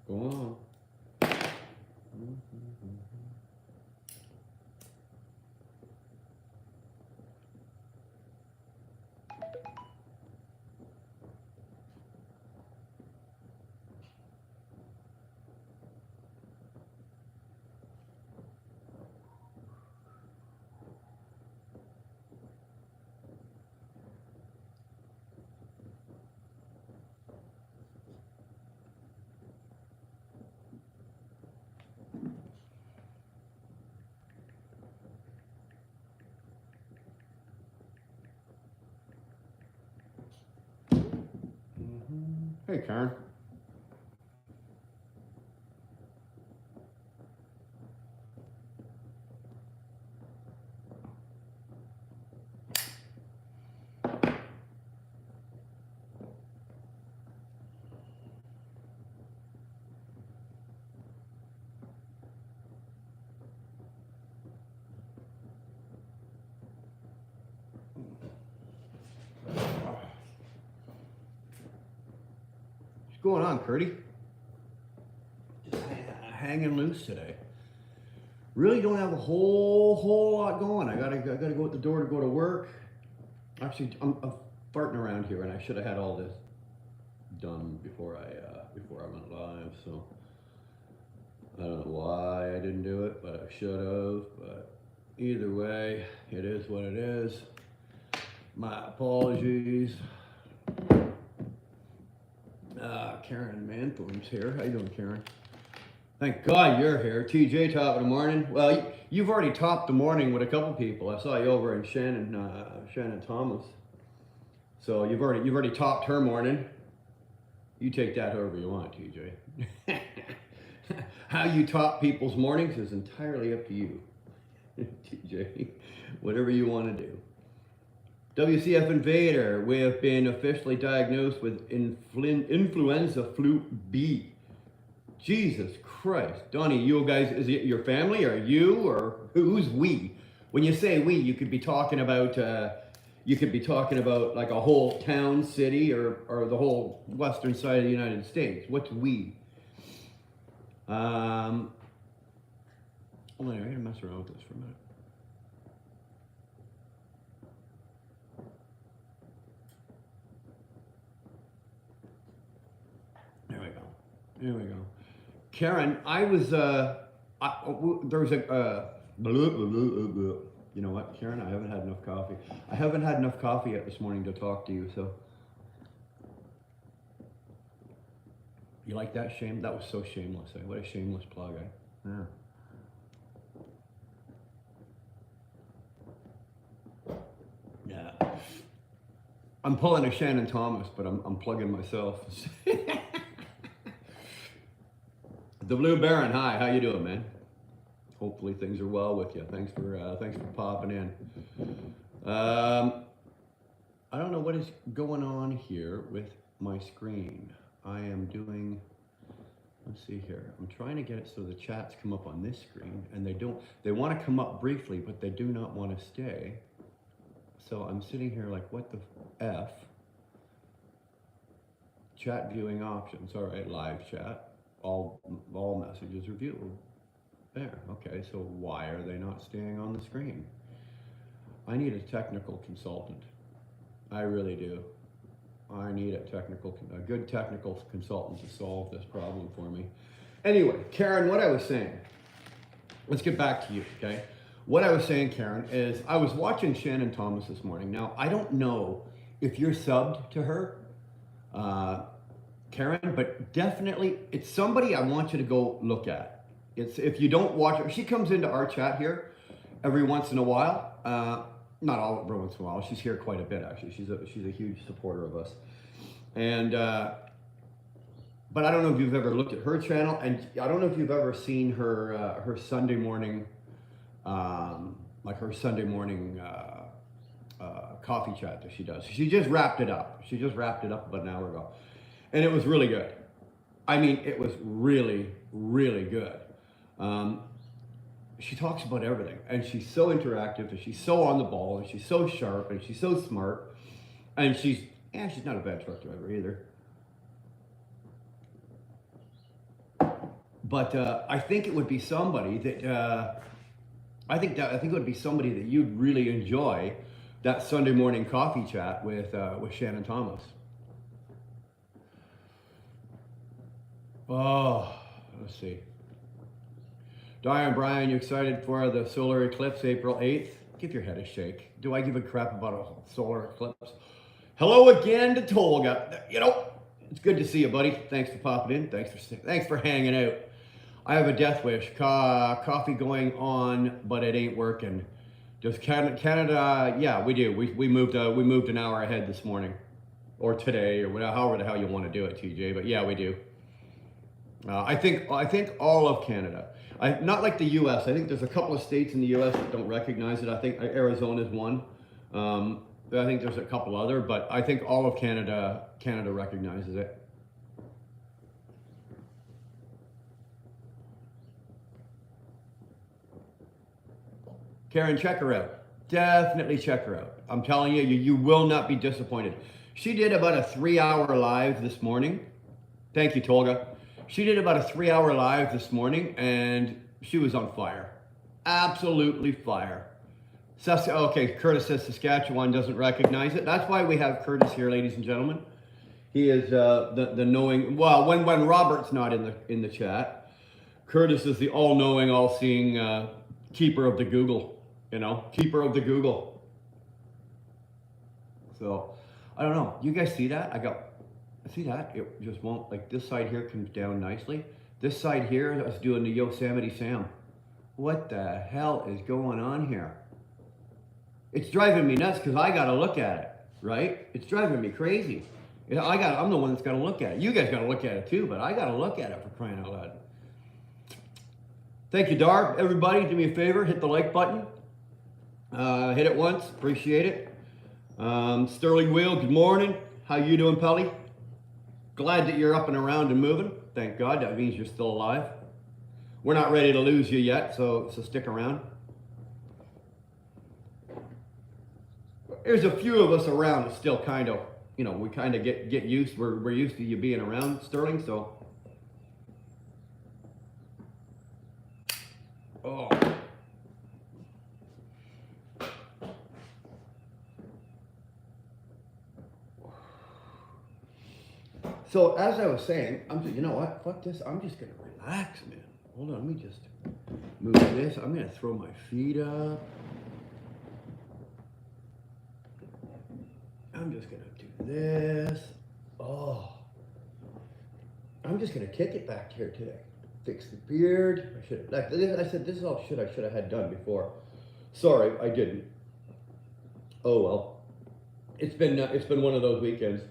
Go on. Hey, Karen. What's going on, Curdy? Just hanging loose today. Really don't have a whole lot going. I gotta go out the door to go to work. Actually, I'm farting around here, and I should have had all this done before I went live. So I don't know why I didn't do it, but I should have. But either way, it is what it is. My apologies. Karen Manthorn's here. How you doing, Karen? Thank God you're here. TJ, top of the morning. Well, you've already topped the morning with a couple people. I saw you over in Shannon Thomas. So you've already topped her morning. You take that however you want, TJ. How you top people's mornings is entirely up to you, TJ. Whatever you want to do. WCF Invader, we have been officially diagnosed with influenza flu B. Jesus Christ. Donnie, you guys, is it your family or you or who's we? When you say we, you could be talking about like a whole town, city, or the whole western side of the United States. What's we? Hold on, I gotta mess around with this for a minute. There we go. Karen, I was, there was a, you know what, Karen, I haven't had enough coffee. I haven't had enough coffee yet this morning to talk to you, so. You like that shame? That was so shameless, eh? What a shameless plug, eh? Yeah. Yeah. I'm pulling a Shannon Thomas, but I'm plugging myself. The Blue Baron, hi, how you doing, man? Hopefully things are well with you. Thanks for popping in. I don't know what is going on here with my screen. I am doing, let's see here. I'm trying to get it so the chats come up on this screen, and they want to come up briefly, but they do not want to stay. So I'm sitting here like, what the F? Chat viewing options, all right, live chat. All messages are viewable. There, okay, so why are they not staying on the screen? I need a technical consultant. I really do. I need a good technical consultant to solve this problem for me. Anyway, Karen, what I was saying, let's get back to you, okay? What I was saying, Karen, is I was watching Shannon Thomas this morning. Now, I don't know if you're subbed to her, Karen, but definitely it's somebody I want you to go look at. It's, if you don't watch her, she comes into our chat here every once in a while. Not all every once in a while. She's here quite a bit actually. She's a huge supporter of us. And but I don't know if you've ever looked at her channel, and I don't know if you've ever seen her her Sunday morning, like her Sunday morning coffee chat that she does. She just wrapped it up. She just wrapped it up about an hour ago. And it was really good. I mean, it was really, really good. She talks about everything, and she's so interactive, and she's so on the ball, and she's so sharp, and she's so smart, and she's not a bad truck driver either. But I think it would be somebody that I think it would be somebody that you'd really enjoy that Sunday morning coffee chat with Shannon Thomas. Oh, let's see. Diane Bryan, you excited for the solar eclipse April 8th? Give your head a shake. Do I give a crap about a solar eclipse? Hello again to Tolga. You know, it's good to see you, buddy. Thanks for popping in. Thanks for hanging out. I have a death wish. Coffee going on, but it ain't working. Does Canada? Yeah, we do. We moved an hour ahead this morning, or today, or whatever, however the hell you want to do it, TJ. But yeah, we do. I think all of Canada. Not like the U.S. I think there's a couple of states in the U.S. that don't recognize it. I think Arizona is one. I think there's a couple other, but I think all of Canada recognizes it. Karen, check her out. Definitely check her out. I'm telling you, you will not be disappointed. She did about a 3-hour live this morning. Thank you, Tolga. She did about a 3-hour live this morning, and she was on fire. Absolutely fire. Okay, Curtis says Saskatchewan doesn't recognize it. That's why we have Curtis here, ladies and gentlemen. He is the knowing. Well, when Robert's not in the chat, Curtis is the all-knowing, all-seeing keeper of the Google. You know, keeper of the Google. So, I don't know. You guys see that? See that? It just won't, like this side here comes down nicely. This side here, I was doing the Yosemite Sam. What the hell is going on here? It's driving me nuts because I gotta look at it, right? It's driving me crazy. I'm the one that's gotta look at it. You guys gotta look at it too, but I gotta look at it for crying out loud. Thank you, Darb. Everybody, do me a favor, hit the like button. Hit it once, appreciate it. Sterling Wheel, good morning. How you doing, Pelly? Glad that you're up and around and moving. Thank God, that means you're still alive. We're not ready to lose you yet, so stick around. There's a few of us around that still kind of, you know, we kind of get used. We're used to you being around, Sterling. So, oh. So as I was saying, you know what? Fuck this. I'm just gonna relax, man. Hold on, let me just move this. I'm gonna throw my feet up. I'm just gonna do this. Oh, I'm just gonna kick it back here today. Fix the beard. I said this is all shit I should have had done before. Sorry, I didn't. Oh well. It's been one of those weekends.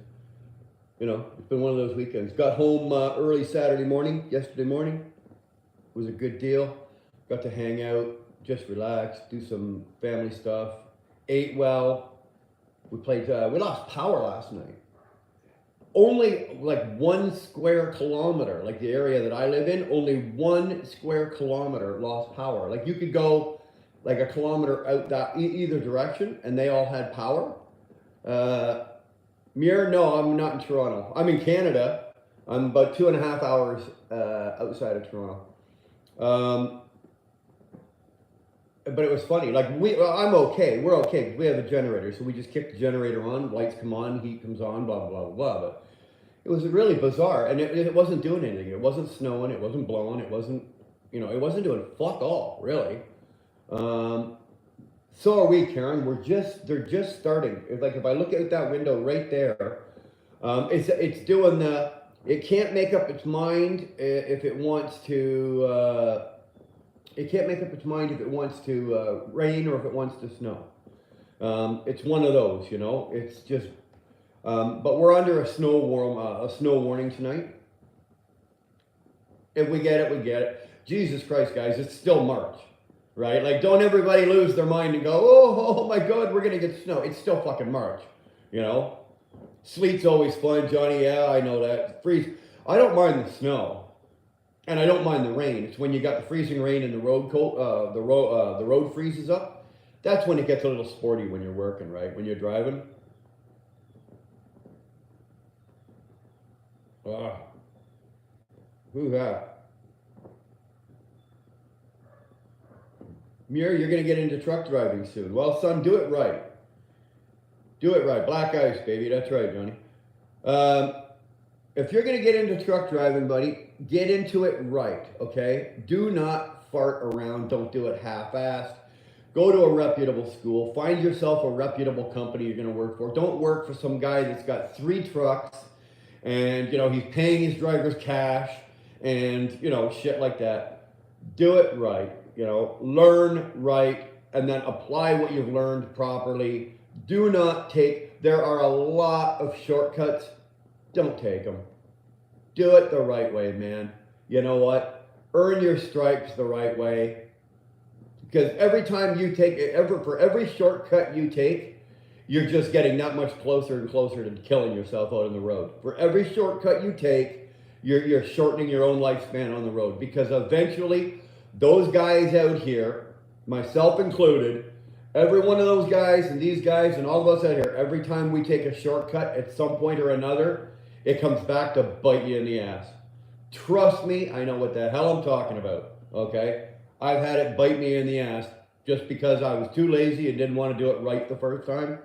You know, it's been one of those weekends. Got home early Saturday morning, yesterday morning. It was a good deal. Got to hang out, just relax, do some family stuff. Ate well. We lost power last night. Only like 1 square kilometer, like the area that I live in, only 1 square kilometer lost power. Like you could go like a kilometer out that either direction and they all had power. Muir, no, I'm not in Toronto. I'm in Canada. I'm about 2.5 hours outside of Toronto. But it was funny. Like I'm okay. We're okay. We have a generator, so we just kick the generator on. Lights come on, heat comes on, blah blah blah blah. But it was really bizarre, and it wasn't doing anything. It wasn't snowing. It wasn't blowing. It wasn't, you know, it wasn't doing fuck all really. So are we, Karen. They're just starting. If I look out that window right there, it's doing it can't make up its mind if it wants to, it can't make up its mind if it wants to rain or if it wants to snow. It's one of those, you know, it's just, but we're under a snow warning tonight. If we get it, we get it. Jesus Christ, guys, it's still March. Right? Like, don't everybody lose their mind and go, oh my God, we're going to get snow. It's still fucking March, you know? Sleet's always fun, Johnny. Yeah, I know that. Freeze. I don't mind the snow, and I don't mind the rain. It's when you got the freezing rain and the road freezes up. That's when it gets a little sporty when you're working, right? When you're driving. Who's that? Muir, you're going to get into truck driving soon. Well, son, do it right. Do it right. Black ice, baby. That's right, Johnny. If you're going to get into truck driving, buddy, get into it right, okay? Do not fart around. Don't do it half-assed. Go to a reputable school. Find yourself a reputable company you're going to work for. Don't work for some guy that's got 3 trucks and, you know, he's paying his drivers cash and, you know, shit like that. Do it right, you know, learn right, and then apply what you've learned properly. Do not take, there are a lot of shortcuts. Don't take them. Do it the right way, man. You know what? Earn your stripes the right way. Because every time you take, for every shortcut you take, you're just getting that much closer and closer to killing yourself out on the road. For every shortcut you take, you're shortening your own lifespan on the road. Because eventually, those guys out here, myself included, every one of those guys and these guys and all of us out here, every time we take a shortcut at some point or another, it comes back to bite you in the ass. Trust me, I know what the hell I'm talking about, okay? I've had it bite me in the ass just because I was too lazy and didn't want to do it right the first time.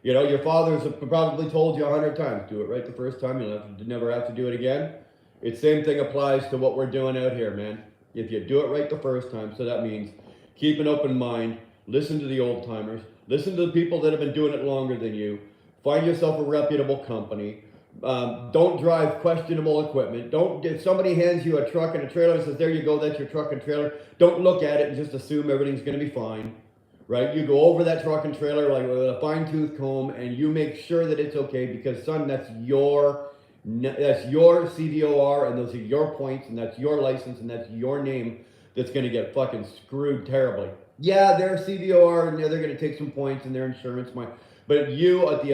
You know, your fathers have probably told you 100 times, do it right the first time, you'll never have to do it again. It's same thing applies to what we're doing out here, man. If you do it right the first time, so that means keep an open mind, listen to the old timers, listen to the people that have been doing it longer than you, find yourself a reputable company. Don't drive questionable equipment. If somebody hands you a truck and a trailer and says, there you go, that's your truck and trailer, don't look at it and just assume everything's going to be fine, right? You go over that truck and trailer like with a fine-tooth comb and you make sure that it's okay because, son, that's your CVOR and those are your points and that's your license and that's your name that's going to get fucking screwed terribly. Yeah, their CVOR and they're going to take some points and their insurance might. But you, at the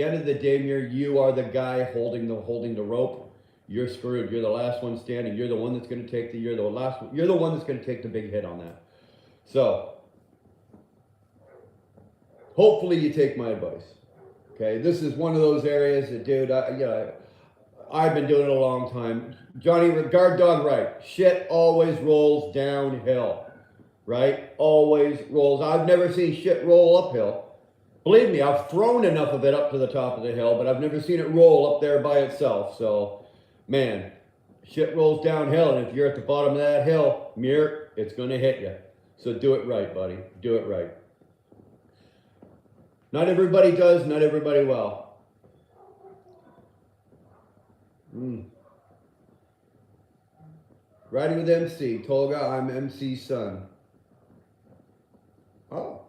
end of the day, you are the guy holding the rope. You're screwed. You're the last one standing. You're the one that's going to take you're the one that's going to take the big hit on that. So, hopefully you take my advice. Okay, this is one of those areas that, dude, I've been doing it a long time. Johnny, guard dog right. Shit always rolls downhill, right? Always rolls. I've never seen shit roll uphill. Believe me, I've thrown enough of it up to the top of the hill, but I've never seen it roll up there by itself. So, man, shit rolls downhill, and if you're at the bottom of that hill, it's going to hit you. So do it right, buddy. Do it right. Not everybody does, not everybody will. Riding with MC. Tolga, I'm MC's son. Oh.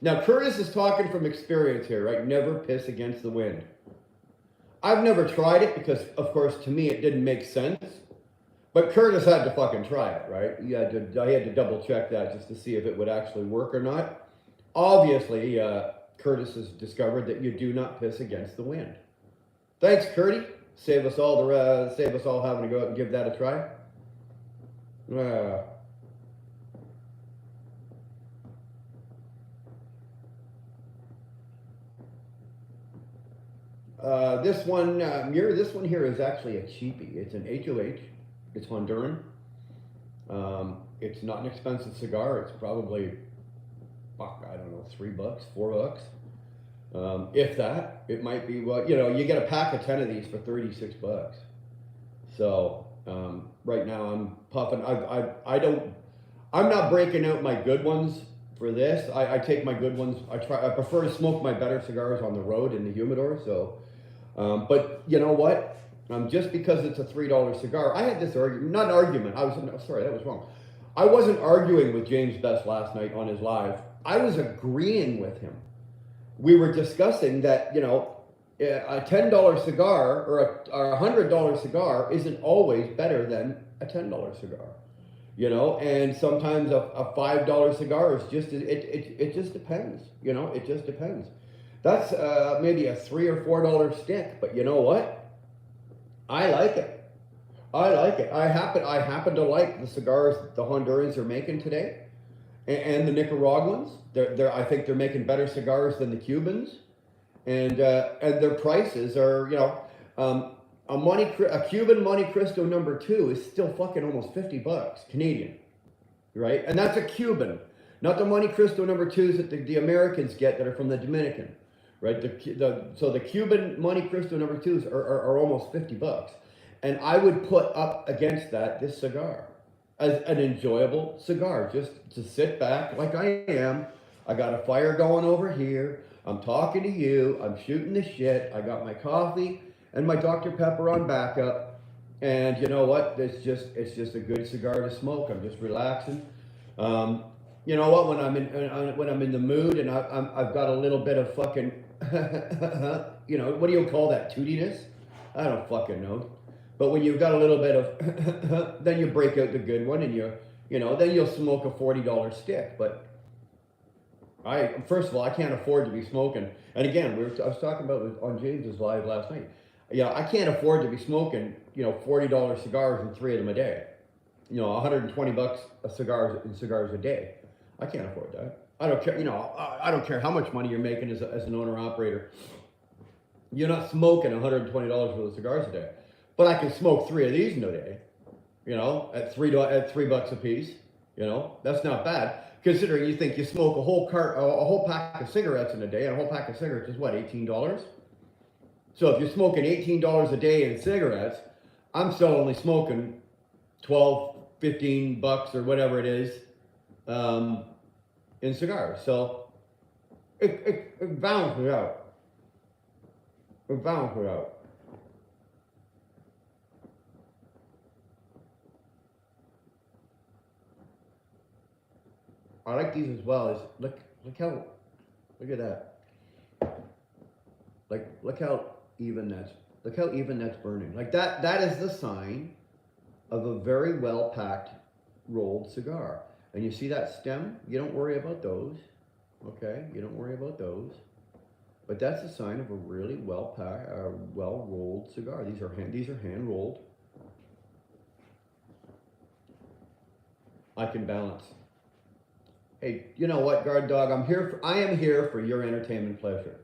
Now, Curtis is talking from experience here, right? Never piss against the wind. I've never tried it because, of course, to me, it didn't make sense. But Curtis had to fucking try it, right? I had to double check that just to see if it would actually work or not. Obviously, Curtis has discovered that you do not piss against the wind. Thanks, Curdy. Save us all having to go out and give that a try. This one here is actually a cheapie. It's an HOH. It's Honduran. It's not an expensive cigar. It's probably, I don't know, $3, $4. If that, it might be, well, you get a pack of 10 of these for $36. So, right now I'm puffing. I'm not breaking out my good ones for this. I take my good ones. I prefer to smoke my better cigars on the road in the humidor. So, but you know what? Just because it's a $3 cigar, I had this argument. Sorry, that was wrong. I wasn't arguing with James Best last night on his live. I was agreeing with him. We were discussing that, a $10 cigar or a $100 cigar isn't always better than a $10 cigar. And sometimes a $5 cigar is just, it just depends, it just depends. That's maybe a $3 or $4 stick, but you know what? I like it. I happen to like the cigars the Hondurans are making today, and the Nicaraguans. I think they're making better cigars than the Cubans, and their prices are, A Cuban Monte Cristo number 2 is still fucking almost $50 Canadian, right? And that's a Cuban, not the Monte Cristo number 2s that the Americans get that are from the Dominican, right? So the Cuban Monte Cristo number 2s are almost $50. And I would put up against that this cigar as an enjoyable cigar, just to sit back like I am. I got a fire going over here. I'm talking to you. I'm shooting the shit. I got my coffee and my Dr. Pepper on backup. And you know what? It's just a good cigar to smoke. I'm just relaxing. You know what? When I'm in the mood and I've got a little bit of fucking, you know, what do you call that? Tootiness? I don't fucking know. But when you've got a little bit of, then you break out the good one, and then you'll smoke a $40 stick. But first of all, I can't afford to be smoking. And again, I was talking about it on James's live last night. Yeah, I can't afford to be smoking, $40 cigars and 3 of them a day. $120 cigars a day. I can't afford that. I don't care. I don't care how much money you're making as an owner operator. You're not smoking $120 worth of cigars a day. But I can smoke 3 of these in a day, at $3 a piece. That's not bad. Considering you think you smoke a whole pack of cigarettes in a day, and a whole pack of cigarettes is what, $18? So if you're smoking $18 a day in cigarettes, I'm still only smoking $12, $15 or whatever it is in cigars. So it balances out. It balances out. I like these as well. Look at that. Look how even that's burning. Like that is the sign of a very well packed rolled cigar. And you see that stem? You don't worry about those. Okay? You don't worry about those. But that's a sign of a really well packed, well rolled cigar. These are hand rolled. I can balance. Hey, you know what, guard dog? I am here for your entertainment pleasure.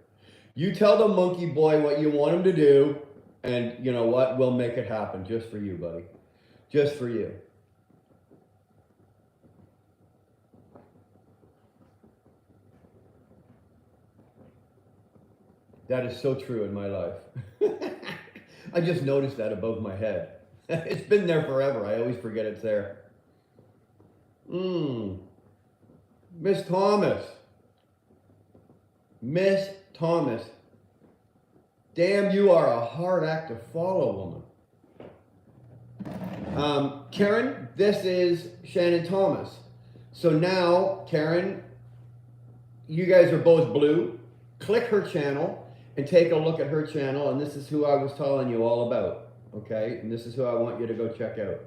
You tell the monkey boy what you want him to do, and you know what? We'll make it happen just for you, buddy. Just for you. That is so true in my life. I just noticed that above my head. It's been there forever. I always forget it's there. Miss Thomas. Damn, you are a hard act to follow, woman. Karen, this is Shannon Thomas. So now, Karen, you guys are both blue. Click her channel and take a look at her channel, and this is who I was telling you all about, okay? And this is who I want you to go check out.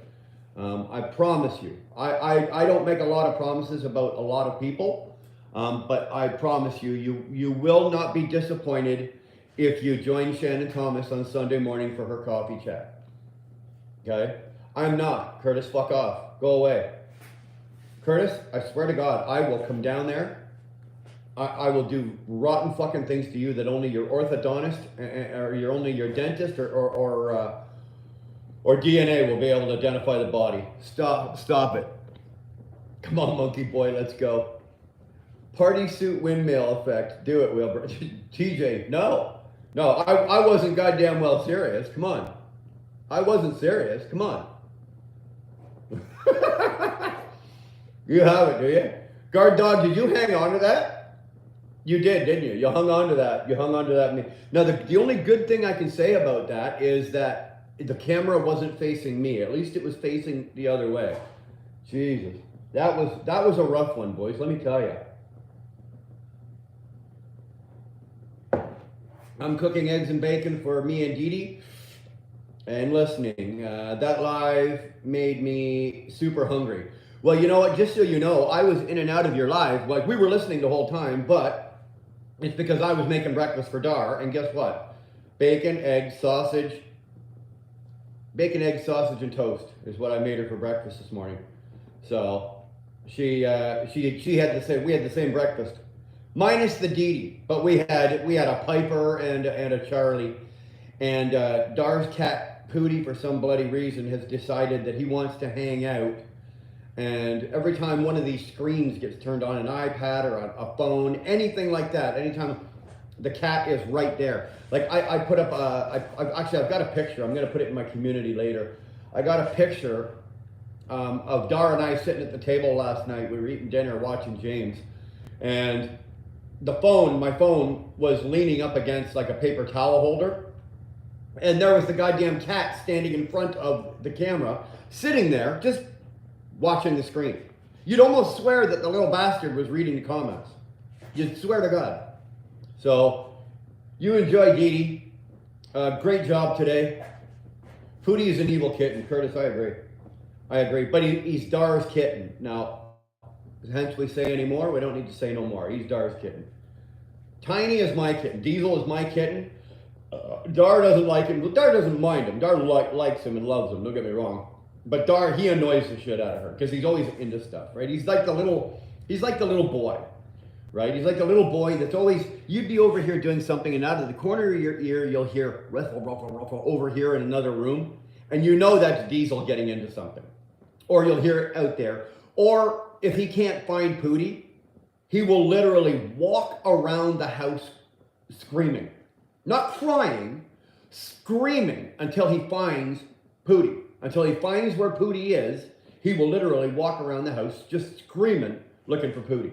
I promise you, I don't make a lot of promises about a lot of people, but I promise you, you will not be disappointed if you join Shannon Thomas on Sunday morning for her coffee chat. Okay? I'm not. Curtis, fuck off. Go away. Curtis, I swear to God, I will come down there. I will do rotten fucking things to you that only your orthodontist or your dentist or DNA will be able to identify the body. Stop it. Come on, monkey boy, let's go. Party suit windmill effect. Do it, Wilbur. TJ, no, I wasn't goddamn well serious. Come on. I wasn't serious. Come on. You have it, do you? Guard dog, did you hang on to that? You did, didn't you? You hung on to that. Now, the only good thing I can say about that is that the camera wasn't facing me. At least it was facing the other way. Jesus. That was a rough one, boys. Let me tell you. I'm cooking eggs and bacon for me and Dee Dee and listening. That live made me super hungry. Well, you know what? Just so you know, I was in and out of your live. Like, we were listening the whole time, but it's because I was making breakfast for Dar. And guess what? Bacon, egg, sausage, and toast is what I made her for breakfast this morning. So she had we had the same breakfast, minus the Dee Dee, but we had a Piper and a Charlie, And Dar's cat, Pootie, for some bloody reason, has decided that he wants to hang out. And every time one of these screens gets turned on, an iPad or a phone, anything like that, anytime the cat is right there. Like I put up, I've got a picture. I'm going to put it in my community later. I got a picture of Dar and I sitting at the table last night. We were eating dinner, watching James. And my phone was leaning up against like a paper towel holder. And there was the goddamn cat standing in front of the camera, sitting there, just watching the screen. You'd almost swear that the little bastard was reading the comments. You'd swear to God. So, you enjoy Dee Dee. Great job today. Pootie is an evil kitten. Curtis, I agree. But he's Dar's kitten. Now, hence we say anymore, we don't need to say no more. He's Dar's kitten. Tiny is my kitten. Diesel is my kitten. Dar doesn't like him. Dar doesn't mind him. Dar likes him and loves him, don't get me wrong. But Dar, he annoys the shit out of her because he's always into stuff, right? He's like the little boy, right? He's like the little boy that's always, you'd be over here doing something and out of the corner of your ear, you'll hear ruffle, ruffle, ruffle over here in another room. And you know that's Diesel getting into something. Or you'll hear it out there. Or if he can't find Pootie, he will literally walk around the house screaming. Not crying, screaming until he finds Pootie. Until he finds where Pootie is, he will literally walk around the house just screaming, looking for Pootie.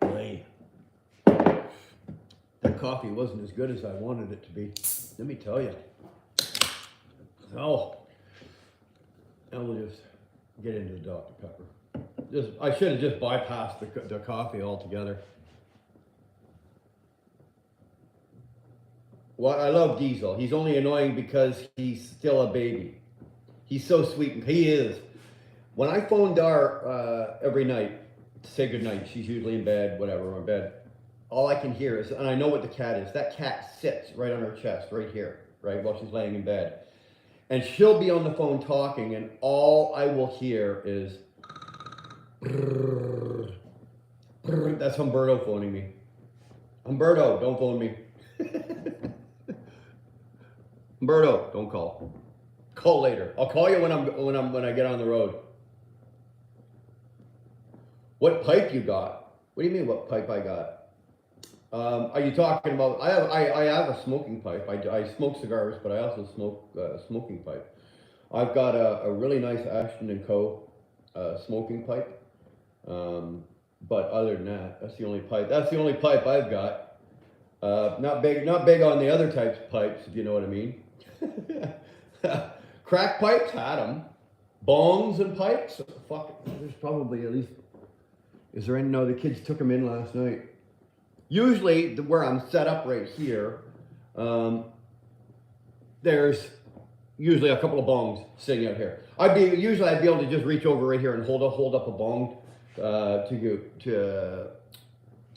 Boy, that coffee wasn't as good as I wanted it to be. Let me tell you. Oh, now we'll just get into the Dr. Pepper. I should have just bypassed the coffee altogether. Well, I love Diesel. He's only annoying because he's still a baby. He's so sweet. He is. When I phone Dar every night to say goodnight, she's usually in bed, whatever, in bed. All I can hear is, and I know what the cat is, that cat sits right on her chest, right here, right, while she's laying in bed. And she'll be on the phone talking, and all I will hear is, brrr, brrr. That's Humberto phoning me. Humberto, don't phone me. Humberto, don't call. Call later. I'll call you when I get on the road. What pipe you got? What do you mean? What pipe I got? Are you talking about? I have a smoking pipe. I smoke cigars, but I also smoke smoking pipe. I've got a really nice Ashton and Co. Smoking pipe. But other than that, that's the only pipe. That's the only pipe I've got. Not big on the other types of pipes, if you know what I mean. Crack pipes had them. Bongs and pipes. Fuck. There's probably at least. Is there any? No, the kids took them in last night. Usually, where I'm set up right here, there's usually a couple of bongs sitting out here. I'd be able to just reach over right here and hold up a bong to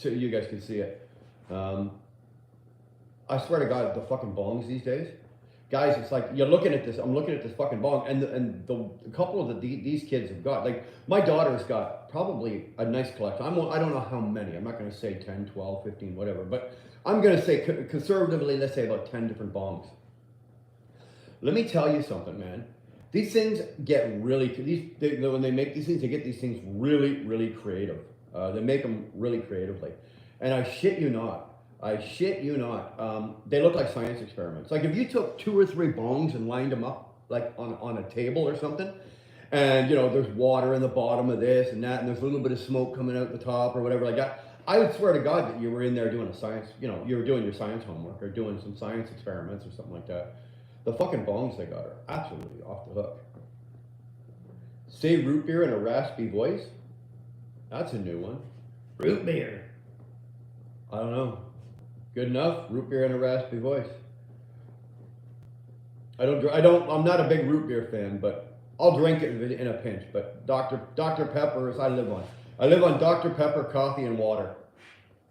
you guys can see it. I swear to God, the fucking bongs these days, guys, it's like you're looking at this. I'm looking at this fucking bong, and the couple of these kids have got, like, my daughter's got probably a nice collection. I don't know how many. I'm not going to say 10, 12, 15, whatever, but I'm going to say conservatively, let's say about 10 different bongs. Let me tell you something, man. These things get really, when they make these things, they get these things really, really creative. They make them really creatively. And I shit you not. They look like science experiments. Like if you took 2 or 3 bongs and lined them up like on a table or something, and you know, there's water in the bottom of this and that, and there's a little bit of smoke coming out the top or whatever like that, I would swear to God that you were in there doing a science, you know, you were doing your science homework or doing some science experiments or something like that. The fucking bongs they got are absolutely off the hook. Say root beer in a raspy voice? That's a new one. Root beer. I don't know. Good enough? Root beer in a raspy voice. I'm not a big root beer fan, but I'll drink it in a pinch. But Dr. Pepper is I live on. I live on Dr. Pepper, coffee, and water.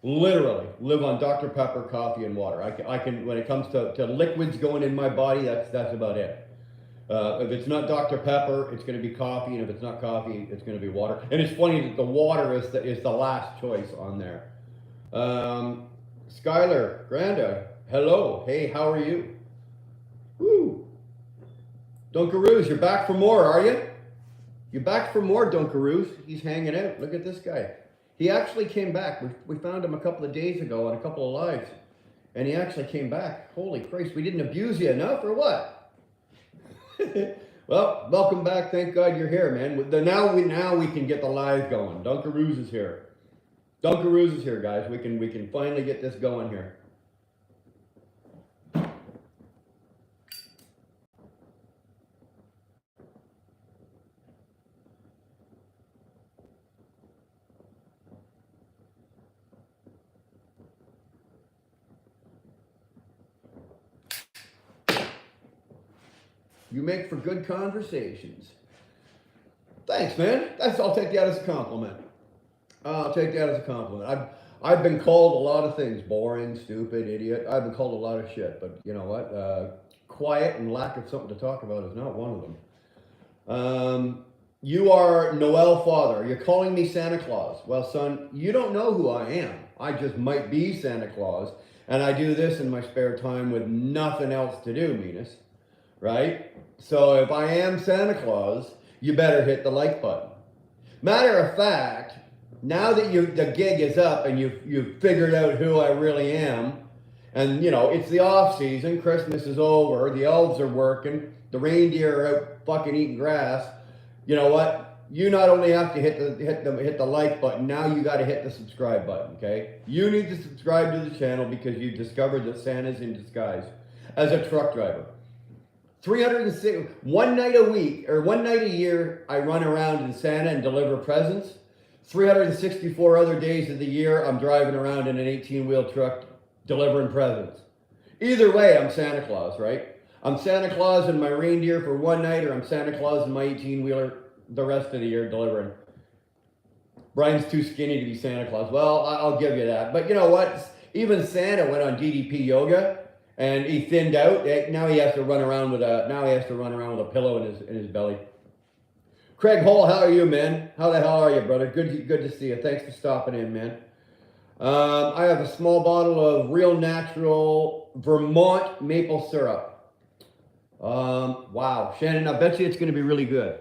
Literally live on Dr. Pepper, coffee, and water. I can when it comes to liquids going in my body, that's about it. If it's not Dr. Pepper, it's going to be coffee, and if it's not coffee, it's going to be water. And it's funny that the water is the last choice on there. Skylar, Granda, hello. Hey, how are you? Woo. Dunkaroos, you're back for more, are you? You're back for more, Dunkaroos. He's hanging out. Look at this guy. He actually came back. We found him a couple of days ago on a couple of lives. And he actually came back. Holy Christ, we didn't abuse you enough or what? Well, welcome back. Thank God you're here, man. Now we can get the live going. Dunkaroos is here. Dunkaroos is here, guys. We can finally get this going here. You make for good conversations. Thanks, man. I'll take that as a compliment. I'll take that as a compliment. I've been called a lot of things: boring, stupid, idiot. I've been called a lot of shit, but you know what? Quiet and lack of something to talk about is not one of them. You are Noel Father. You're calling me Santa Claus. Well, son, you don't know who I am. I just might be Santa Claus, and I do this in my spare time with nothing else to do, Meanus. Right? So if I am Santa Claus, you better hit the like button. Matter of fact, now that the gig is up and you've figured out who I really am, and you know, it's the off season, Christmas is over, the elves are working, the reindeer are out fucking eating grass, you know what? You not only have to hit the like button, now you got to hit the subscribe button, okay? You need to subscribe to the channel because you discovered that Santa's in disguise as a truck driver. 306, one night a week, or one night a year, I run around in Santa and deliver presents. 364 other days of the year, I'm driving around in an 18-wheel truck delivering presents. Either way, I'm Santa Claus, right? I'm Santa Claus and my reindeer for one night, or I'm Santa Claus and my 18-wheeler the rest of the year delivering. Brian's too skinny to be Santa Claus. Well, I'll give you that. But you know what? Even Santa went on DDP yoga. And he thinned out. Now he has to run around with a pillow in his belly. Craig Hall, how are you, man? How the hell are you, brother? Good to see you. Thanks for stopping in, man. I have a small bottle of real natural Vermont maple syrup. Wow, Shannon, I bet you it's going to be really good.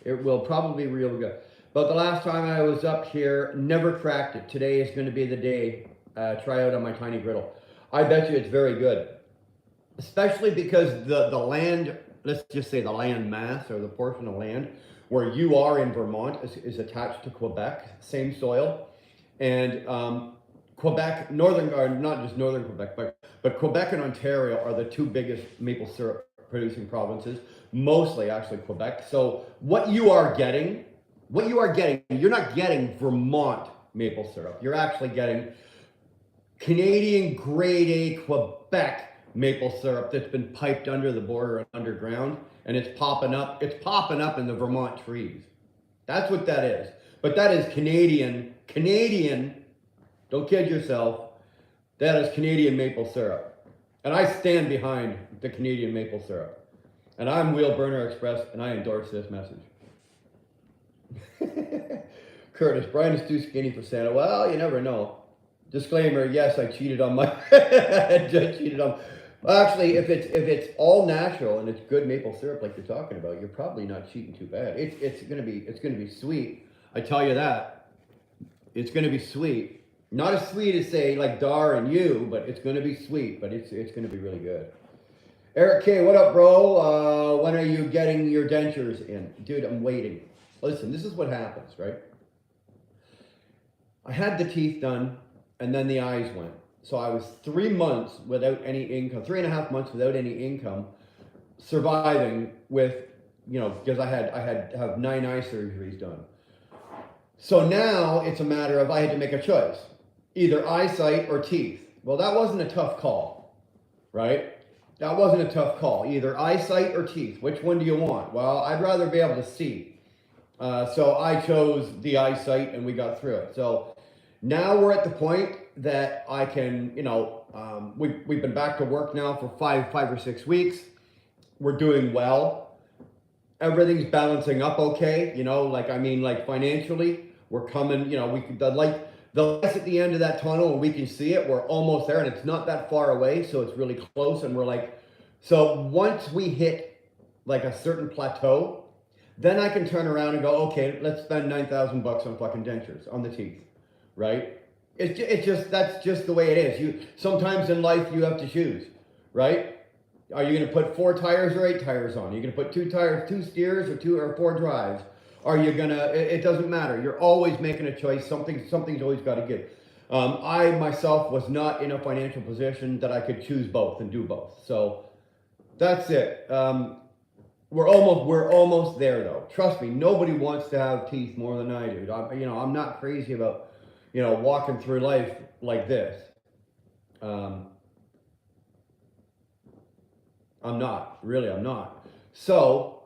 It will probably be real good. But the last time I was up here, never cracked it. Today is going to be the day. Try out on my tiny griddle. I bet you it's very good. Especially because the land, let's just say the land mass or the portion of land where you are in Vermont is attached to Quebec, same soil. And Quebec, not just northern Quebec, but Quebec and Ontario are the two biggest maple syrup producing provinces, mostly actually Quebec. So what you are getting, you're not getting Vermont maple syrup. You're actually getting Canadian grade A Quebec maple syrup that's been piped under the border and underground, and it's popping up in the Vermont trees. That's what that is. But that is Canadian, don't kid yourself, that is Canadian maple syrup. And I stand behind the Canadian maple syrup. And I'm Wheel Burner Express, and I endorse this message. Curtis, Brian is too skinny for Santa. Well, you never know. Disclaimer, yes, I cheated on my Actually, if it's all natural and it's good maple syrup like you're talking about, you're probably not cheating too bad. It's gonna be sweet. I tell you that. It's gonna be sweet. Not as sweet as say like Dar and you, but it's gonna be sweet, but it's gonna be really good. Eric K, what up, bro? When are you getting your dentures in? Dude, I'm waiting. Listen, this is what happens, right? I had the teeth done. And then the eyes went. So I was 3 months without any income, 3.5 months without any income, surviving with, you know, because I had to have 9 eye surgeries done. So now it's a matter of I had to make a choice, either eyesight or teeth. Well, that wasn't a tough call, right? That wasn't a tough call, either eyesight or teeth. Which one do you want? Well, I'd rather be able to see. So I chose the eyesight and we got through it. So now we're at the point that I can, you know, we've been back to work now for five or 6 weeks. We're doing well. everything's balancing up okay. You know, like, I mean, like financially, we're coming, you know, we could, the lights at the end of that tunnel and we can see it, we're almost there and it's not that far away. So it's really close. And we're like, so once we hit like a certain plateau, then I can turn around and go, okay, let's spend $9,000 on fucking dentures on the teeth, right? It's just, that's just the way it is. You, sometimes in life you have to choose, right? Are you going to put 4 tires or 8 tires on? Are you going to put 2 tires, 2 steers or 2 or 4 drives? Are you going to, it doesn't matter. You're always making a choice. Something's always got to give. I myself was not in a financial position that I could choose both and do both. So that's it. We're almost there though. Trust me, nobody wants to have teeth more than I do. I'm not crazy about, walking through life like this. I'm not. So,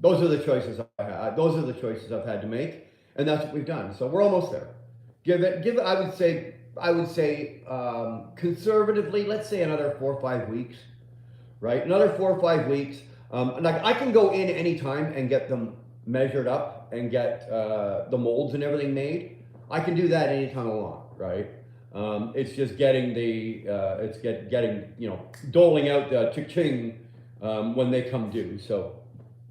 those are the choices I had. Those are the choices I've had to make, and that's what we've done. So we're almost there. Give it. I would say, conservatively, let's say another 4 or 5 weeks, right? Another 4 or 5 weeks. Like I can go in anytime and get them measured up and get the molds and everything made. I can do that anytime I want, right? It's just getting doling out the cha-ching when they come due. So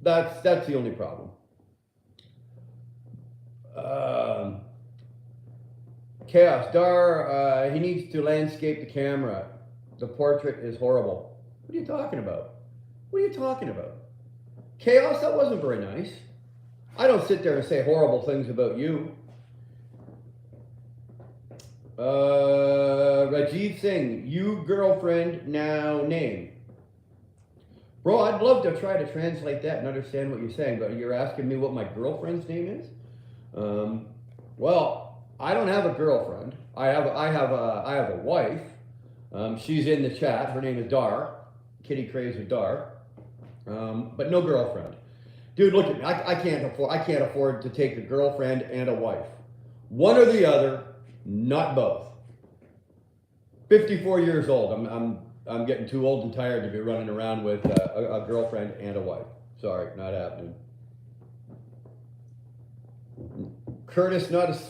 that's the only problem. Chaos Dar, he needs to landscape the camera. The portrait is horrible. What are you talking about? Chaos, that wasn't very nice. I don't sit there and say horrible things about you. Rajiv Singh, you girlfriend now name. Bro, I'd love to try to translate that and understand what you're saying, but you're asking me what my girlfriend's name is? Well, I don't have a girlfriend. I have a wife. She's in the chat. Her name is Dar. Kitty Craze with Dar. But no girlfriend. Dude, look at me. I can't afford to take a girlfriend and a wife. One or the other, not both. 54 years old. I'm getting too old and tired to be running around with a girlfriend and a wife. Sorry, not happening. Curtis, not as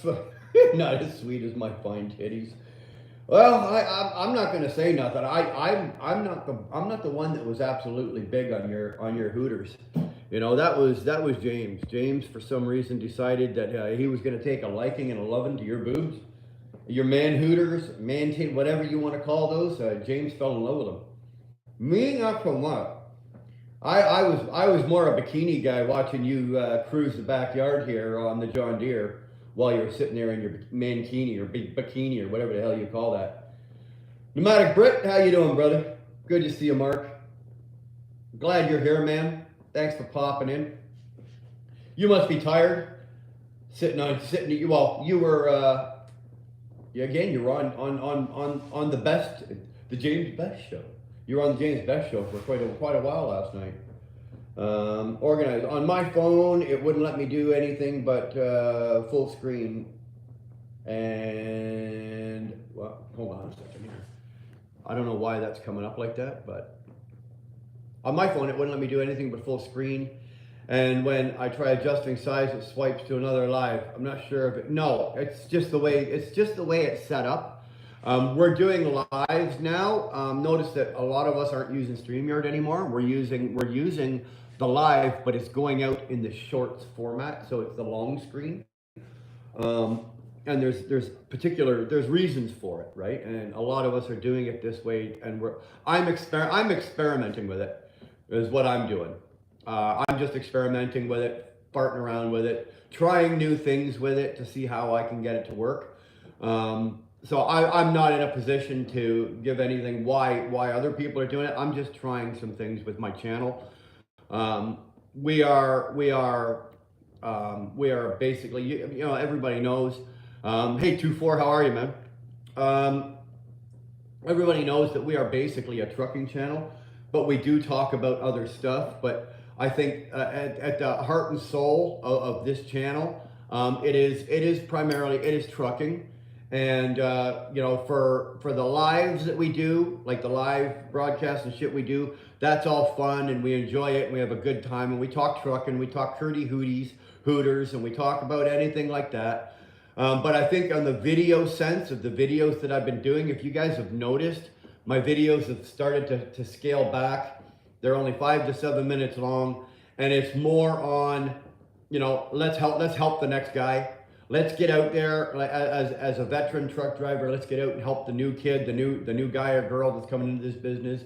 sweet as my fine titties. Well, I'm not going to say nothing. I'm not the one that was absolutely big on your hooters. That was James. James, for some reason, decided that he was going to take a liking and a loving to your boobs, your man hooters, whatever you want to call those. James fell in love with them. Me, not so much. I was more a bikini guy watching you cruise the backyard here on the John Deere while you're sitting there in your mankini or big bikini or whatever the hell you call that. Pneumatic Brit, how you doing, brother? Good to see you, Mark. Glad you're here, man. Thanks for popping in. You must be tired. Well, you were again, you were on the James Best show. You were on the James Best show for quite a while last night. Organized. On my phone, it wouldn't let me do anything but full screen. And, well, hold on a second here. I don't know why that's coming up like that, but on my phone, it wouldn't let me do anything but full screen. And when I try adjusting size, it swipes to another live. I'm not sure if it, no, it's just the way it's set up. We're doing lives now. Notice that a lot of us aren't using StreamYard anymore. We're using the live, but it's going out in the shorts format, so it's the long screen. And there's reasons for it, right? And a lot of us are doing it this way, and I'm experimenting with it, is what I'm doing. I'm just experimenting with it, farting around with it, trying new things with it to see how I can get it to work. So I'm not in a position to give anything why other people are doing it. I'm just trying some things with my channel. We are basically, everybody knows. Hey, 24, how are you, man? Everybody knows that we are basically a trucking channel, but we do talk about other stuff. But I think at the heart and soul of this channel, it is primarily trucking. And for the lives that we do, like the live broadcasts and shit we do, that's all fun and we enjoy it and we have a good time and we talk trucking, we talk hooters, and we talk about anything like that. But I think on the video sense of the videos that I've been doing, if you guys have noticed, my videos have started to scale back. They're only 5 to 7 minutes long, and it's more on, let's help the next guy. Let's get out there as a veteran truck driver. Let's get out and help the new kid, the new guy or girl that's coming into this business.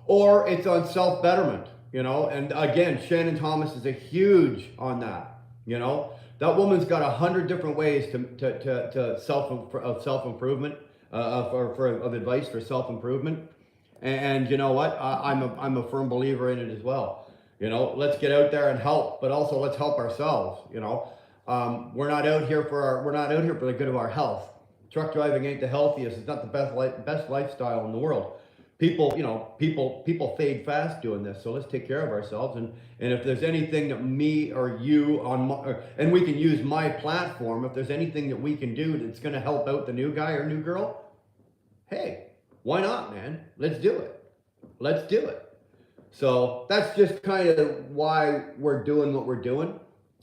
Or it's on self-betterment, And again, Shannon Thomas is a huge on that. That woman's got 100 different ways to self-improvement, of advice for self-improvement. And you know what? I'm a firm believer in it as well. Let's get out there and help, but also let's help ourselves. We're not out here for the good of our health. Truck driving ain't the healthiest. It's not the best lifestyle in the world. People fade fast doing this. So let's take care of ourselves. And if there's anything that me or you and we can use my platform, if there's anything that we can do that's going to help out the new guy or new girl, hey, why not, man? Let's do it. So that's just kind of why we're doing what we're doing.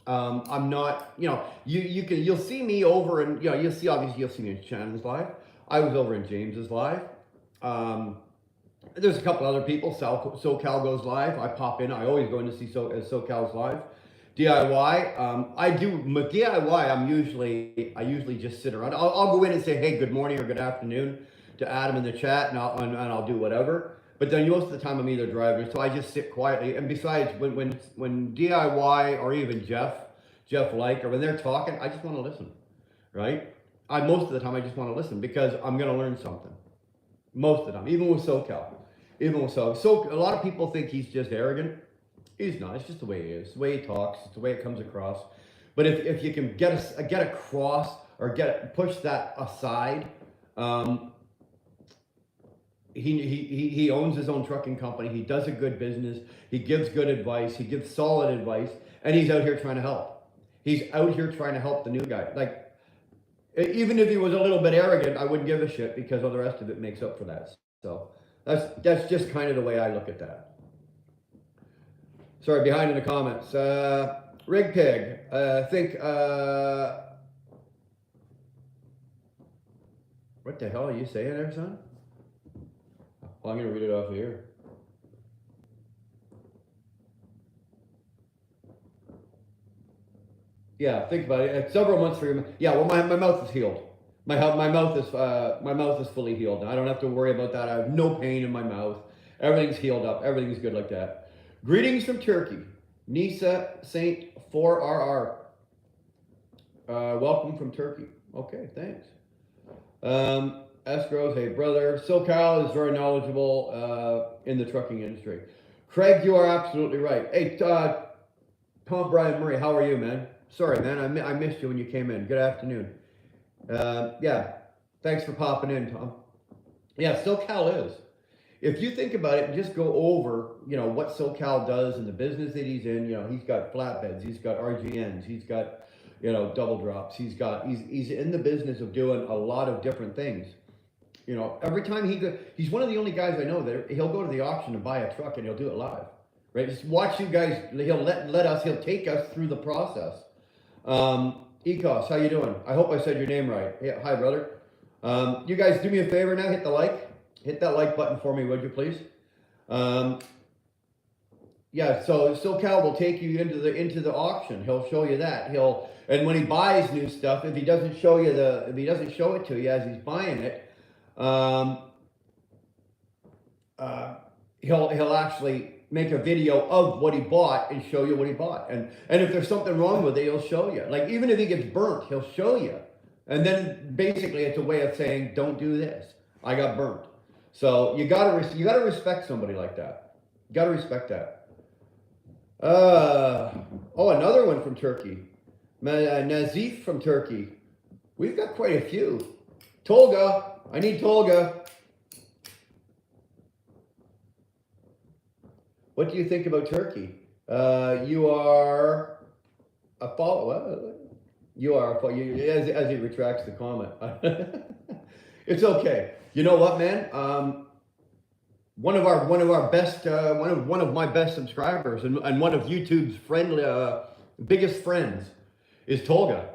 I'm not, you'll see me over and, you'll see me in Shannon's live. I was over in James's live. There's a couple other people. SoCal goes live. I pop in. I always go in to see SoCal's live. DIY. I do DIY. I usually just sit around. I'll go in and say, hey, good morning or good afternoon to Adam in the chat, and I'll do whatever. But then most of the time I'm either driving, so I just sit quietly. And besides, when DIY or even Jeff Like, or when they're talking, I just want to listen, right? Most of the time I just want to listen because I'm going to learn something. Most of the time, even with SoCal. So a lot of people think he's just arrogant. He's not. It's just the way he is. It's the way he talks. It's the way it comes across. But if you can get across or push that aside, he owns his own trucking company. He does a good business. He gives good advice. He gives solid advice, and he's out here trying to help. He's out here trying to help the new guy. Like, even if he was a little bit arrogant, I wouldn't give a shit because all the rest of it makes up for that. So that's just kind of the way I look at that. Sorry, behind in the comments. Rig Pig, I think, what the hell are you saying there, son? Well, I'm going to read it off here. Yeah, think about it. Several months for your. Yeah, well, my mouth is healed. My mouth is fully healed. I don't have to worry about that. I have no pain in my mouth. Everything's healed up. Everything's good like that. Greetings from Turkey, Nisa Saint 4RR. Welcome from Turkey. Okay, thanks. Escrows, hey brother. SoCal is very knowledgeable in the trucking industry. Craig, you are absolutely right. Hey, Tom Brian Murray, how are you, man? Sorry, man, I missed you when you came in. Good afternoon. Yeah, thanks for popping in, Tom. Yeah, SoCal is. If you think about it, just go over, what SoCal does in the business that he's in. He's got flatbeds, he's got RGNs, he's got, double drops. He's in the business of doing a lot of different things. Every time he's one of the only guys I know that he'll go to the auction and buy a truck and he'll do it live, right? Just watch you guys. He'll take us through the process. Ecos, how you doing? I hope I said your name right. Yeah, hi, brother. You guys do me a favor now. Hit that like button for me, would you please? Yeah, so SoCal will take you into the auction. He'll show you that. And when he buys new stuff, if he doesn't show it to you as he's buying it, he'll actually make a video of what he bought and show you what he bought. And if there's something wrong with it, he'll show you. Like, even if he gets burnt, he'll show you. And then basically it's a way of saying, don't do this. I got burnt. So you gotta respect somebody like that. You gotta respect that. Another one from Turkey. Nazif from Turkey. We've got quite a few. Tolga, I need Tolga. What do you think about Turkey? You are a follower. You are as he retracts the comment. It's okay. You know what, man? one of our best one of my best subscribers and one of YouTube's biggest friends is Tolga.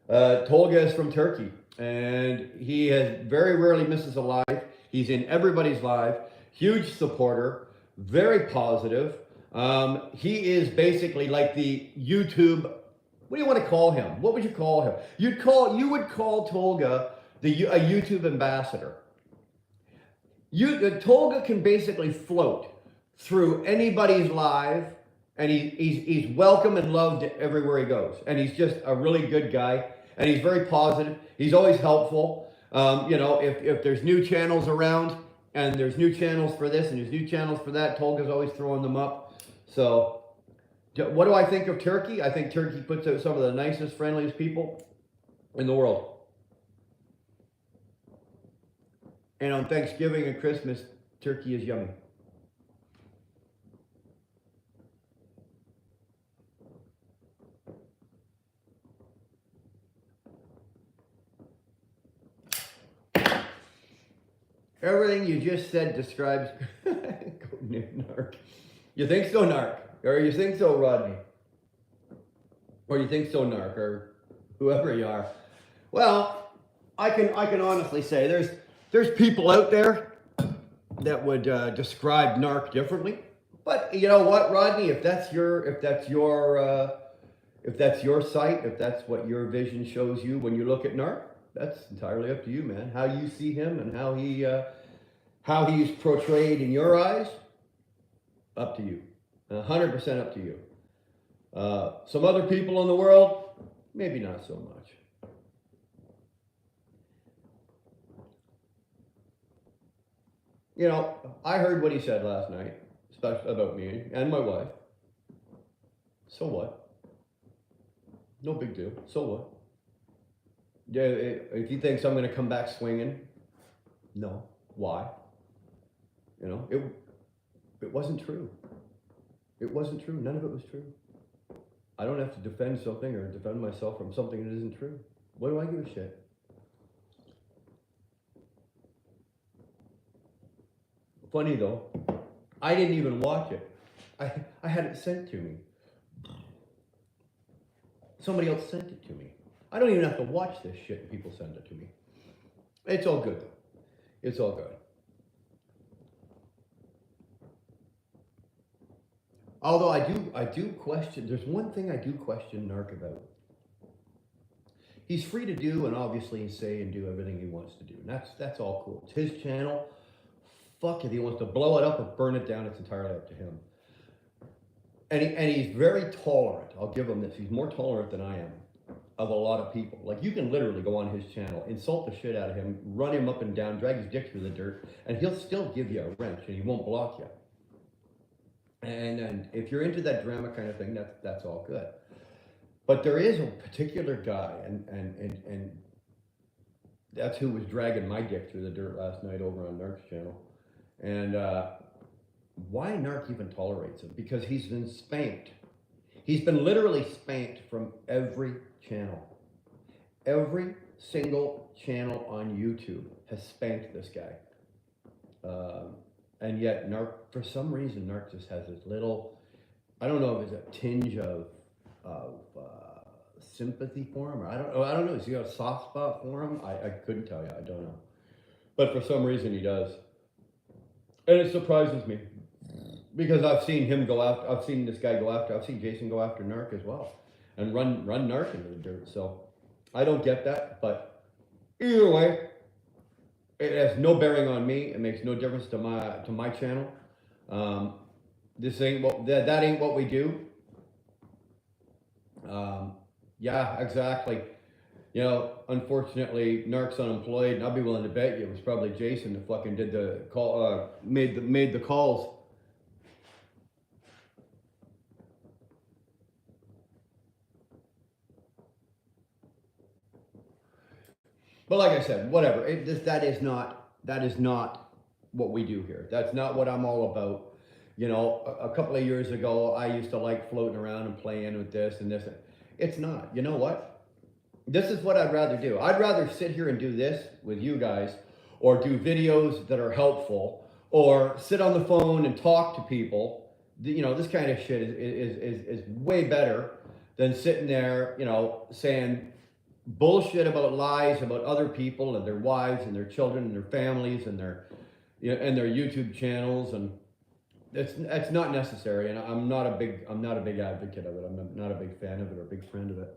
Tolga is from Turkey, and he has very rarely misses a live. He's in everybody's live. Huge supporter, very positive. He is basically like the YouTube. What do you want to call him? What would you call him? You would call Tolga a YouTube ambassador. Tolga can basically float through anybody's live, and he's welcome and loved everywhere he goes. And he's just a really good guy, and he's very positive. He's always helpful. If there's new channels around, and there's new channels for this and there's new channels for that, Tolga's always throwing them up. So, what do I think of Turkey? I think Turkey puts out some of the nicest, friendliest people in the world. And on Thanksgiving and Christmas, turkey is yummy. Everything you just said describes Narc. You think so, Narc? Or you think so, Rodney? Or you think so, Narc? Or whoever you are. Well, I can honestly say there's people out there that would describe Narc differently. But you know what, Rodney? If that's your sight, if that's what your vision shows you when you look at Narc, that's entirely up to you, man. How you see him and how he's portrayed in your eyes, up to you. 100% up to you. Some other people in the world, maybe not so much. You know, I heard what he said last night, especially about me and my wife. So what? No big deal. So what? Yeah, if he thinks I'm going to come back swinging, no. Why? You know, it wasn't true. It wasn't true. None of it was true. I don't have to defend something or defend myself from something that isn't true. What do I give a shit? Funny though, I didn't even watch it. I had it sent to me. Somebody else sent it to me. I don't even have to watch this shit and people send it to me. It's all good though. It's all good. Although I do question, there's one thing I do question Narc about. He's free to do and obviously say and do everything he wants to do. And that's all cool. It's his channel. Fuck, if he wants to blow it up or burn it down, it's entirely up to him. And he's very tolerant. I'll give him this. He's more tolerant than I am of a lot of people. Like, you can literally go on his channel, insult the shit out of him, run him up and down, drag his dick through the dirt, and he'll still give you a wrench and he won't block you. And if you're into that drama kind of thing, that's all good. But there is a particular guy, and that's who was dragging my dick through the dirt last night over on Narc's channel. And why Narc even tolerates him? Because he's been spanked. He's been literally spanked from every channel. Every single channel on YouTube has spanked this guy. And yet Narc, for some reason, Narc just has this little, I don't know if it's a tinge of sympathy for him, or I don't know. Has he got a soft spot for him? I couldn't tell you. I don't know. But for some reason he does. And it surprises me. Because I've seen him go after, I've seen this guy go after, I've seen Jason go after Narc as well. And run Narc into the dirt. So I don't get that, but either way, it has no bearing on me. It makes no difference to my channel. This ain't what that ain't what we do. Yeah, exactly. You know, unfortunately, Narc's unemployed, and I'll be willing to bet you it was probably Jason that fucking did the call, made the calls. But like I said, whatever. That is not what we do here. That's not what I'm all about. You know, a couple of years ago, I used to like floating around and playing with this and this. It's not. You know what? This is what I'd rather do. I'd rather sit here and do this with you guys, or do videos that are helpful, or sit on the phone and talk to people. You know, this kind of shit is way better than sitting there, you know, saying bullshit about lies about other people and their wives and their children and their families and their, you know, and their YouTube channels. And it's not necessary. And I'm not a big advocate of it. I'm not a big fan of it or a big friend of it.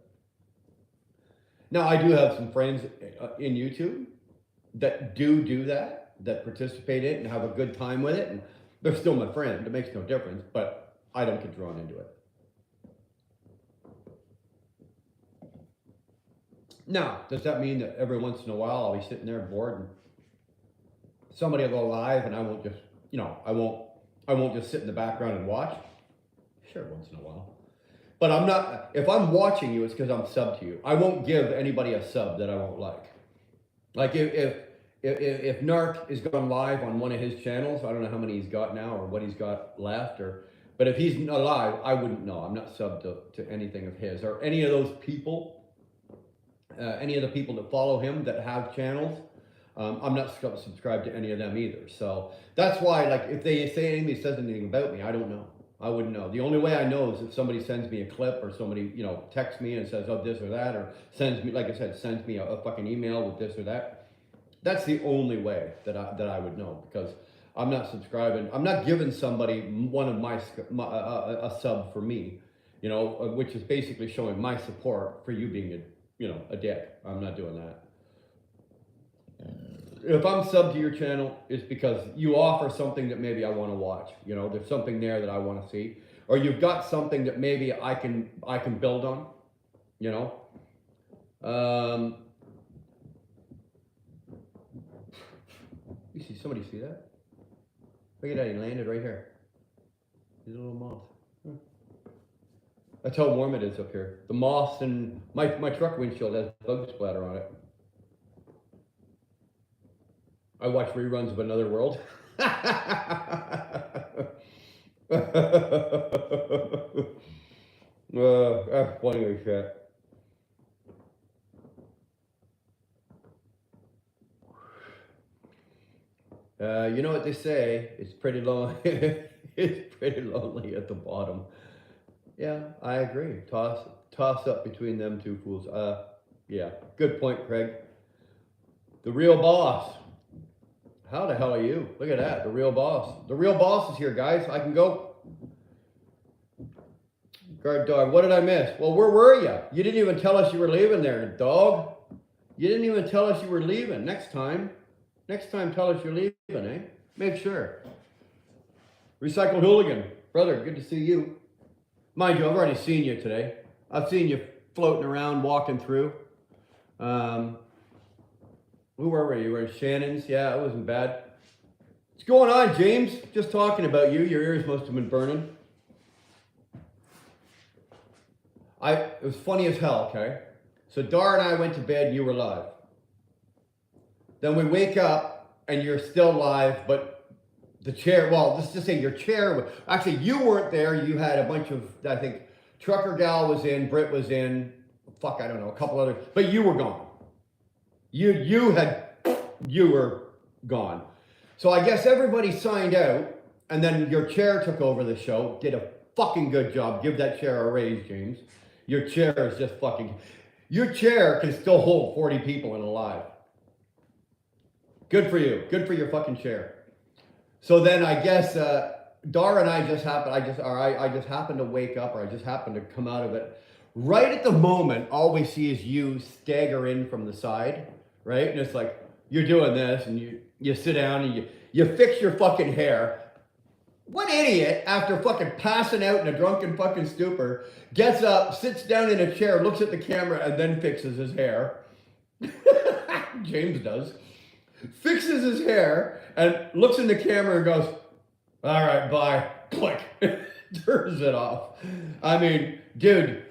Now, I do have some friends in YouTube that do that participate in it and have a good time with it, and they're still my friend. It makes no difference, but I don't get drawn into it. Now, does that mean that every once in a while I'll be sitting there bored and somebody will go live and I won't just, you know, I won't just sit in the background and watch? Sure, once in a while. But I'm not, if I'm watching you, it's because I'm subbed to you. I won't give anybody a sub that I won't like. Like if Narc is going live on one of his channels, I don't know how many he's got now or what he's got left, but if he's not live, I wouldn't know. I'm not subbed to anything of his or any of those people, any of the people that follow him that have channels. I'm not subscribed to any of them either. So that's why, like, if they say anybody says anything about me, I don't know. I wouldn't know. The only way I know is if somebody sends me a clip or somebody, you know, texts me and says, oh, this or that, or sends me, like I said, sends me a fucking email with this or that. That's the only way that I would know, because I'm not subscribing. I'm not giving somebody one of a sub for me, you know, which is basically showing my support for you being a dick. I'm not doing that. If I'm subbed to your channel, it's because you offer something that maybe I want to watch. You know, there's something there that I want to see, or you've got something that maybe I can build on. You know, you see somebody see that? Look at that, he landed right here. He's a little moth. That's how warm it is up here. The moths and my truck windshield has bug splatter on it. I watch reruns of Another World. That's funny as shit. You know what they say? It's pretty lonely. It's pretty lonely at the bottom. Yeah, I agree. Toss up between them two fools. Yeah, good point, Craig. The real boss. How the hell are you? Look at that, the real boss. The real boss is here, guys. I can go. Guard dog, what did I miss? Well, where were you? You didn't even tell us you were leaving there, dog. You didn't even tell us you were leaving. Next time tell us you're leaving, eh? Make sure. Recycled Hooligan. Brother, good to see you. Mind you, I've already seen you today. I've seen you floating around, walking through. Who were you? You were in Shannon's? Yeah, it wasn't bad. What's going on, James? Just talking about you. Your ears must have been burning. It was funny as hell, okay? So Dar and I went to bed and you were live. Then we wake up and you're still live, but the chair, well, let's just say your chair, actually you weren't there. You had a bunch of, I think, Trucker Gal was in, Britt was in, fuck, I don't know, a couple others, but you were gone. You were gone. So I guess everybody signed out, and then your chair took over the show. Did a fucking good job. Give that chair a raise, James. Your chair is just fucking... Your chair can still hold 40 people in a live. Good for you. Good for your fucking chair. So then I guess Dar and I just happened... I just happened to wake up, or I just happened to come out of it. Right at the moment, all we see is you stagger in from the side, right? And it's like, you're doing this, and you sit down, and you fix your fucking hair. What idiot, after fucking passing out in a drunken fucking stupor, gets up, sits down in a chair, looks at the camera, and then fixes his hair? James does. Fixes his hair, and looks in the camera and goes, all right, bye. Click. Turns it off. I mean, dude...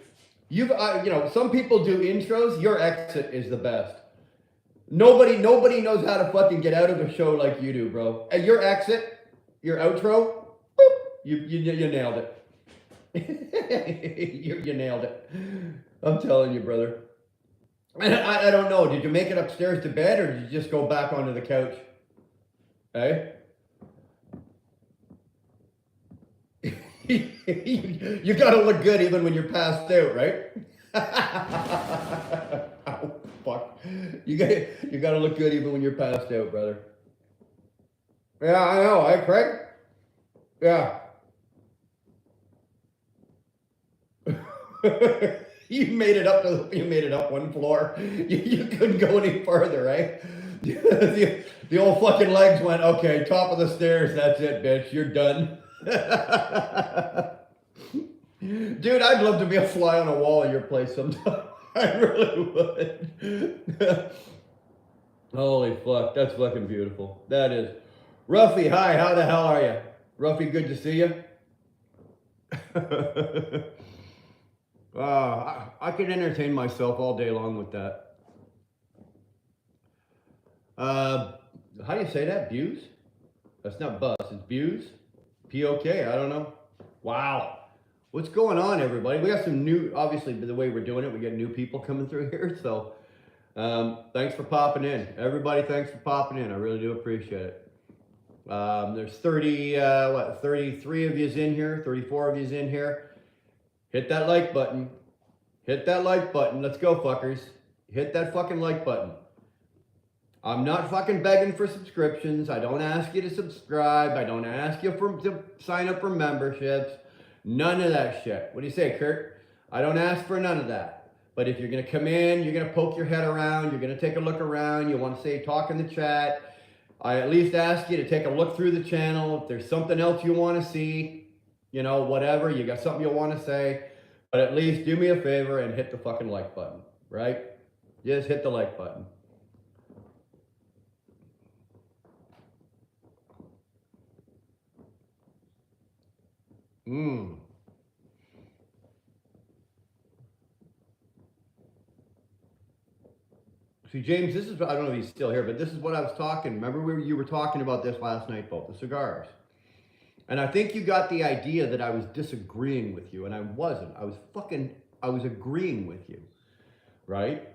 you know, some people do intros. Your exit is the best. Nobody knows how to fucking get out of a show like you do, bro. And your exit, your outro, boop, you nailed it. you nailed it. I'm telling you, brother. I don't know. Did you make it upstairs to bed, or did you just go back onto the couch? Hey? You gotta look good even when you're passed out, right? Oh, fuck. You gotta look good even when you're passed out, brother. Yeah, I know, Craig? Yeah. You made it up one floor. You couldn't go any further, right? The old fucking legs went, okay, top of the stairs, that's it, bitch, you're done. Dude, I'd love to be a fly on a wall at your place sometime. I really would. Holy fuck, that's fucking beautiful. That is. Ruffy, hi, how the hell are you? Ruffy, good to see you. I could entertain myself all day long with that. How do you say that? Buse? That's not bus, it's Buse? P-O-K, I don't know. Wow. What's going on, everybody? We got some new, obviously, the way we're doing it, we get new people coming through here, so thanks for popping in. Everybody, thanks for popping in. I really do appreciate it. There's 33 of yous in here, 34 of yous in here. Hit that like button. Hit that like button. Let's go, fuckers. Hit that fucking like button. I'm not fucking begging for subscriptions. I don't ask you to subscribe. I don't ask you to sign up for memberships. None of that shit. What do you say, Kurt? I don't ask for none of that. But if you're going to come in, you're going to poke your head around, you're going to take a look around, you want to say talk in the chat, I at least ask you to take a look through the channel. If there's something else you want to see, you know, whatever, you got something you want to say, but at least do me a favor and hit the fucking like button, right? Just hit the like button. See, James, this is, I don't know if he's still here, but this is what I was talking. Remember you were talking about this last night about the cigars. And I think you got the idea that I was disagreeing with you, and I wasn't. I was agreeing with you, right?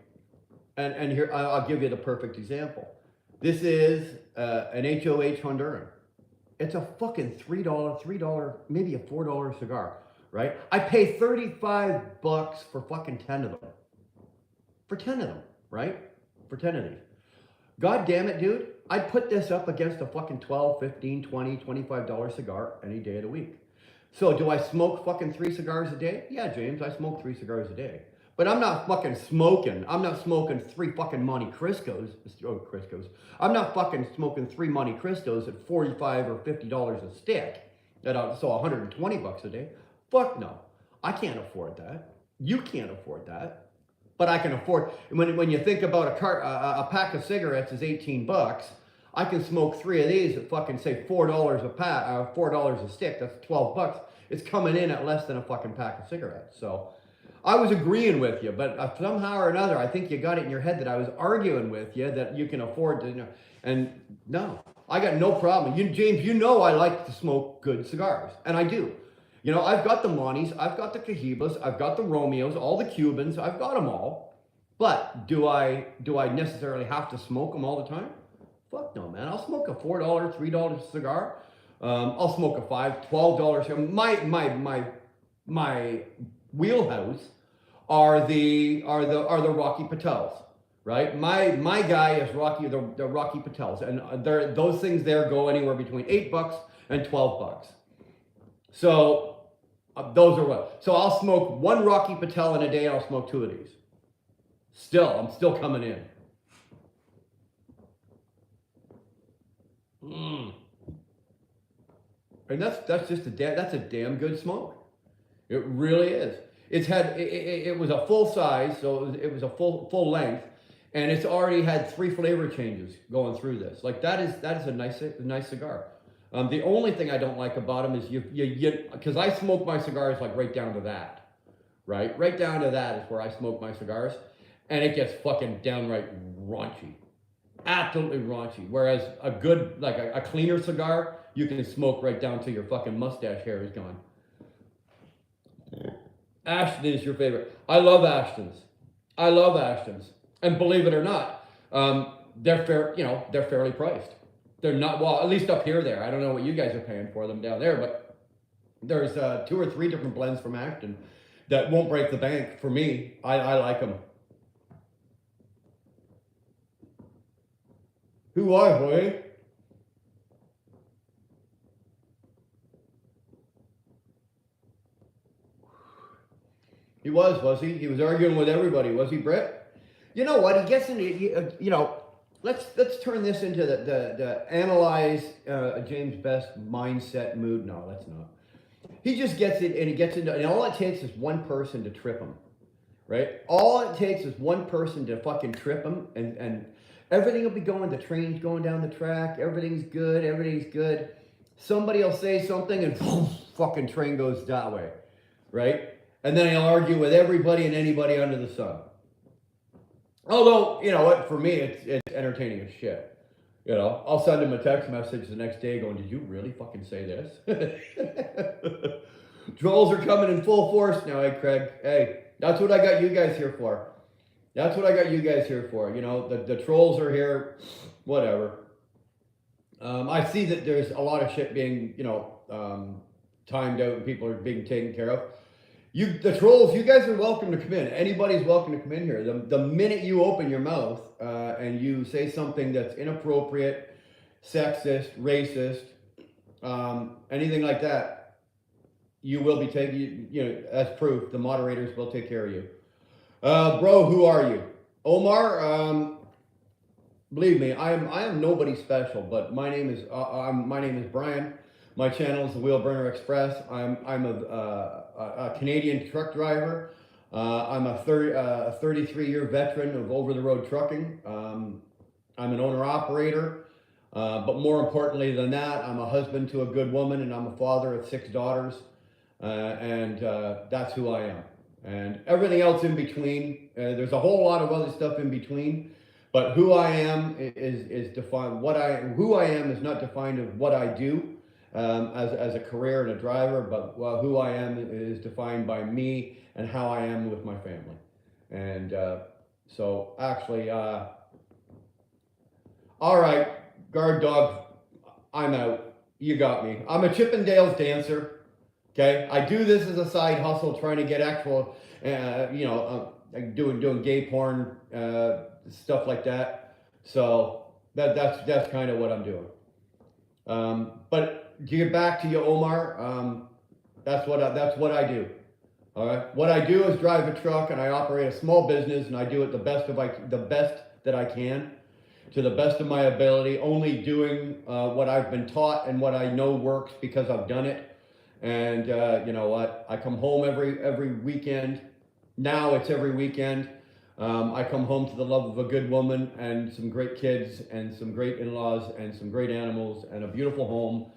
And here, I'll give you the perfect example. This is an HOH Honduran. It's a fucking $3, maybe a $4 cigar, right? I pay 35 bucks for fucking 10 of them. For 10 of them, right? For 10 of these. God damn it, dude. I'd put this up against a fucking $12, $15, $20, $25 cigar any day of the week. So do I smoke fucking 3 cigars a day? Yeah, James, I smoke 3 cigars a day. But I'm not fucking smoking. I'm not smoking 3 fucking Monte Cristos. Oh, Cristos. I'm not fucking smoking 3 Monte Cristos at $45 or $50 a stick. So 120 bucks a day. Fuck no. I can't afford that. You can't afford that. But I can afford, when you think about a pack of cigarettes is 18 bucks, I can smoke 3 of these at fucking say $4 a pack, $4 a stick, that's 12 bucks. It's coming in at less than a fucking pack of cigarettes. So I was agreeing with you, but somehow or another, I think you got it in your head that I was arguing with you that you can afford to, you know, and no, I got no problem. James, you know I like to smoke good cigars, and I do. You know, I've got the Montes, I've got the Cahibas, I've got the Romeos, all the Cubans, I've got them all. But do I necessarily have to smoke them all the time? Fuck no, man. I'll smoke a $4, $3 cigar. I'll smoke a $5, $12 cigar. My wheelhouse are the Rocky Patels, right? My guy is the Rocky Patels, and those things there go anywhere between $8 and 12 bucks. So those are what. So I'll smoke 1 Rocky Patel in a day, and I'll smoke 2 of these. I'm still coming in. And that's just that's a damn good smoke. It really is. It was a full size, so it was a full length, and it's already had 3 flavor changes going through this. Like that is a nice cigar. The only thing I don't like about them is because I smoke my cigars like right down to that, right? Right down to that is where I smoke my cigars, and it gets fucking downright raunchy, absolutely raunchy. Whereas a good, like a cleaner cigar, you can smoke right down to your fucking mustache hair is gone. Ashton is your favorite. I love Ashtons. And believe it or not, they're fairly priced. They're not, well, at least up here there. I don't know what you guys are paying for them down there, but There's 2 or 3 different blends from Acton that won't break the bank for me. I like them. Who are, boy? He was he? He was arguing with everybody, was he, Brett? You know what? He gets into, you know, let's turn this into the analyze James Best mindset mood. No, let's not. He just gets it, and he gets into, and all it takes is one person to trip him, right? All it takes is one person to fucking trip him, and everything will be going. The train's going down the track. Everything's good. Everything's good. Somebody will say something, and fucking train goes that way, right? And then he'll argue with everybody and anybody under the sun. Although, you know what, for me, it's entertaining as shit. You know, I'll send him a text message the next day going, did you really fucking say this? Trolls are coming in full force now, hey, Craig. Hey, that's what I got you guys here for. That's what I got you guys here for. You know, the trolls are here, whatever. I see that there's a lot of shit being, you know, timed out and people are being taken care of. The trolls, you guys are welcome to come in. Anybody's welcome to come in here. The minute you open your mouth and you say something that's inappropriate, sexist, racist, anything like that, you will be taken, you know, as proof. The moderators will take care of you. Bro, who are you? Omar, believe me, I am nobody special, but my name is Brian. My channel is the Wheel Burner Express. I'm a Canadian truck driver. I'm a 33-year veteran of over-the-road trucking. I'm an owner-operator. But more importantly than that, I'm a husband to a good woman, and I'm a father of 6 daughters. And that's who I am. And everything else in between, there's a whole lot of other stuff in between. But who I am is defined. Who I am is not defined of what I do. As a career and a driver, but who I am is defined by me and how I am with my family. And so actually, all right, guard dog, I'm out. You got me. I'm a Chippendales dancer. Okay, I do this as a side hustle, trying to get actual, you know, doing gay porn, stuff like that. So that's kind of what I'm doing. But to get back to you, Omar, that's what I do. All right. What I do is drive a truck, and I operate a small business, and I do it the best that I can, to the best of my ability. Only doing what I've been taught and what I know works because I've done it. And you know what? I come home every weekend. Now it's every weekend. I come home to the love of a good woman and some great kids and some great in-laws and some great animals and a beautiful home.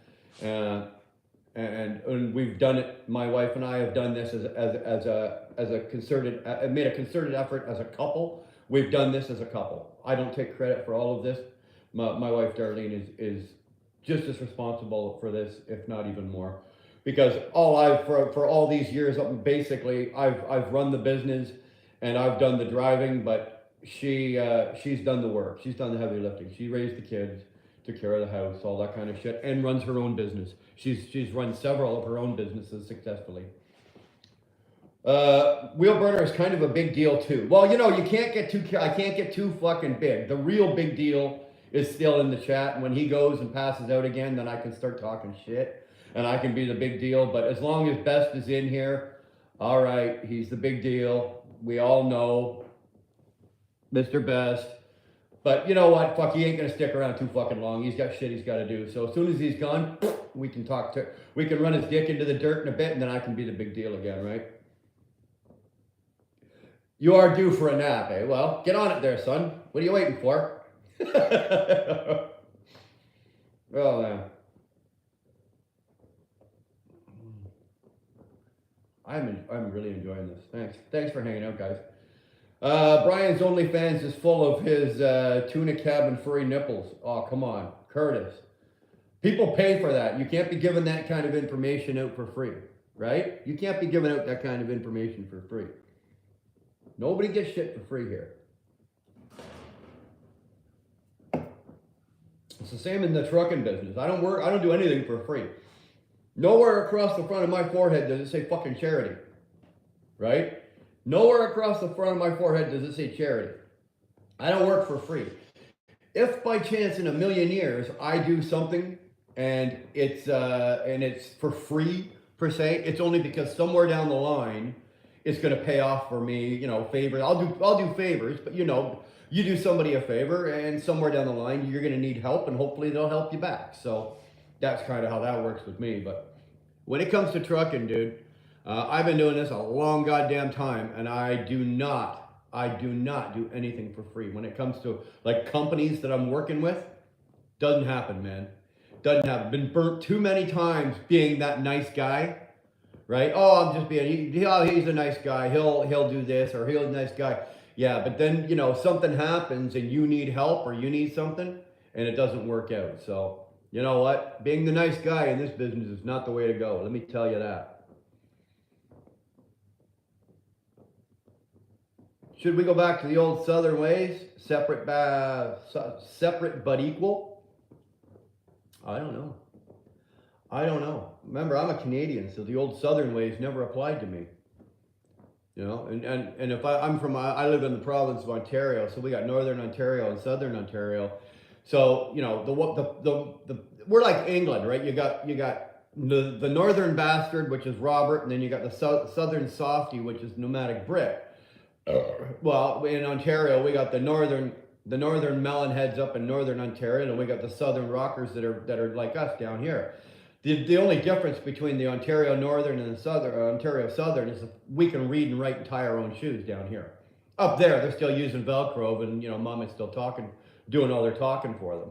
And we've done it. My wife and I have done this as a concerted, made a concerted effort as a couple. We've done this as a couple. I don't take credit for all of this. My wife Darlene is just as responsible for this, if not even more, because for all these years, basically I've run the business and I've done the driving, but she's done the work. She's done the heavy lifting. She raised the kids, took care of the house, all that kind of shit, and runs her own business. She's run several of her own businesses successfully. Wheel burner is kind of a big deal too. Well, you know, I can't get too fucking big. The real big deal is still in the chat. And when he goes and passes out again, then I can start talking shit and I can be the big deal. But as long as Best is in here, all right, he's the big deal. We all know Mr. Best. But you know what? Fuck, he ain't gonna stick around too fucking long. He's got shit he's got to do. So as soon as he's gone, we can run his dick into the dirt in a bit, and then I can be the big deal again, right? You are due for a nap, eh? Well, get on it there, son. What are you waiting for? Oh man, I'm really enjoying this. Thanks for hanging out, guys. Brian's OnlyFans is full of his tuna cabin furry nipples. Oh, come on, Curtis. People pay for that. You can't be giving that kind of information out for free, right? You can't be giving out that kind of information for free. Nobody gets shit for free here. It's the same in the trucking business. I don't do anything for free. Nowhere across the front of my forehead does it say fucking charity, right? Nowhere across the front of my forehead does it say charity. I don't work for free. If by chance in a million years I do something and it's for free per se, it's only because somewhere down the line it's going to pay off for me, you know, favors. I'll do favors, but you know, you do somebody a favor and somewhere down the line you're going to need help and hopefully they'll help you back. So that's kind of how that works with me. But when it comes to trucking, dude, I've been doing this a long goddamn time, and I do not do anything for free. When it comes to like companies that I'm working with, doesn't happen, man. Doesn't happen. Been burnt too many times being that nice guy, right? Oh, I'm just being, he's a nice guy. He'll do this, or he's a nice guy. Yeah, but then, you know, something happens and you need help or you need something and it doesn't work out. So, you know what? Being the nice guy in this business is not the way to go. Let me tell you that. Should we go back to the old Southern ways? Separate but equal? I don't know. Remember, I'm a Canadian, so the old Southern ways never applied to me. You know, and if I live in the province of Ontario, so we got Northern Ontario and Southern Ontario. So, you know, we're like England, right? You got the Northern bastard, which is Robert, and then you got the Southern softy, which is nomadic Brit. Well, in Ontario, we got the northern melonheads up in Northern Ontario, and we got the Southern rockers that are like us down here. The only difference between the Ontario Northern and the Ontario Southern is we can read and write and tie our own shoes down here. Up there, they're still using Velcro, and you know, Mom is still doing all their talking for them.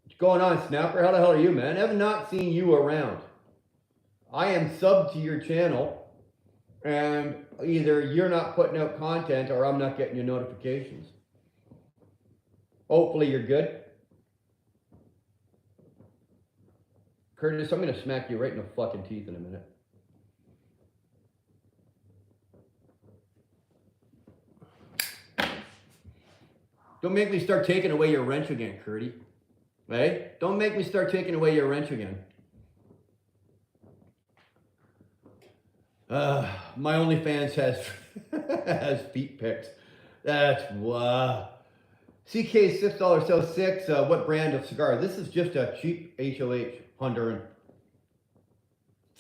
What's going on, Snapper? How the hell are you, man? I have not seen you around. I am subbed to your channel, and either you're not putting out content or I'm not getting your notifications. Hopefully you're good. Curtis, I'm going to smack you right in the fucking teeth in a minute. Don't make me start taking away your wrench again, Curdy. Hey? Don't make me start taking away your wrench again. My OnlyFans has feet pics. That's CK $6 so 6. What brand of cigar? This is just a cheap HOH Honduran.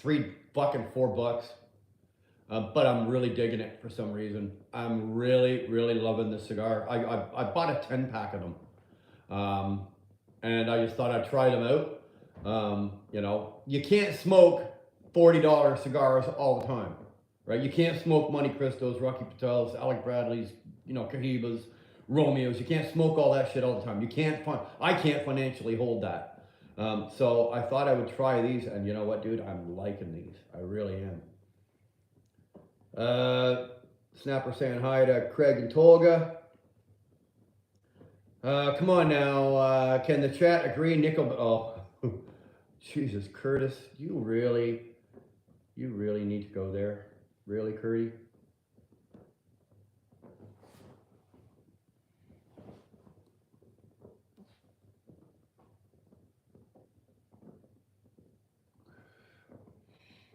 $4. But I'm really digging it for some reason. I'm really loving this cigar. I bought a 10-pack of them, and I just thought I'd try them out. You know, you can't smoke $40 cigars all the time, right? You can't smoke Monte Cristos, Rocky Patels, Alec Bradleys, you know, Cohibas, Romeos. You can't smoke all that shit all the time. I can't financially hold that. So I thought I would try these, and you know what, dude? I'm liking these. I really am. Snapper saying hi to Craig and Tolga. Come on now. Can the chat agree? Nickel. Oh, Jesus, Curtis, you really need to go there. Really, Curdy?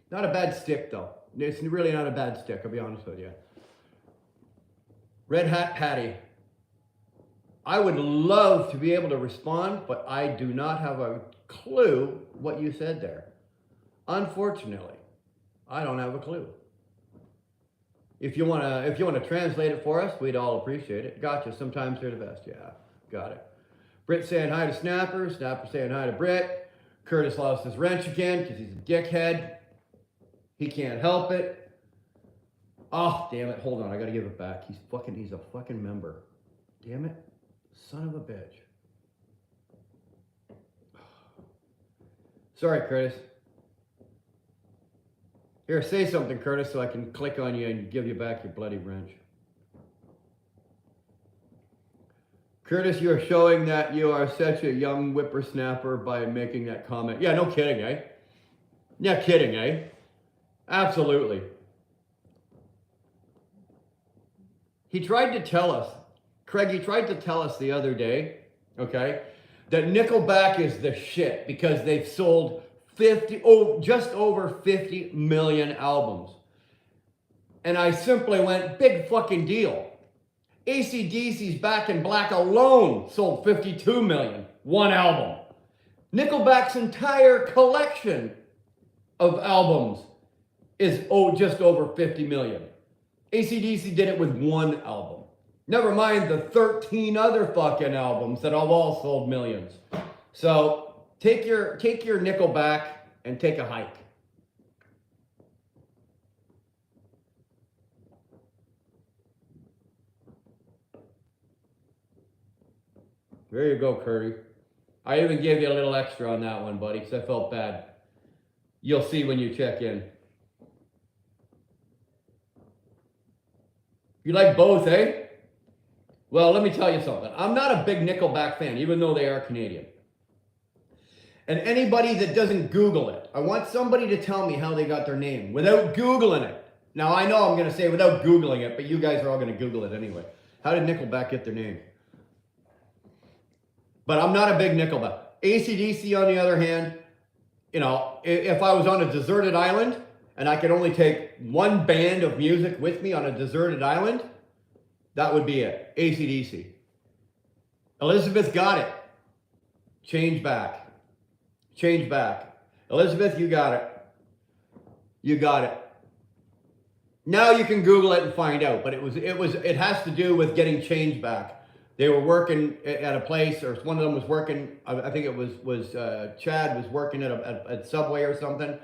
Not a bad stick, though. It's really not a bad stick, I'll be honest with you. Red Hat Patty. I would love to be able to respond, but I do not have a clue what you said there. Unfortunately, I don't have a clue. If you wanna translate it for us, we'd all appreciate it. Gotcha. Sometimes they're the best. Yeah, got it. Britt saying hi to Snapper. Snapper saying hi to Britt. Curtis lost his wrench again because he's a dickhead. He can't help it. Oh, damn it. Hold on. I got to give it back. He's a fucking member. Damn it. Son of a bitch. Sorry, Curtis. Here, say something, Curtis, so I can click on you and give you back your bloody wrench. Curtis, you are showing that you are such a young whippersnapper by making that comment. Yeah, no kidding, eh? Yeah, kidding, eh? Absolutely. He tried to tell us, Craig, he tried to tell us the other day, okay, that Nickelback is the shit because they've sold just over 50 million albums. And I simply went, big fucking deal. AC/DC's Back in Black alone sold 52 million, one album. Nickelback's entire collection of albums is just over 50 million. AC/DC did it with one album. Never mind the 13 other fucking albums that have all sold millions. So take your Nickelback and take a hike. There you go, Curry. I even gave you a little extra on that one, buddy, because I felt bad. You'll see when you check in. You like both, eh? Well, let me tell you something. I'm not a big Nickelback fan, even though they are Canadian. And anybody that doesn't Google it, I want somebody to tell me how they got their name without Googling it. Now, I know I'm going to say without Googling it, but you guys are all going to Google it anyway. How did Nickelback get their name? But I'm not a big Nickelback. AC/DC, on the other hand, you know, if I was on a deserted island and I could only take one band of music with me on a deserted island, that would be it. AC/DC. Elizabeth got it. Change back. Change back. Elizabeth, you got it. You got it. Now you can Google it and find out, but it has to do with getting change back. They were working at a place, or one of them was working, I think it was Chad was working at Subway or something,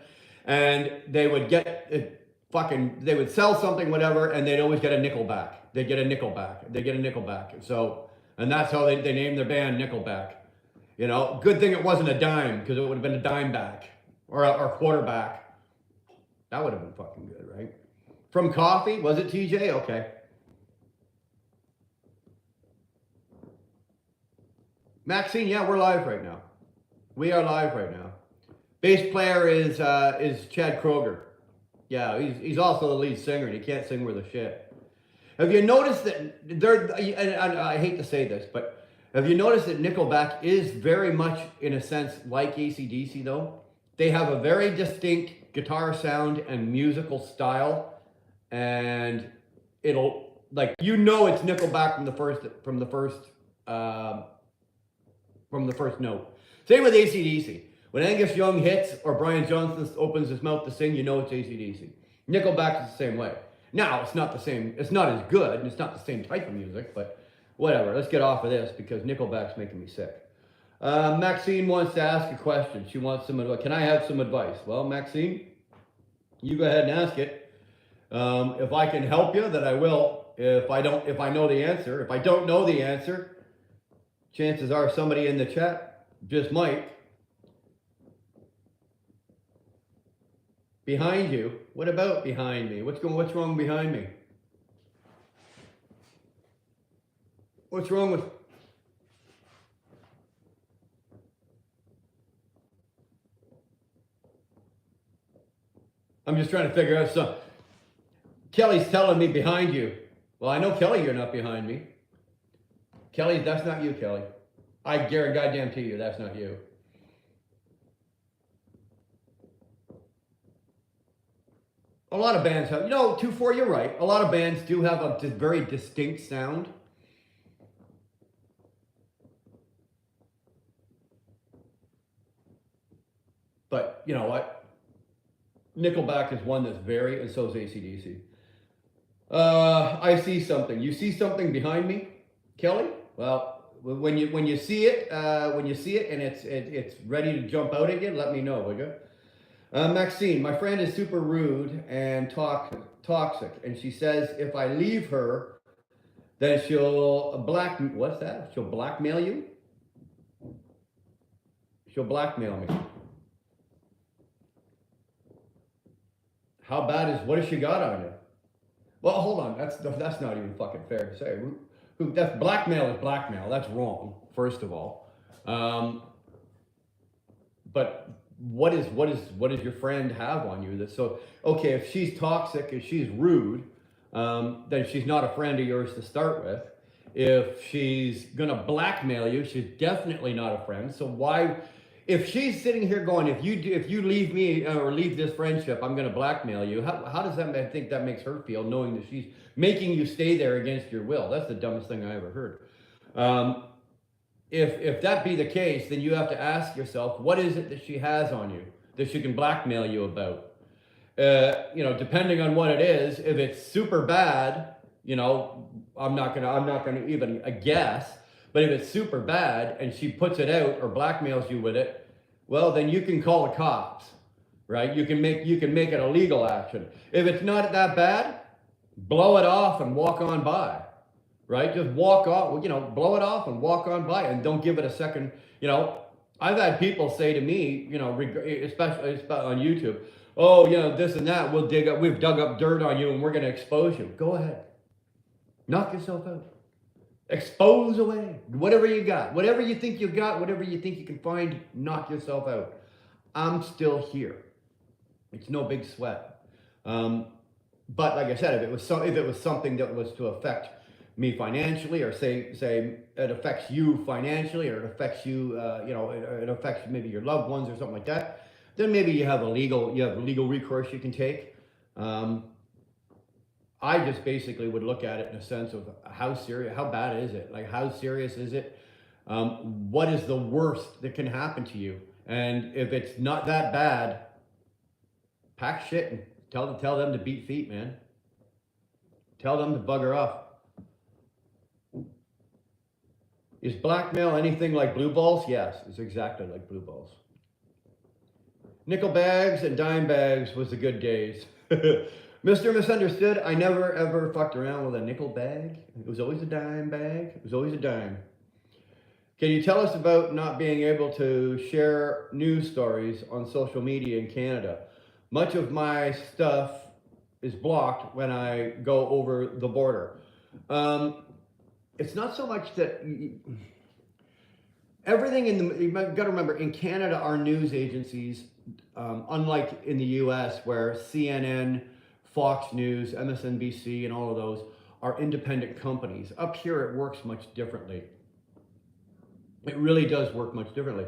and they would they would sell something, whatever, and they'd always get a Nickelback. They'd get a Nickelback. So, and that's how they named their band Nickelback. You know, good thing it wasn't a dime, because it would have been a dime back, or a quarterback. That would have been fucking good, right? From Coffee, was it TJ? Okay. Maxine, yeah, we're live right now. We are live right now. Bass player is Chad Kroger. Yeah, he's also the lead singer, and he can't sing worth a shit. Have you noticed that and I hate to say this, but have you noticed that Nickelback is very much, in a sense, like AC/DC, though? They have a very distinct guitar sound and musical style, and it'll, like, you know, it's Nickelback from the first note. Same with AC/DC. When Angus Young hits or Brian Johnson opens his mouth to sing, you know it's AC/DC. Nickelback is the same way. Now, it's not the same, it's not as good, and it's not the same type of music, but whatever. Let's get off of this because Nickelback's making me sick. Maxine wants to ask a question. She wants some advice. Can I have some advice? Well, Maxine, you go ahead and ask it. If I can help you, then I will. If I know the answer. If I don't know the answer, chances are somebody in the chat just might. Behind you? What about behind me? What's wrong behind me? What's wrong with... I'm just trying to figure out something. Kelly's telling me behind you. Well, I know, Kelly, you're not behind me. Kelly, that's not you, Kelly. I guarantee goddamn to you, that's not you. A lot of bands have, 2-4, you're right. A lot of bands do have a very distinct sound. But you know what? Nickelback is one that's very, and so is AC/DC. I see something. You see something behind me, Kelly? Well, when you see it, and it's ready to jump out again, let me know, would you? Maxine, my friend is super rude and toxic, and she says if I leave her, then she'll what's that? She'll blackmail you? She'll blackmail me. How bad is, what has she got on you? Well, hold on, that's not even fucking fair to say. That's blackmail is blackmail. That's wrong, first of all. But what does your friend have on you? So okay, if she's toxic, if she's rude, then she's not a friend of yours to start with. If she's gonna blackmail you, she's definitely not a friend. So why, if she's sitting here going, if you leave me or leave this friendship, I'm gonna blackmail you. How does that, I think that makes her feel, knowing that she's making you stay there against your will? That's the dumbest thing I ever heard. If that be the case, then you have to ask yourself, what is it that she has on you that she can blackmail you about? Depending on what it is, if it's super bad, I'm not gonna even guess. But if it's super bad and she puts it out or blackmails you with it, well, then you can call the cops, right? You can make it a legal action. If it's not that bad, blow it off and walk on by. Right? Just walk off, blow it off and walk on by, and don't give it a second. I've had people say to me, especially on YouTube, oh, this and that, we've dug up dirt on you and we're going to expose you. Go ahead. Knock yourself out. Expose away. Whatever you got, whatever you think you got, whatever you think you can find, knock yourself out. I'm still here. It's no big sweat. But like I said, if it was something that was to affect me financially, or say it affects you financially, or it affects you, it affects maybe your loved ones or something like that, then maybe you have legal recourse you can take. I just basically would look at it in a sense of how bad is it? Like, how serious is it? What is the worst that can happen to you? And if it's not that bad, pack shit and tell them to beat feet, man. Tell them to bugger off. Is blackmail anything like blue balls? Yes, it's exactly like blue balls. Nickel bags and dime bags was the good days. Mr. Misunderstood, I never ever fucked around with a nickel bag. It was always a dime bag. It was always a dime. Can you tell us about not being able to share news stories on social media in Canada? Much of my stuff is blocked when I go over the border. It's not so much that everything you've got to remember, in Canada, our news agencies, unlike in the US where CNN, Fox News, MSNBC, and all of those are independent companies. Up here, it works much differently. It really does work much differently.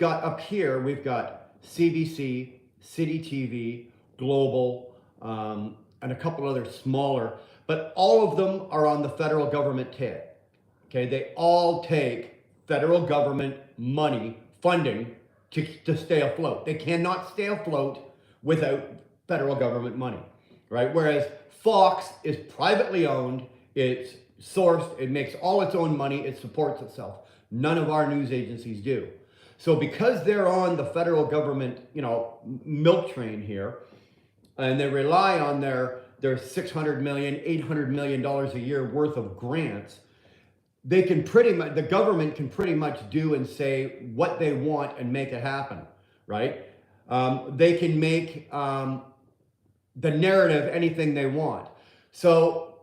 Up here, we've got CBC, City TV, Global, and a couple other smaller, but all of them are on the federal government tip. Okay, they all take federal government money, funding, to stay afloat. They cannot stay afloat without federal government money, right? Whereas Fox is privately owned, it's sourced, it makes all its own money, it supports itself. None of our news agencies do. So because they're on the federal government, milk train here, and they rely on their $600 million, $800 million a year worth of grants, they can the government can pretty much do and say what they want and make it happen, right? They can make the narrative anything they want. So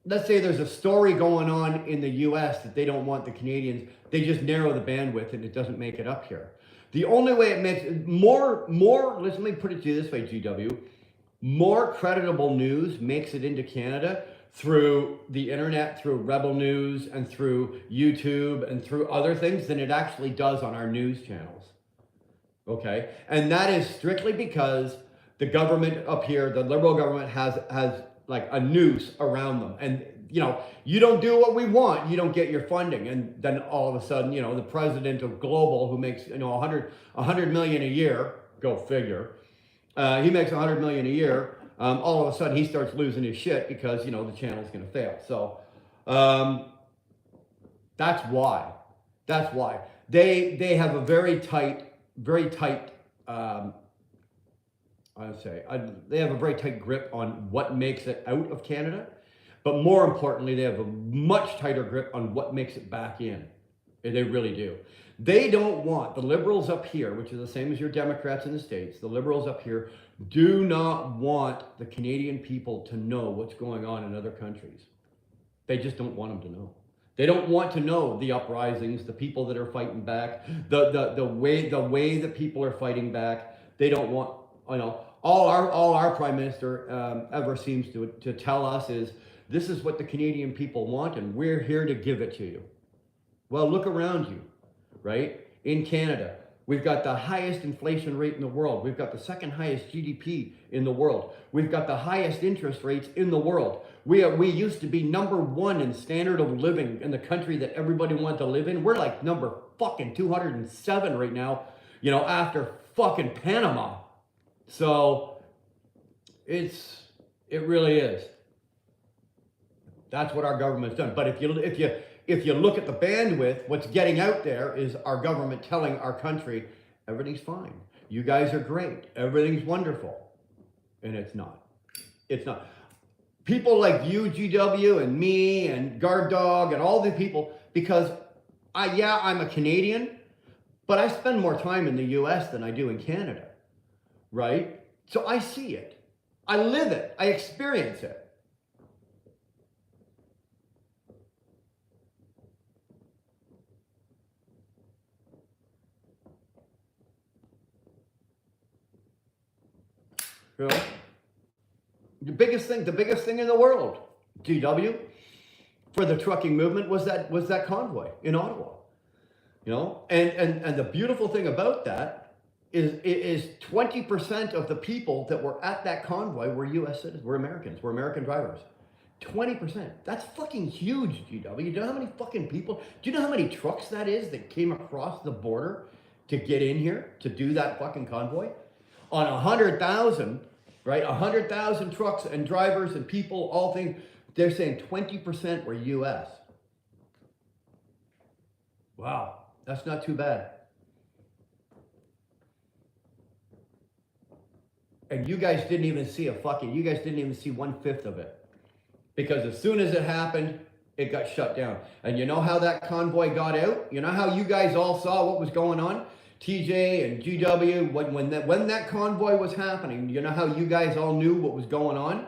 let's say there's a story going on in the US that they don't want the Canadians, they just narrow the bandwidth and it doesn't make it up here. The only way it makes it more, let me put it to you this way, GW, more creditable news makes it into Canada through the internet, through Rebel News and through YouTube and through other things than it actually does on our news channels. Okay? And that is strictly because the government up here, the Liberal government has like a noose around them. And you don't do what we want, you don't get your funding. And then all of a sudden, the president of Global, who makes, 100 million a year, go figure. He makes 100 million a year. All of a sudden he starts losing his shit because, the channel's going to fail. So, that's why they have a very tight, they have a very tight grip on what makes it out of Canada. But more importantly, they have a much tighter grip on what makes it back in. They really do. They don't want, the Liberals up here, which is the same as your Democrats in the States, the Liberals up here do not want the Canadian people to know what's going on in other countries. They just don't want them to know. They don't want to know the uprisings, the people that are fighting back, the way that people are fighting back. They don't want, all our Prime Minister ever seems to tell us is This is what the Canadian people want, and we're here to give it to you. Well, look around you, right? In Canada, we've got the highest inflation rate in the world. We've got the second highest GDP in the world. We've got the highest interest rates in the world. We used to be number one in standard of living in the country that everybody wanted to live in. We're like number fucking 207 right now, you know, after fucking Panama. So it really is. That's what our government's done. But if you look at the bandwidth, what's getting out there is our government telling our country, everything's fine. You guys are great. Everything's wonderful. And it's not. It's not. People like you, GW, and me, and Guard Dog, and all the people, because I'm a Canadian, but I spend more time in the US than I do in Canada, right? So I see it. I live it. I experience it. You know, the biggest thing in the world, GW, for the trucking movement was that convoy in Ottawa. You know, and the beautiful thing about that is 20% of the people that were at that convoy were U.S. citizens, were Americans, were American drivers. 20%. That's fucking huge, GW. Do you know how many fucking people? Do you know how many trucks that is that came across the border to get in here to do that fucking convoy? On 100,000, right? 100,000 trucks and drivers and people, all things, they're saying 20% were US. Wow, that's not too bad. And you guys didn't even see 1/5 of it. Because as soon as it happened, it got shut down. And you know how that convoy got out? You know how you guys all saw what was going on? TJ and GW, when that convoy was happening, you know how you guys all knew what was going on?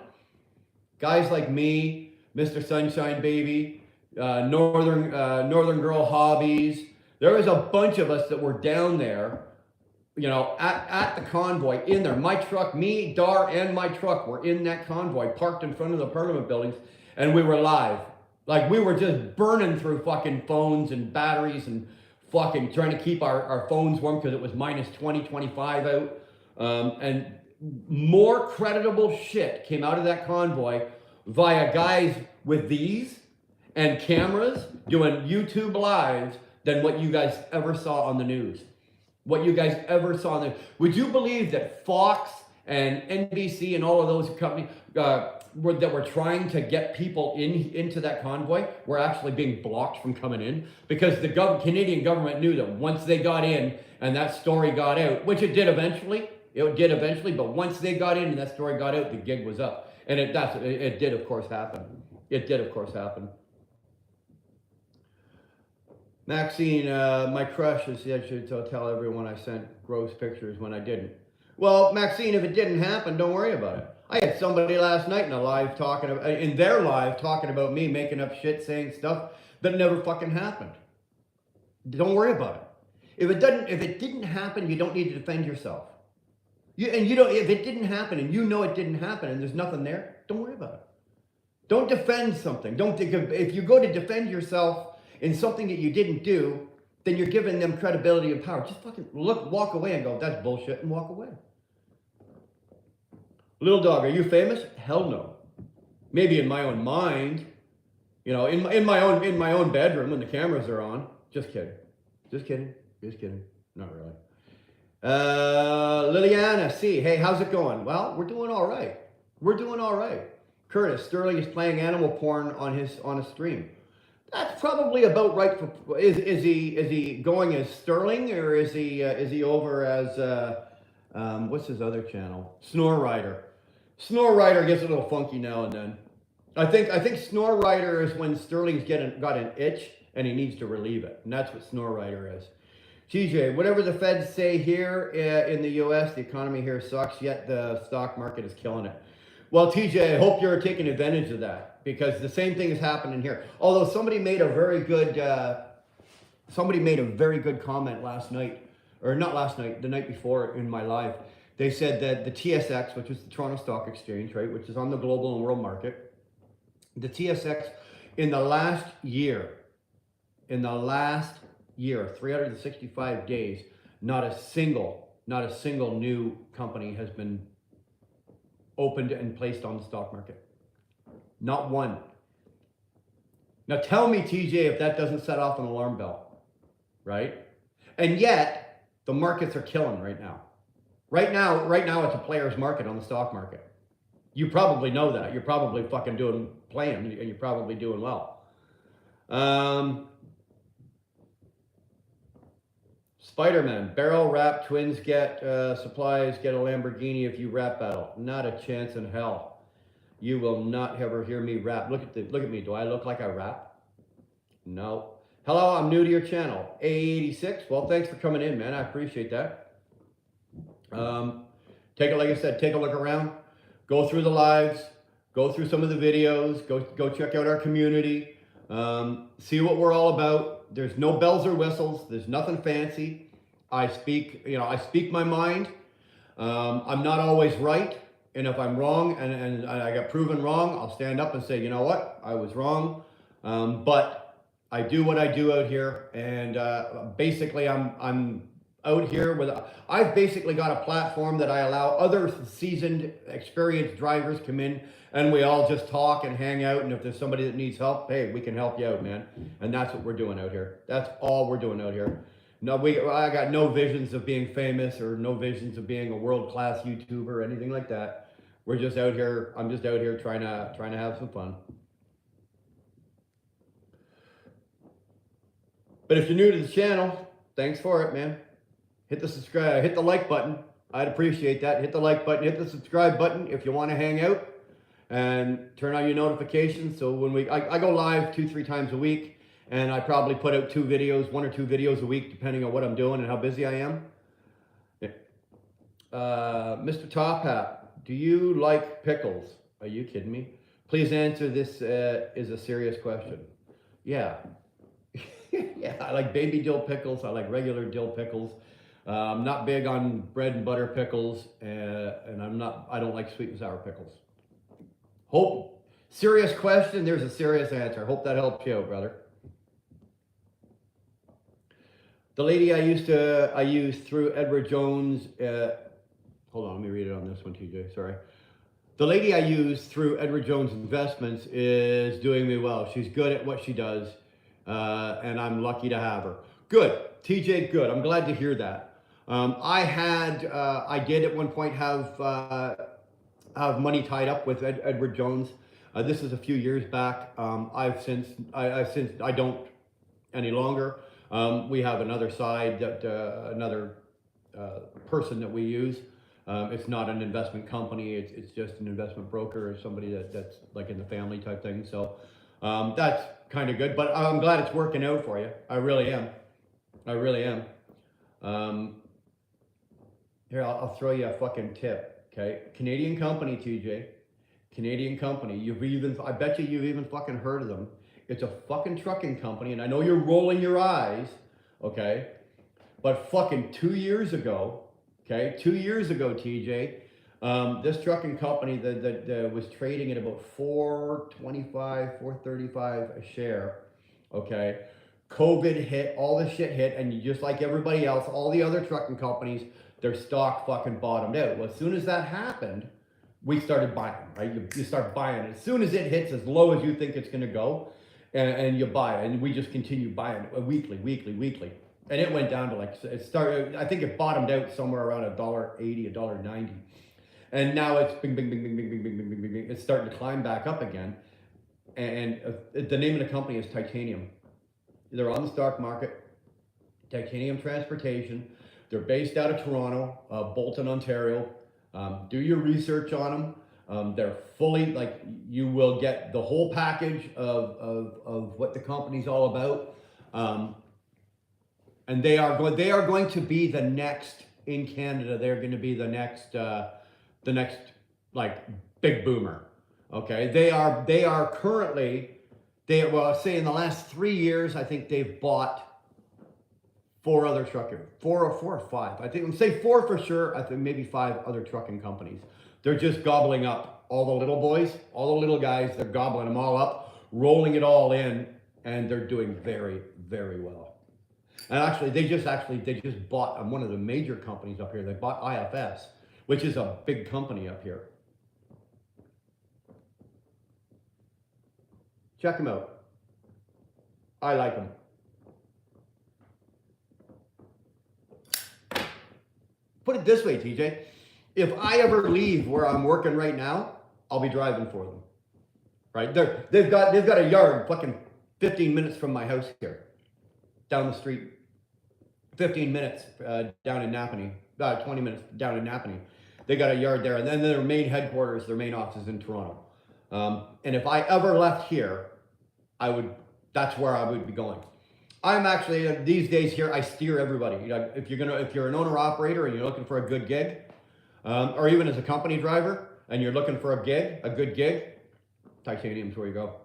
Guys like me, Mr. Sunshine Baby, Northern Girl Hobbies, there was a bunch of us that were down there, you know, at the convoy, in there. My truck, me, Dar, and my truck were in that convoy, parked in front of the Parliament buildings, and we were live. Like, we were just burning through fucking phones and batteries and fucking trying to keep our phones warm because it was minus 20, 25 out. And more creditable shit came out of that convoy via guys with these and cameras doing YouTube lives than what you guys ever saw on the news. What you guys ever saw on the news. Would you believe that Fox and NBC and all of those companies that were trying to get people into that convoy were actually being blocked from coming in? Because the Canadian government knew that once they got in and that story got out, which it did eventually, but once they got in and that story got out, the gig was up. And it did of course happen. It did of course happen. Maxine, my crush is I should tell everyone I sent gross pictures when I didn't. Well, Maxine, if it didn't happen, don't worry about it. I had somebody last night in their live talking about me making up shit, saying stuff that never fucking happened. Don't worry about it. If it didn't happen, you don't need to defend yourself. If it didn't happen and you know it didn't happen and there's nothing there, don't worry about it. Don't defend something. If you go to defend yourself in something that you didn't do, then you're giving them credibility and power. Just fucking walk away and go, that's bullshit, and walk away. Little Dog, are you famous? Hell no. Maybe in my own mind, you know, in my own bedroom when the cameras are on. Just kidding. Not really. Liliana C, hey, how's it going? Well, we're doing all right. Curtis, Sterling is playing animal porn on a stream. That's probably about right. Is he going as Sterling, or is he over as what's his other channel? Snore Rider. Snore Rider gets a little funky now and then. I think Snore Rider is when Sterling's got an itch and he needs to relieve it, and that's what Snore Rider is. TJ, whatever the feds say here in the U.S., the economy here sucks, yet the stock market is killing it. Well, TJ, I hope you're taking advantage of that, because the same thing is happening here. Although somebody made a very good comment last night, or not last night, the night before in my live. They said that the TSX, which is the Toronto Stock Exchange, right, which is on the global and world market, The TSX in the last year, 365 days, not a single new company has been opened and placed on the stock market. Not one. Now tell me, TJ, if that doesn't set off an alarm bell, right? And yet the markets are killing right now. Right now it's a player's market on the stock market. You probably know that. You're probably fucking playing, and you're probably doing well. Spider-Man, barrel wrap twins get supplies, get a Lamborghini if you rap battle. Not a chance in hell. You will not ever hear me rap. Look at me. Do I look like I rap? No. Hello, I'm new to your channel. A86. Well, thanks for coming in, man. I appreciate that. Like I said, take a look around. Go through the lives. Go through some of the videos. Go check out our community. See what we're all about. There's no bells or whistles. There's nothing fancy. I speak my mind. I'm not always right. And if I'm wrong and I got proven wrong, I'll stand up and say, you know what? I was wrong. But I do what I do out here. And basically I'm out here I've basically got a platform that I allow other seasoned, experienced drivers come in, and we all just talk and hang out. And if there's somebody that needs help, hey, we can help you out, man. And that's what we're doing out here. That's all we're doing out here. No, I got no visions of being famous or no visions of being a world-class YouTuber or anything like that. We're just out here. I'm just out here trying to have some fun. But if you're new to the channel, thanks for it, man. Hit the subscribe, hit the like button. I'd appreciate that. Hit the like button, hit the subscribe button if you want to hang out, and turn on your notifications. So when I go live 2-3 times a week, and I probably put out 1 or 2 videos a week, depending on what I'm doing and how busy I am. Yeah. Mr. Top Hat, do you like pickles? Are you kidding me? Please answer this is a serious question. Yeah. Yeah, I like baby dill pickles. I like regular dill pickles. I'm not big on bread and butter pickles, and I don't like sweet and sour pickles. Serious question, there's a serious answer. Hope that helps you out, brother. The lady I used through Edward Jones, hold on, let me read it on this one, TJ, sorry. The lady I used through Edward Jones Investments is doing me well. She's good at what she does, and I'm lucky to have her. Good, TJ, good. I'm glad to hear that. I did at one point have money tied up with Edward Jones. This is a few years back. I don't any longer. We have another side that another person that we use. It's not an investment company. It's just an investment broker or somebody that's like in the family type thing. So that's kind of good. But I'm glad it's working out for you. I really am. I really am. Here, I'll throw you a fucking tip, okay? Canadian company, TJ. Canadian company. I bet you've even fucking heard of them. It's a fucking trucking company, and I know you're rolling your eyes, okay? But fucking 2 years ago, okay? 2 years ago, TJ, this trucking company that was trading at about $4.25, $4.35 a share, okay? COVID hit, all this shit hit, and just like everybody else, all the other trucking companies, their stock fucking bottomed out. Well, as soon as that happened, we started buying, right? You start buying it. As soon as it hits as low as you think it's gonna go, and you buy it, and we just continue buying it weekly. And it went down to I think it bottomed out somewhere around $1.80, $1.90. And now it's bing. It's starting to climb back up again. And the name of the company is Titanium. They're on the stock market, Titanium Transportation. They're based out of Toronto, Bolton, Ontario. Do your research on them. They're fully, you will get the whole package of what the company's all about. And they are going to be the next, in Canada, they're going to be the next big boomer. Okay, they are currently, say in the last 3 years, I think they've bought 4 other trucking, 4 or 5. I think, say 4 for sure. I think maybe 5 other trucking companies. They're just gobbling up all the little boys, all the little guys, they're gobbling them all up, rolling it all in, and they're doing very, very well. And actually, they just bought one of the major companies up here. They bought IFS, which is a big company up here. Check them out. I like them. Put it this way, TJ. If I ever leave where I'm working right now, I'll be driving for them. Right? They've got a yard fucking 15 minutes from my house here, down the street. 15 minutes down in Napanee, 20 minutes down in Napanee. They got a yard there, and then their main headquarters, their main office is in Toronto. And if I ever left here, that's where I would be going. I'm actually, these days here, I steer everybody. You know, if you're an owner operator and you're looking for a good gig, or even as a company driver and you're looking for a good gig, Titanium's where you go.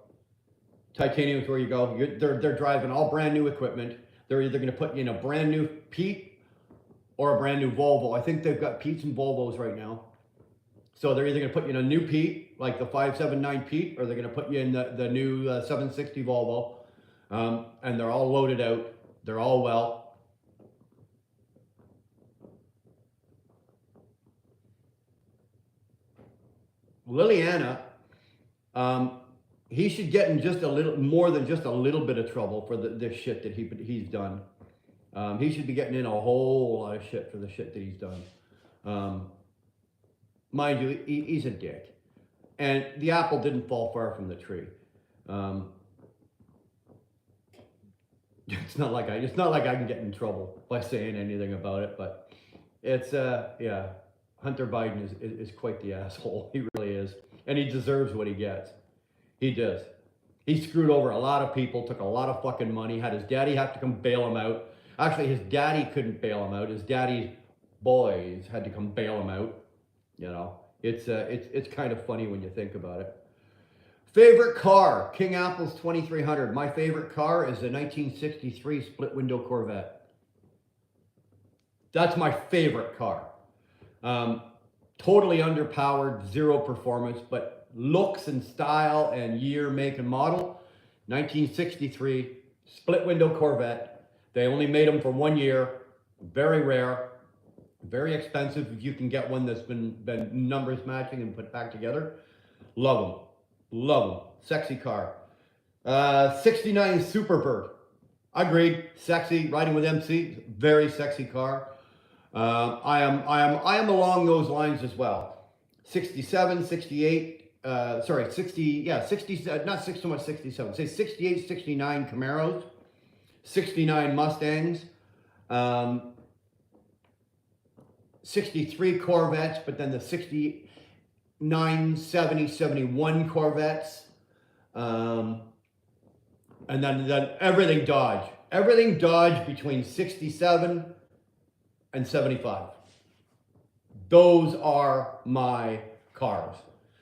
Titanium's where you go. They're driving all brand new equipment. They're either going to put you in a brand new Pete or a brand new Volvo. I think they've got Pete's and Volvos right now. So they're either going to put you in a new Pete, like the 579 Pete, or they're going to put you in the new 760 Volvo. And they're all loaded out. They're all well. Liliana, he should get in just a little more than just a little bit of trouble for this shit that he's done. He should be getting in a whole lot of shit for the shit that he's done. Mind you, he's a dick, and the apple didn't fall far from the tree. It's not like I can get in trouble by saying anything about it, but it's yeah. Hunter Biden is quite the asshole. He really is, and he deserves what he gets. He does. He screwed over a lot of people, took a lot of fucking money, had his daddy have to come bail him out. Actually, his daddy couldn't bail him out. His daddy's boys had to come bail him out. You know, it's kind of funny when you think about it. Favorite car, King Apple's 2300. My favorite car is a 1963 split window Corvette. That's my favorite car. Totally underpowered, zero performance, but looks and style and year, make, and model. 1963 split window Corvette. They only made them for 1 year. Very rare, very expensive if you can get one that's been numbers matching and put back together. Love them. Love them. Sexy car. 69 Superbird. Agreed. Sexy. Riding with MC. Very sexy car. I am along those lines as well. 67, 68. Sorry, 60. Yeah, 60. Not so much 67. Say 68, 69 Camaros. 69 Mustangs. 63 Corvettes, but then the 69, 70, 71 Corvettes. And then everything Dodge. Everything Dodge between 67 and 75. Those are my cars.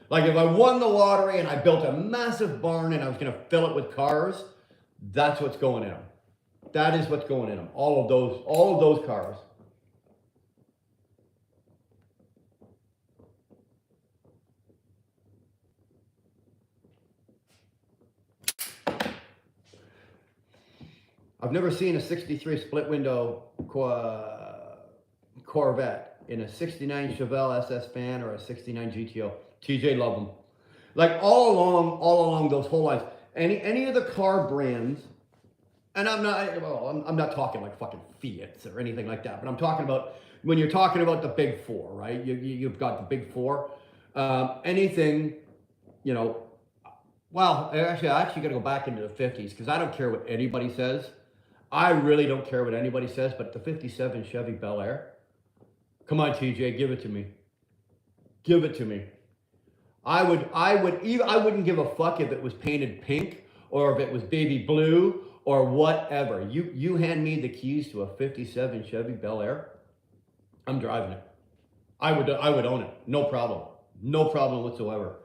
Like if I won the lottery and I built a massive barn and I was going to fill it with cars, that's what's going in them. That is what's going in them. All of those cars. I've never seen a 63 split window Corvette in a 69 Chevelle SS fan or a 69 GTO. TJ love them. Like all along those whole lines. Any of the car brands, and I'm not talking like fucking Fiats or anything like that, but I'm talking about when you're talking about the big four, right? You've got the big four. Anything, you know. Well, I actually got to go back into the 50s because I don't care what anybody says. I really don't care what anybody says, but the 57 Chevy Bel Air, come on, TJ, give it to me. Give it to me. I wouldn't give a fuck if it was painted pink or if it was baby blue or whatever. You hand me the keys to a 57 Chevy Bel Air, I'm driving it. I would own it, no problem whatsoever.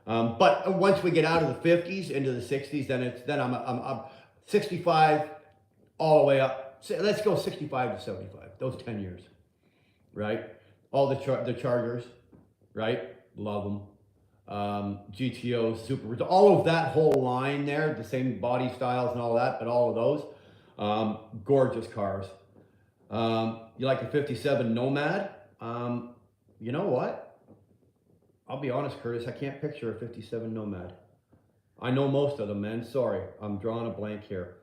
But once we get out of the 50s into the 60s, then I'm 65 all the way up. Let's go 65 to 75. Those 10 years, right? All the Chargers, right? Love them. GTO, Super, all of that whole line there, the same body styles and all that, but all of those, gorgeous cars. You like the 57 Nomad? You know what? I'll be honest, Curtis, I can't picture a 57 Nomad. I know most of them, man. Sorry, I'm drawing a blank here.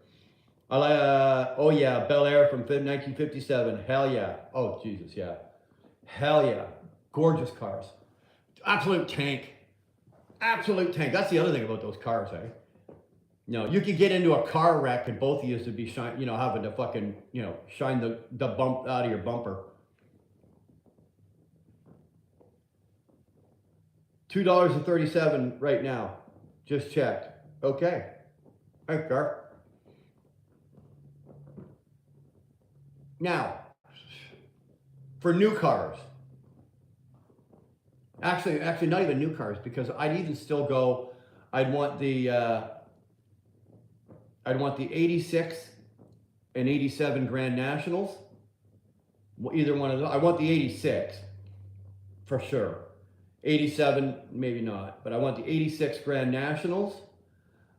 Oh yeah, Bel Air from 1957. Hell yeah. Oh Jesus, yeah. Hell yeah. Gorgeous cars. Absolute tank. Absolute tank. That's the other thing about those cars, eh? You know, you could get into a car wreck and both of you would be having to fucking, shine the bump out of your bumper. $2.37 right now. Just checked. Okay. Thanks, car. Now, for new cars. Actually, not even new cars, because I'd even still go. I'd want the 86 and 87 Grand Nationals. Either one of those. I want the 86 for sure. 87, maybe not, but I want the 86 Grand Nationals.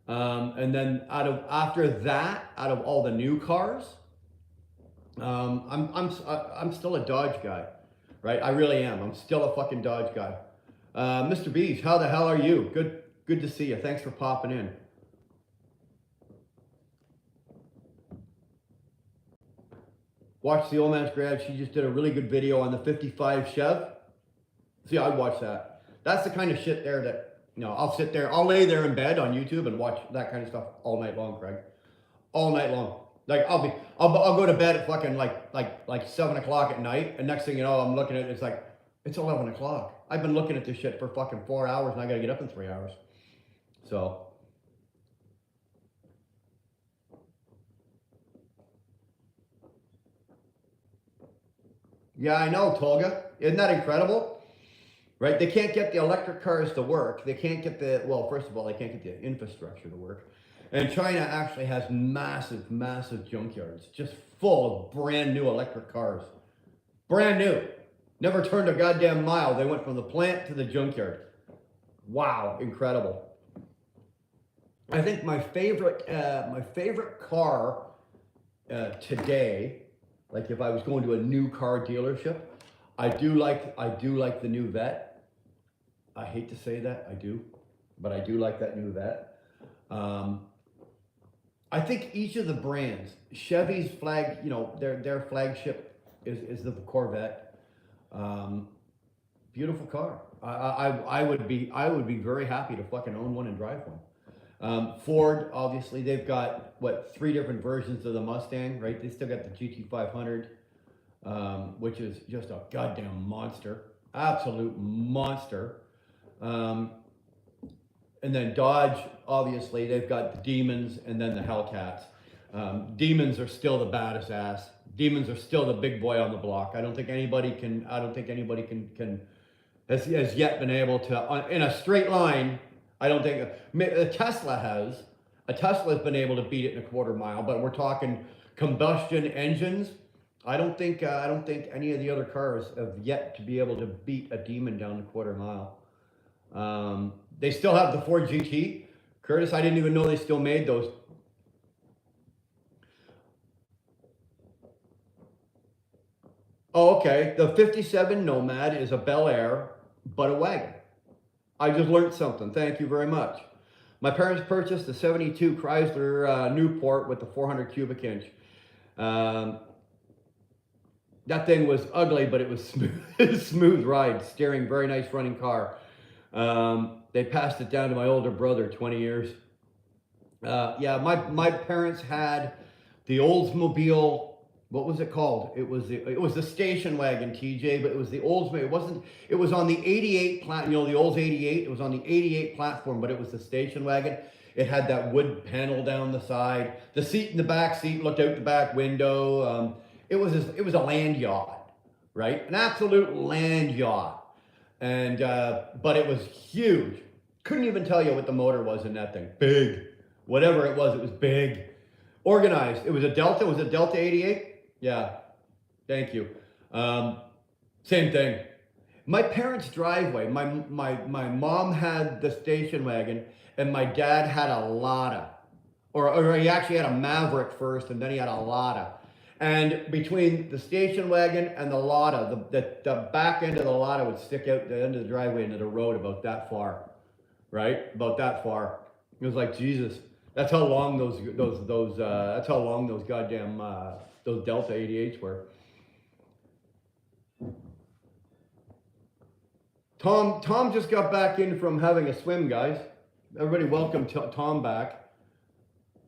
And then after that, out of all the new cars, I'm still a Dodge guy, right? I really am. I'm still a fucking Dodge guy. Mr. Beach, how the hell are you? Good to see you. Thanks for popping in. Watch the Old Man's Garage. She just did a really good video on the 55 Chev. See, I'd watch that. That's the kind of shit there that, I'll lay there in bed on YouTube and watch that kind of stuff all night long, Craig. All night long. Like I'll go to bed at fucking like 7 o'clock at night, and next thing you know, I'm looking at it, it's 11 o'clock. I've been looking at this shit for fucking 4 hours, and I gotta get up in 3 hours. So. Yeah, I know, Tolga. Isn't that incredible? Right? They can't get the electric cars to work. They can't get first of all, they can't get the infrastructure to work. And China actually has massive, massive junkyards, just full of brand new electric cars. Brand new. Never turned a goddamn mile. They went from the plant to the junkyard. Wow, incredible. I think my favorite car today, like if I was going to a new car dealership, I do like the new Vet. I hate to say that, I do, but I do like that new Vet. I think each of the brands, Chevy's flag, their flagship is the Corvette. Beautiful car. I would be very happy to fucking own one and drive one. Ford, obviously, they've got 3 different versions of the Mustang, right? They still got the GT500, which is just a goddamn monster, absolute monster. And then Dodge, obviously, they've got the Demons and then the Hellcats. Demons are still the baddest ass. Demons are still the big boy on the block. I don't think anybody has yet been able to, in a straight line. I don't think a Tesla has been able to beat it in a quarter mile, but we're talking combustion engines. I don't think any of the other cars have yet to be able to beat a Demon down the quarter mile. They still have the Ford GT. Curtis, I didn't even know they still made those. Oh, okay. The 57 Nomad is a Bel Air, but a wagon. I just learned something. Thank you very much. My parents purchased the 72 Chrysler Newport with the 400 cubic inch. That thing was ugly, but it was smooth, smooth ride, steering, very nice running car. They passed it down to my older brother, 20 years. Yeah, my parents had the Oldsmobile. What was it called? It was the station wagon, TJ, but it was the Oldsmobile. It was on the 88 the Olds 88. It was on the 88 platform, but it was the station wagon. It had that wood panel down the side. The seat in the back seat looked out the back window. It was a land yacht, right? An absolute land yacht. And but it was huge. Couldn't even tell you what the motor was in that thing. Big. Whatever it was big. Organized. It was a Delta. Was it Delta 88? Yeah. Thank you. Same thing. My parents' driveway, my mom had the station wagon, and my dad had a Lada. Or he actually had a Maverick first, and then he had a Lada. And between the station wagon and the Lada, the back end of the Lada would stick out the end of the driveway into the road about that far, right? About that far. It was like, Jesus, that's how long that's how long those goddamn those Delta 88s were. Tom just got back in from having a swim, guys. Everybody welcome Tom back.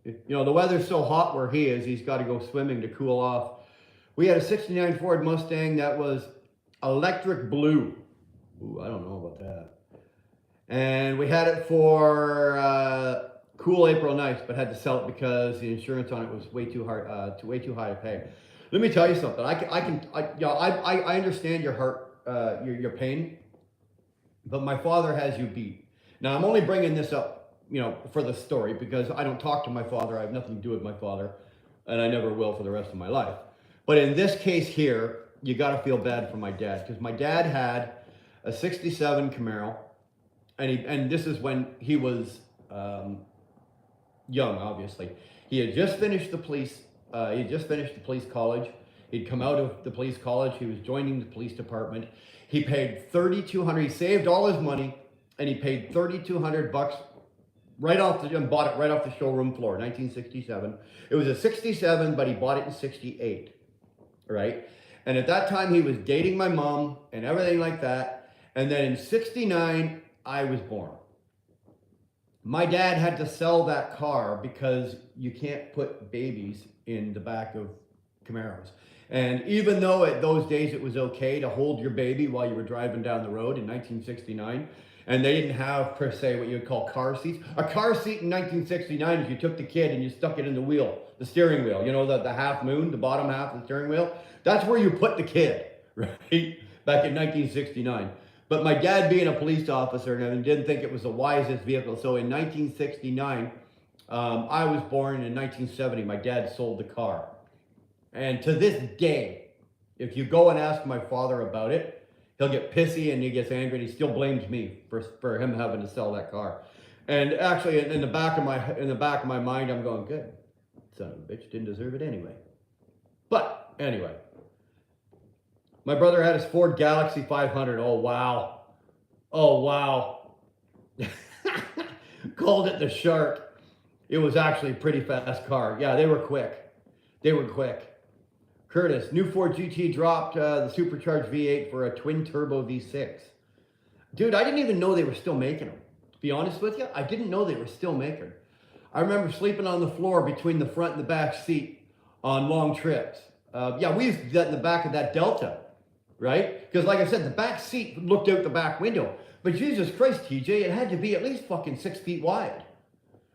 You know, the weather's so hot where he is, he's got to go swimming to cool off. We had a 69 Ford Mustang that was electric blue. Ooh, I don't know about that. And we had it for cool April nights, but had to sell it because the insurance on it was way too high to pay. Let me tell you something. I understand your heart, your pain, but my father has you beat. Now I'm only bringing this up, you know, for the story, because I don't talk to my father. I have nothing to do with my father, and I never will for the rest of my life. But in this case here, you got to feel bad for my dad, because my dad had a 67 Camaro, and this is when he was young, obviously. He had just finished the police. He had just finished the police college. He'd come out of the police college. He was joining the police department. He paid $3,200. He saved all his money, and he paid $3,200 right off and bought it right off the showroom floor. 1967. It was a 67, but he bought it in 68. Right? And at that time, he was dating my mom and everything like that. And then in 69, I was born. My dad had to sell that car because you can't put babies in the back of Camaros. And even though at those days it was okay to hold your baby while you were driving down the road in 1969, and they didn't have, per se, what you would call car seats. A car seat in 1969 is you took the kid and you stuck it in the wheel, the steering wheel, you know, the half moon, the bottom half of the steering wheel. That's where you put the kid, right? Back in 1969. But my dad, being a police officer, and didn't think it was the wisest vehicle. So in 1969, I was born. In 1970, my dad sold the car. And to this day, if you go and ask my father about it, he'll get pissy and he gets angry, and he still blames me for him having to sell that car. And actually, in the back of my mind, I'm going, good, son of a bitch, didn't deserve it anyway. But anyway, my brother had his Ford Galaxy 500. Oh wow, oh wow. Called it the Shark. It was actually a pretty fast car. Yeah, they were quick. They were quick. Curtis, new Ford GT dropped the supercharged V8 for a twin turbo V6. Dude, I didn't even know they were still making them. To be honest with you, I didn't know they were still making them. I remember sleeping on the floor between the front and the back seat on long trips. Yeah, we used to do that in the back of that Delta, right? Because like I said, the back seat looked out the back window. But Jesus Christ, TJ, it had to be at least fucking 6 feet wide,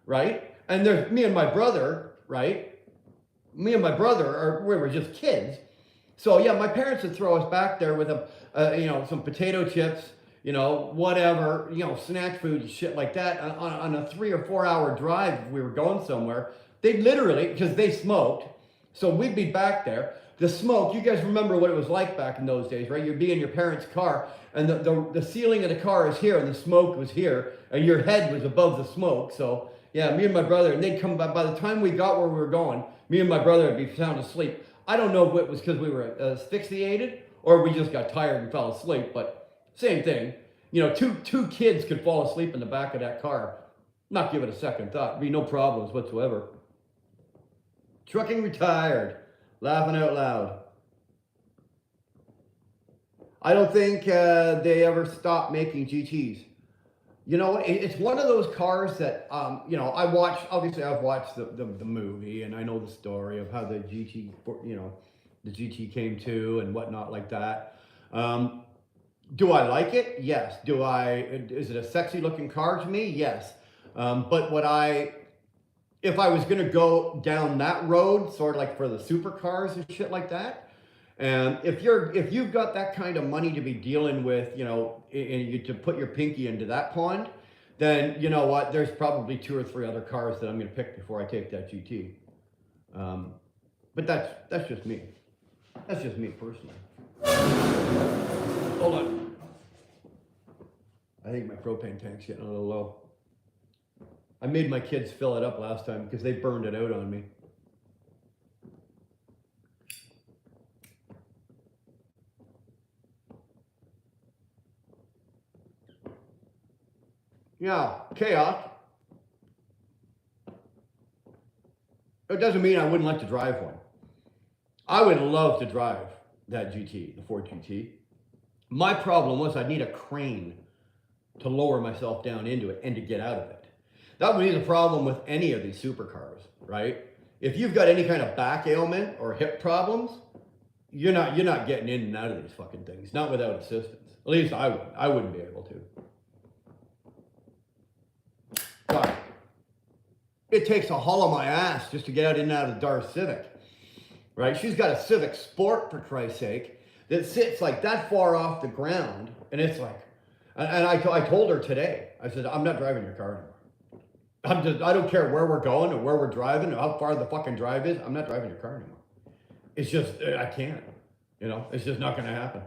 right? And there's me and my brother, right? Me and my brother, we were just kids. So yeah, my parents would throw us back there with you know, some potato chips, you know, whatever, you know, snack food and shit like that on a 3 or 4 hour drive if we were going somewhere. They literally, because they smoked, so we'd be back there. The smoke, you guys remember what it was like back in those days, right? You'd be in your parents' car, and the ceiling of the car is here, and the smoke was here, and your head was above the smoke. So yeah, me and my brother, and they'd come by the time we got where we were going, me and my brother would be sound asleep. I don't know if it was because we were asphyxiated or we just got tired and fell asleep, but same thing. You know, two kids could fall asleep in the back of that car. Not give it a second thought. Be no problems whatsoever. Trucking retired. Laughing out loud. I don't think they ever stopped making GTs. You know, it's one of those cars that, you know, I've watched the movie, and I know the story of how the GT, you know, the GT came to and whatnot like that. Do I like it? Yes. Is it a sexy looking car to me? Yes. But if I was going to go down that road, sort of like for the supercars and shit like that, and if you've got that kind of money to be dealing with, you know, to put your pinky into that pond, then you know what? There's probably 2 or 3 other cars that I'm going to pick before I take that GT. But that's just me. That's just me personally. Hold on. I think my propane tank's getting a little low. I made my kids fill it up last time because they burned it out on me. Yeah, chaos. It doesn't mean I wouldn't like to drive one. I would love to drive that GT, the Ford GT. My problem was I'd need a crane to lower myself down into it and to get out of it. That would be the problem with any of these supercars, right? If you've got any kind of back ailment or hip problems, you're not getting in and out of these fucking things, not without assistance. At least I wouldn't be able to. God, it takes a haul of my ass just to get out in and out of the Darth Civic, right? She's got a Civic Sport, for Christ's sake, that sits like that far off the ground, and it's like, and I told her today, I said, I'm not driving your car anymore. I don't care where we're going or where we're driving or how far the fucking drive is. I'm not driving your car anymore. It's just, I can't, it's just not going to happen.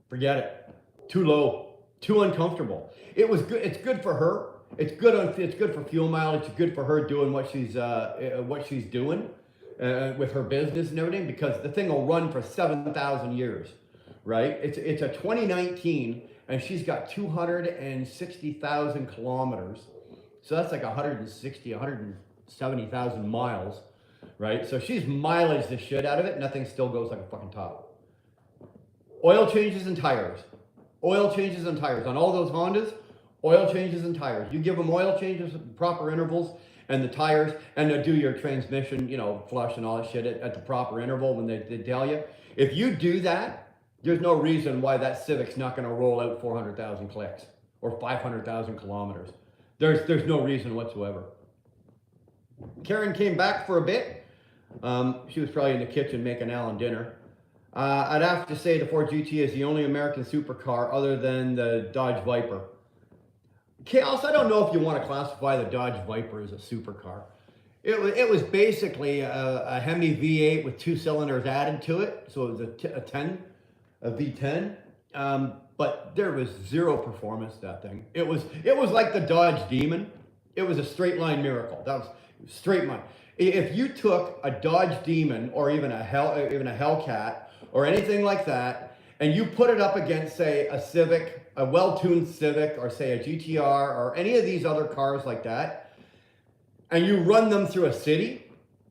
Forget it. Too low, too uncomfortable. It was good. It's good for her. It's good for fuel mileage. It's good for her doing what she's doing with her business and everything, because the thing will run for 7,000 years, right? It's a 2019 and she's got 260,000 kilometers. So that's like 170,000 miles, right? So she's mileage the shit out of it. Nothing still goes like a fucking top. Oil changes and tires. Oil changes and tires. On all those Hondas, oil changes and tires. You give them oil changes at proper intervals and the tires, and they'll do your transmission, flush and all that shit at the proper interval when they tell you. If you do that, there's no reason why that Civic's not going to roll out 400,000 clicks or 500,000 kilometers. There's no reason whatsoever. Karen came back for a bit. She was probably in the kitchen making Alan dinner. I'd have to say the Ford GT is the only American supercar other than the Dodge Viper. Chaos, I don't know if you want to classify the Dodge Viper as a supercar. It was basically a Hemi V8 with 2 cylinders added to it, so it was a V10. But there was zero performance to that thing. It was like the Dodge Demon. It was a straight line miracle. That was straight line. If you took a Dodge Demon or even a Hellcat or anything like that, and you put it up against, say, a Civic, a well-tuned Civic, or say a GTR, or any of these other cars like that, and you run them through a city,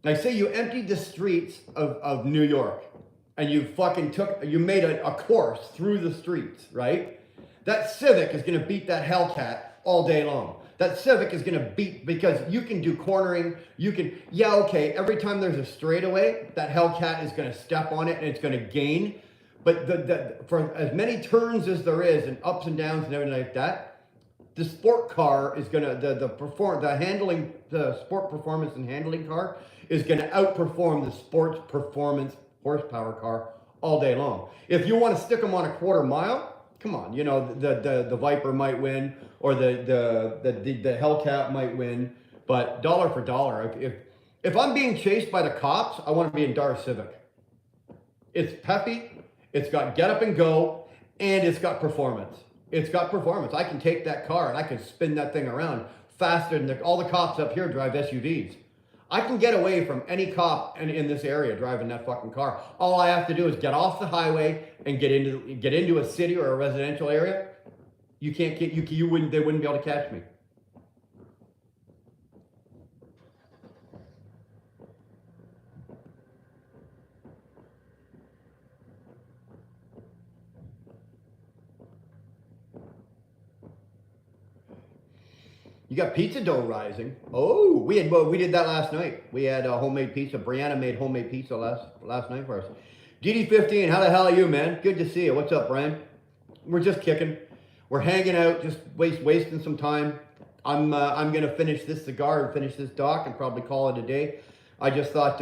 like say you emptied the streets of New York, and you made a course through the streets, right? That Civic is gonna beat that Hellcat all day long. That Civic is gonna beat, because you can do cornering, okay, every time there's a straightaway, that Hellcat is gonna step on it and it's gonna gain. But for as many turns as there is and ups and downs and everything like that, the sport car is gonna, the sport performance and handling car is gonna outperform the sports performance horsepower car all day long. If you want to stick them on a quarter mile, come on, the Viper might win, or the Hellcat might win, but dollar for dollar, if I'm being chased by the cops, I want to be in Darth Civic. It's peppy, it's got get up and go, and it's got performance. It's got performance. I can take that car and I can spin that thing around faster than all the cops up here drive SUVs. I can get away from any cop in this area driving that fucking car. All I have to do is get off the highway and get into a city or a residential area. They wouldn't be able to catch me. You got pizza dough rising. Oh, we did that last night. We had homemade pizza. Brianna made homemade pizza last night for us. DD15, how the hell are you, man? Good to see you. What's up, Brian? We're just kicking. We're hanging out, just wasting some time. I'm gonna finish this cigar and finish this doc and probably call it a day. I just thought,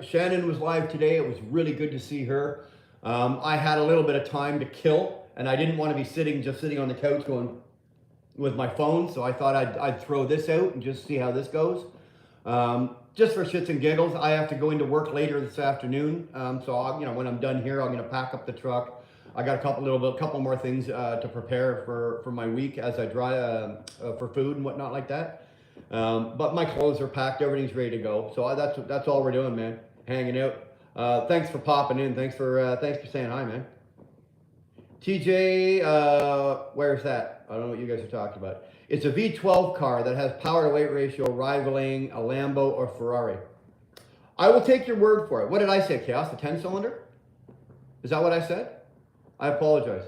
Shannon was live today. It was really good to see her. I had a little bit of time to kill, and I didn't want to be sitting on the couch going with my phone, so I thought I'd throw this out and just see how this goes. Just for shits and giggles. I have to go into work later this afternoon, so when I'm done here, I'm going to pack up the truck. I got a couple more things to prepare for my week as I drive for food and whatnot like that. But my clothes are packed, everything's ready to go. So that's all we're doing, man. Hanging out. Thanks for popping in. Thanks for saying hi, man. TJ, where's that? I don't know what you guys are talking about. It's a V12 car that has power to weight ratio rivaling a Lambo or Ferrari. I will take your word for it. What did I say, Chaos? The 10-cylinder? Is that what I said? I apologize.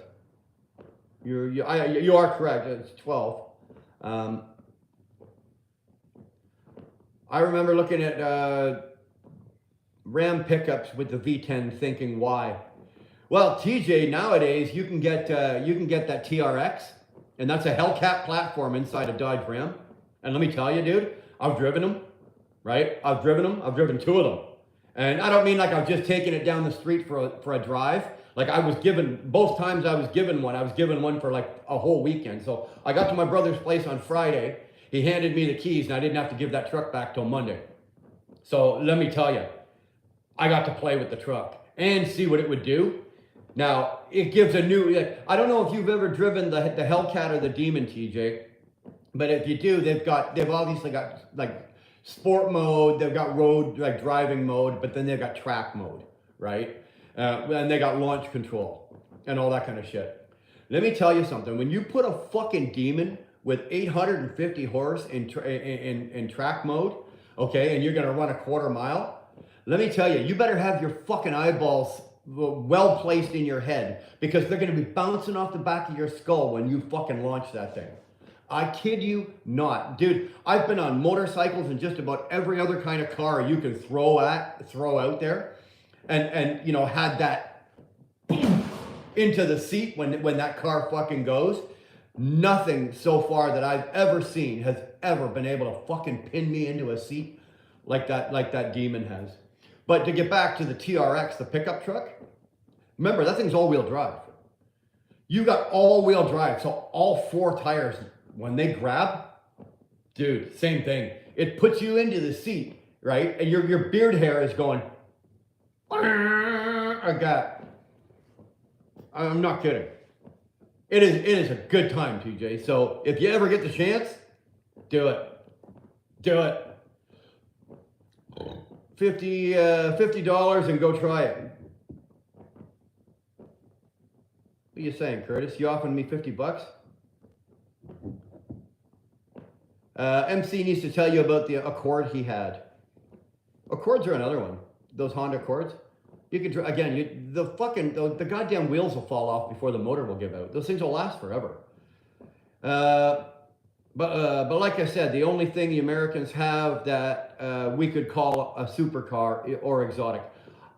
You are correct. It's 12. I remember looking at Ram pickups with the V10, thinking why. Well, TJ, nowadays you can get that TRX, and that's a Hellcat platform inside a Dodge Ram. And let me tell you, dude, I've driven them. Right? I've driven them. I've driven 2 of them. And I don't mean like I've just taken it down the street for a drive. Like I was given, both times I was given one for like a whole weekend. So I got to my brother's place on Friday. He handed me the keys and I didn't have to give that truck back till Monday. So let me tell you, I got to play with the truck and see what it would do. Now, it gives a new, I don't know if you've ever driven the Hellcat or the Demon, TJ, but if you do, they've obviously got like sport mode, they've got road like driving mode, but then they've got track mode, right? And they got launch control and all that kind of shit. Let me tell you something. When you put a fucking Demon with 850 horse in track mode, okay, and you're gonna run a quarter mile, let me tell you, you better have your fucking eyeballs well placed in your head because they're gonna be bouncing off the back of your skull when you fucking launch that thing. I kid you not. Dude, I've been on motorcycles and just about every other kind of car you can throw out there and you know, had that into the seat when that car fucking goes. Nothing so far that I've ever seen has ever been able to fucking pin me into a seat like that Demon has. But to get back to the TRX, the pickup truck, remember that thing's all-wheel drive. You got all-wheel drive, so all 4 tires, when they grab, dude, same thing. It puts you into the seat, right? And your beard hair is going, I got. I'm not kidding. It is a good time, TJ. So if you ever get the chance, do it. Do it. $50 and go try it. What are you saying, Curtis? You offering me $50? MC needs to tell you about the Accord he had. Accords are another one. Those Honda Accords. You could again. The goddamn wheels will fall off before the motor will give out. Those things will last forever. But like I said, the only thing the Americans have that we could call a supercar or exotic.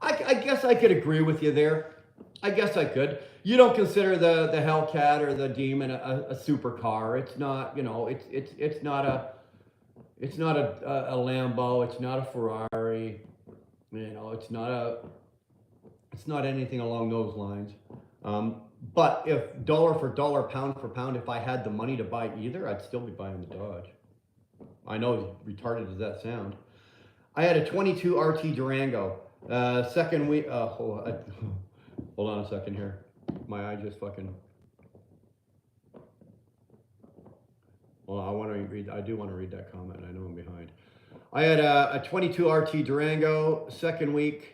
I guess I could agree with you there. I guess I could. You don't consider the Hellcat or the Demon a supercar. It's not, you know, it's not a Lambo. It's not a Ferrari. You know, it's not anything along those lines. But if dollar for dollar, pound for pound, if I had the money to buy either, I'd still be buying the Dodge. I know, as retarded as that sound. I had a 22 RT Durango. Second week. Hold on a second here. My eye just fucking. Well, I do want to read that comment. I know I'm behind. I had a 22 RT Durango. Second week.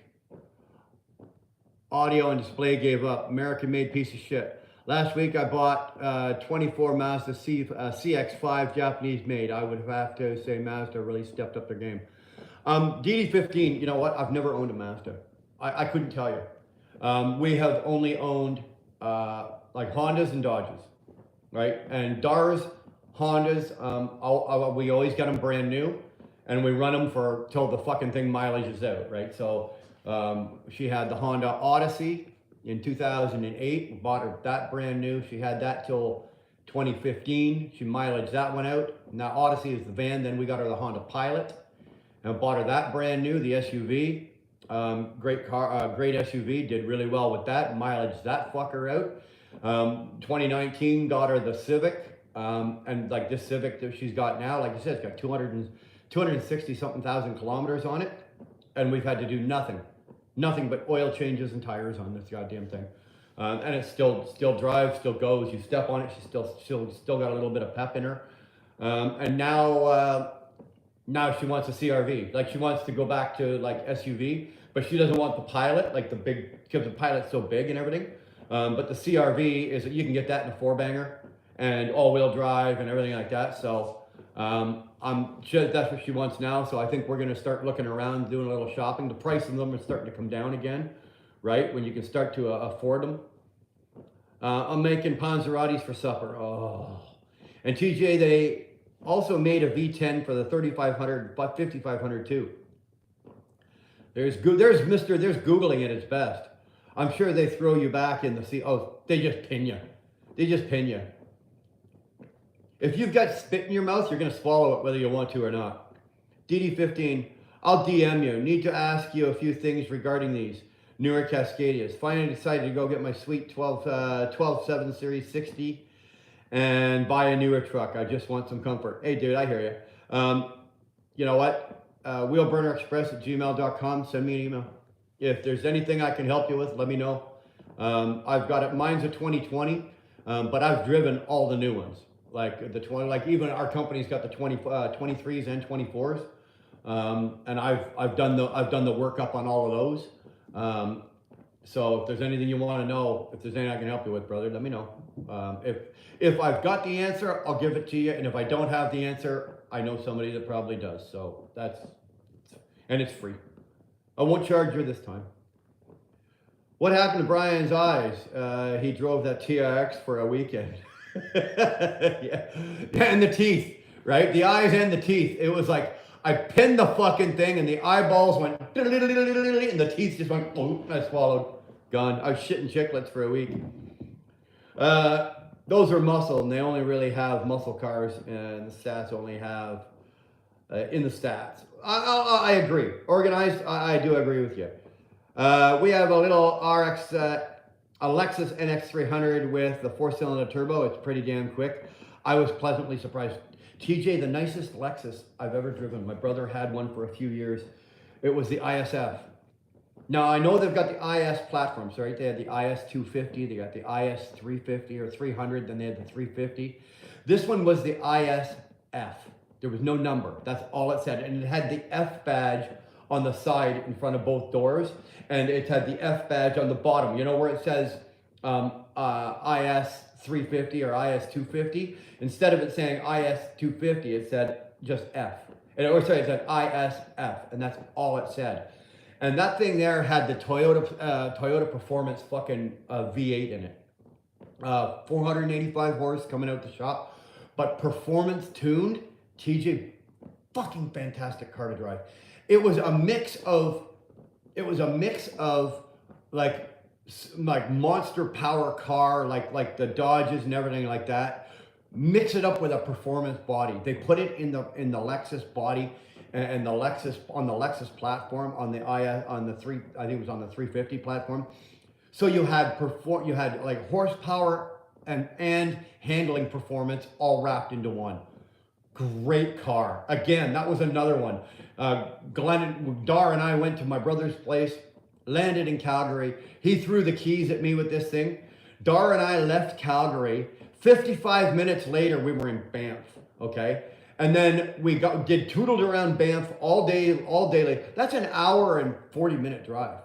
Audio and display gave up. American-made piece of shit. Last week I bought 24 Mazda CX-5, Japanese-made. I would have to say Mazda really stepped up their game. DD15, you know what? I've never owned a Mazda. I couldn't tell you. We have only owned like Hondas and Dodges, right? And Dars, Hondas, we always get them brand new, and we run them for till the fucking thing mileage is out, right? So she had the Honda Odyssey in 2008. We bought her that brand new. She had that till 2015. She mileaged that one out. Now Odyssey is the van. Then we got her the Honda Pilot and bought her that brand new, the SUV. Great car, great SUV. Did really well with that. Mileaged that fucker out. 2019 got her the Civic, and like this Civic that she's got now, like I said, it's got 260 something thousand kilometers on it, and we've had to do nothing but oil changes and tires on this goddamn thing. And it still drives, still goes. You step on it, she's still got a little bit of pep in her. And now she wants a CRV. Like she wants to go back to like SUV, but she doesn't want the Pilot, like the big, because the Pilot's so big and everything. But the CRV is, you can get that in a 4-banger and all-wheel drive and everything like that. So that's what she wants now. So I think we're going to start looking around, doing a little shopping. The price of them is starting to come down again, right? When you can start to afford them. I'm making panzerottis for supper. Oh, and TJ, they also made a V10 for the 3500, but 5500 too. There's Googling at its best. I'm sure they throw you back in the sea. Oh, they just pin you. They just pin you. If you've got spit in your mouth, you're going to swallow it whether you want to or not. DD15, I'll DM you. Need to ask you a few things regarding these newer Cascadias. Finally decided to go get my sweet 12.7 Series 60 and buy a newer truck. I just want some comfort. Hey, dude, I hear you. You know what? Wheelburnerexpress@gmail.com. Send me an email. If there's anything I can help you with, let me know. I've got it. Mine's a 2020, but I've driven all the new ones. Like the 20, like even our company's got the 23s and 24s. And I've done the workup on all of those. So if there's anything you want to know, if there's anything I can help you with, brother, let me know. If I've got the answer, I'll give it to you. And if I don't have the answer, I know somebody that probably does. So and it's free. I won't charge you this time. What happened to Brian's eyes? He drove that TRX for a weekend. Yeah, and the teeth, right? The eyes and the teeth. It was like, I pinned the fucking thing and the eyeballs went and the teeth just went, and I swallowed. Gone. I was shitting chiclets for a week. Those are muscle, and they only really have muscle cars, and the stats only have in the stats. I agree. Organized, I do agree with you. We have a little RX, a Lexus NX300 with the 4-cylinder turbo. It's pretty damn quick. I was pleasantly surprised. TJ, the nicest Lexus I've ever driven. My brother had one for a few years. It was the ISF. Now, I know they've got the IS platforms, right? They had the IS 250, they got the IS 350 or 300, then they had the 350. This one was the ISF. There was no number. That's all it said. And it had the F badge on the side in front of both doors. And it had the F badge on the bottom. You know where it says IS 350 or IS 250? Instead of it saying IS 250, it said just F. It said ISF, and that's all it said. And that thing there had the Toyota Performance fucking V8 in it. 485 horse coming out the shop, but performance tuned. TJ, fucking fantastic car to drive. It was a mix of like monster power car, like the Dodges and everything like that. Mix it up with a performance body. They put it in the Lexus body and the Lexus on the Lexus platform on the I think it was on the 350 platform. So you had like horsepower and handling performance all wrapped into one. Great car. Again, that was another one. Dar and I went to my brother's place, landed in Calgary. He threw the keys at me with this thing. Dar and I left Calgary. 55 minutes later, we were in Banff, okay? And then we tootled around Banff all day. That's an hour and 40-minute drive.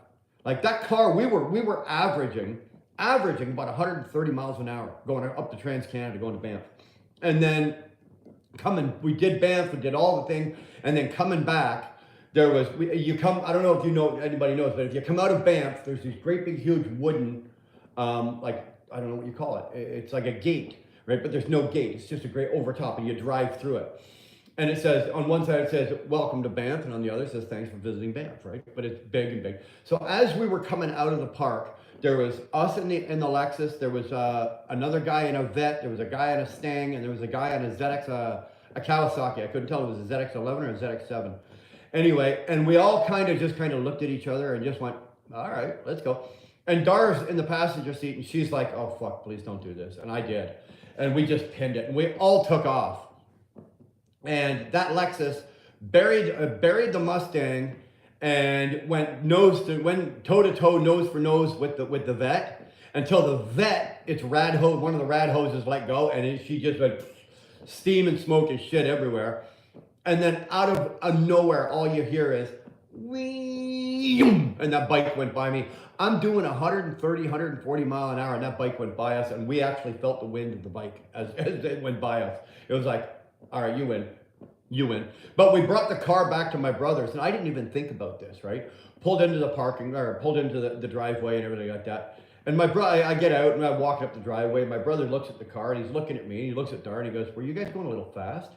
Like that car, we were averaging about 130 miles an hour going up to Trans-Canada, going to Banff. And then we did Banff, we did all the thing, and then coming back, I don't know if anybody knows, but if you come out of Banff, there's these great big huge wooden, I don't know what you call it. It's like a gate, right? But there's no gate. It's just a great overtop, and you drive through it. And it says, on one side it says, welcome to Banff, and on the other it says, thanks for visiting Banff, right? But it's big and big. So as we were coming out of the park, there was us in the Lexus, there was another guy in a Vet, there was a guy in a Stang, and there was a guy in a ZX, a Kawasaki. I couldn't tell if it was a ZX11 or a ZX7. Anyway, and we all kind of looked at each other and just went, all right, let's go. And Dar's in the passenger seat, and she's like, oh, fuck, please don't do this. And I did. And we just pinned it, and we all took off. And that Lexus buried the Mustang and went toe-to-toe, nose for nose with the Vet. until the vet, one of the rad hoses let go, and she just went steam and smoke and shit everywhere. And then out of nowhere, all you hear is, wee, and that bike went by me. I'm doing 130, 140 mile an hour, and that bike went by us, and we actually felt the wind of the bike as it went by us. It was like, all right, you win. You win. But we brought the car back to my brother's, and I didn't even think about this, right? Pulled into the driveway and everything like that. And my brother, I get out and I walk up the driveway. My brother looks at the car and he's looking at me. And he looks at Dar and he goes, "Were you guys going a little fast?"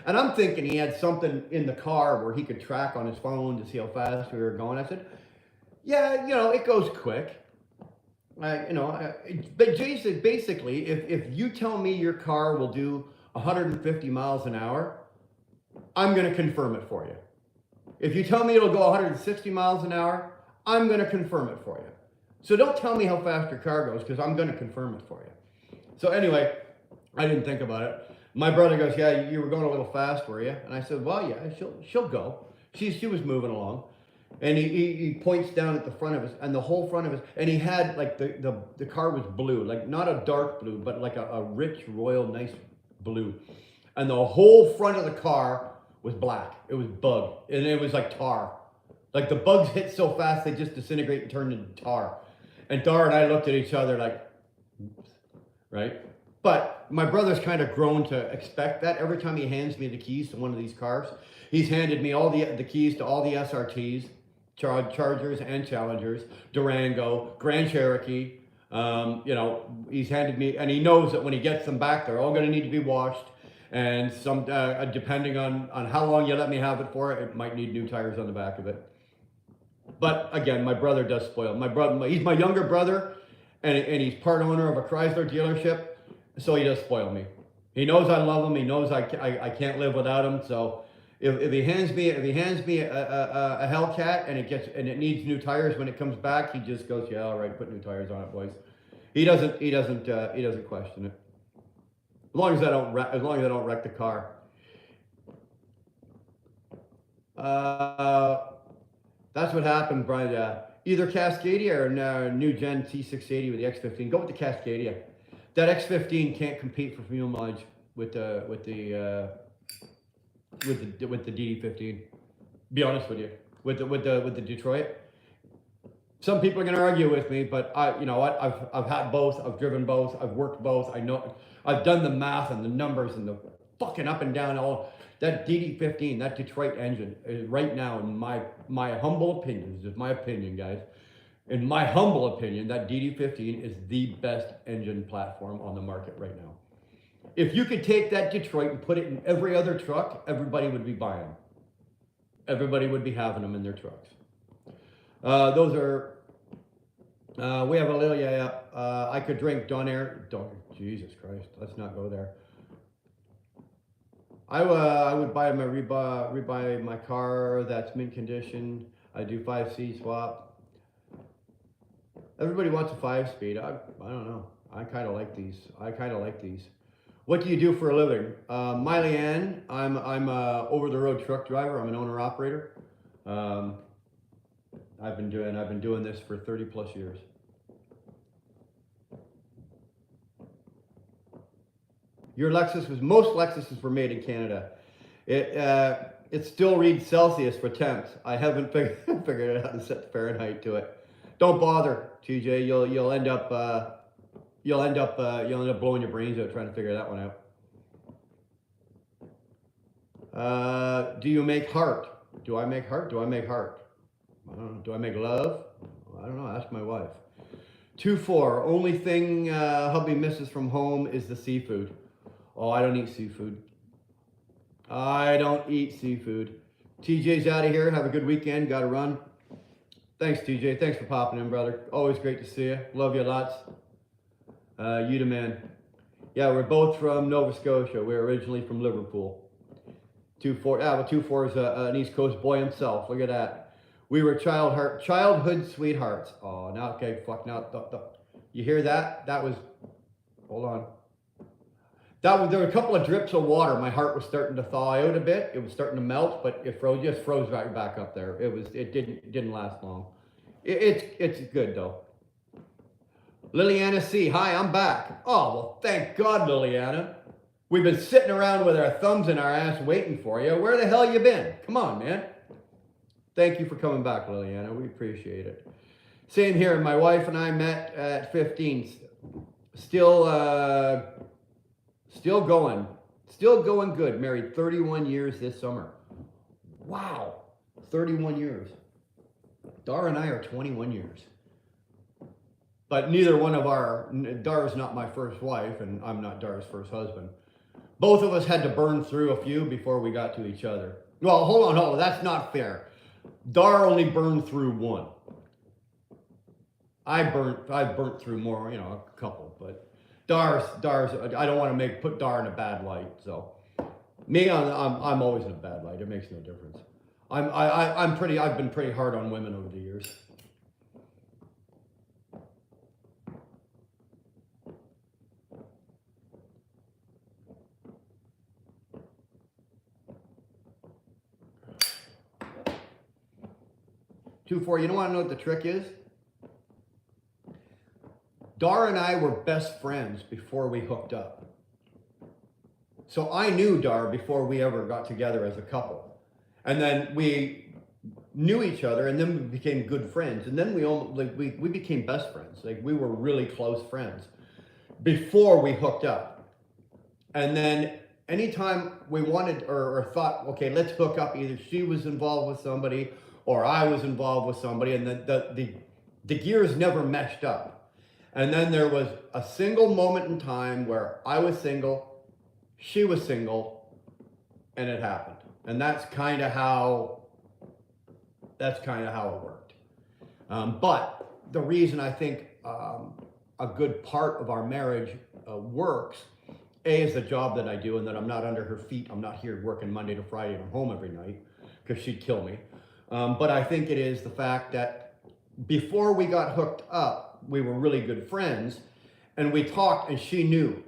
And I'm thinking he had something in the car where he could track on his phone to see how fast we were going. I said, "Yeah, it goes quick." But basically, if you tell me your car will do 150 miles an hour, I'm going to confirm it for you. If you tell me it'll go 160 miles an hour, I'm going to confirm it for you. So don't tell me how fast your car goes, because I'm going to confirm it for you. So anyway, I didn't think about it. My brother goes, "Yeah, you were going a little fast, were you?" And I said, "Well, yeah, she'll go." She was moving along. And he points down at the front of us, and the whole front of us, and he had like the car was blue, like not a dark blue, but like a rich, royal, nice blue. And the whole front of the car was black. It was bug, and it was like tar. Like the bugs hit so fast they just disintegrate and turn into tar. And Dar and I looked at each other like, oops, right? But my brother's kind of grown to expect that. Every time he hands me the keys to one of these cars, he's handed me all the keys to all the SRTs, Chargers and Challengers, Durango, Grand Cherokee. He's handed me, and he knows that when he gets them back, they're all going to need to be washed. And some, depending on how long you let me have it for, it might need new tires on the back of it. But again, my brother does spoil. He's my younger brother, and he's part owner of a Chrysler dealership, so he does spoil me. He knows I love him. He knows I can't live without him. So if he hands me a Hellcat and it needs new tires when it comes back, he just goes, "Yeah, all right, put new tires on it, boys." He doesn't question it. As long as I don't wreck the car. That's what happened, Brian. Either Cascadia or new Gen T680 with the X15. Go with the Cascadia. That X15 can't compete for fuel mileage with the DD15. Be honest with you, with the Detroit. Some people are going to argue with me, but I've had both. I've driven both. I've worked both. I know. I've done the math and the numbers and the fucking up and down. All that DD15, that Detroit engine, is right now, in my humble opinion, this is my opinion, guys. In my humble opinion, that DD15 is the best engine platform on the market right now. If you could take that Detroit and put it in every other truck, everybody would be buying them. Everybody would be having them in their trucks. Those are, we have a little, I could drink Jesus Christ, let's not go there. I would rebuy my car that's mint condition. I do 5C swap. Everybody wants a 5-speed. I don't know. I kind of like these. What do you do for a living? Miley Ann, I'm a over-the-road truck driver. I'm an owner-operator. I've been doing this for 30 plus years. Most Lexuses were made in Canada. It still reads Celsius for temps. I haven't figured out how to set Fahrenheit to it. Don't bother, TJ. You'll end up blowing your brains out trying to figure that one out. Do you make heart? Do I make heart? I don't know. Do I make love? I don't know. Ask my wife. 2-4. Only thing hubby misses from home is the seafood. Oh, I don't eat seafood. TJ's out of here. Have a good weekend. Got to run. Thanks, TJ. Thanks for popping in, brother. Always great to see you. Love you lots. You the man. Yeah, we're both from Nova Scotia. We're originally from Liverpool. 2-4. Yeah, well, 2-4 is an East Coast boy himself. Look at that. We were childhood sweethearts. Oh, now, okay, fuck, now. You hear that? That was, hold on. There were a couple of drips of water. My heart was starting to thaw out a bit. It was starting to melt, but it just froze back up there. It didn't last long. It's good though. Liliana C, hi, I'm back. Oh, well, thank God, Liliana. We've been sitting around with our thumbs in our ass waiting for you. Where the hell you been? Come on, man. Thank you for coming back, Liliana. We appreciate it. Same here. My wife and I met at 15. Still going good. Married 31 years this summer. Wow, 31 years. Dar and I are 21 years. But neither one of Dar's not my first wife, and I'm not Dar's first husband. Both of us had to burn through a few before we got to each other. Well, hold on, that's not fair. Dar only burned through one. I burnt through more, a couple, but Dar's, I don't want to put Dar in a bad light, so. Me, I'm always in a bad light, it makes no difference. I've been pretty hard on women over the years. You don't want to know what the trick is? Dar and I were best friends before we hooked up. So I knew Dar before we ever got together as a couple. And then we knew each other, and then we became good friends. And then we became best friends. Like, we were really close friends before we hooked up. And then anytime we wanted or thought, okay, let's hook up, either she was involved with somebody or I was involved with somebody, and the gears never meshed up. And then there was a single moment in time where I was single, she was single, and it happened. And that's kind of how it worked. But the reason I think a good part of our marriage works, A, is the job that I do, and that I'm not under her feet. I'm not here working Monday to Friday and I'm home every night, because she'd kill me. But I think it is the fact that before we got hooked up, we were really good friends, and we talked, and she knew.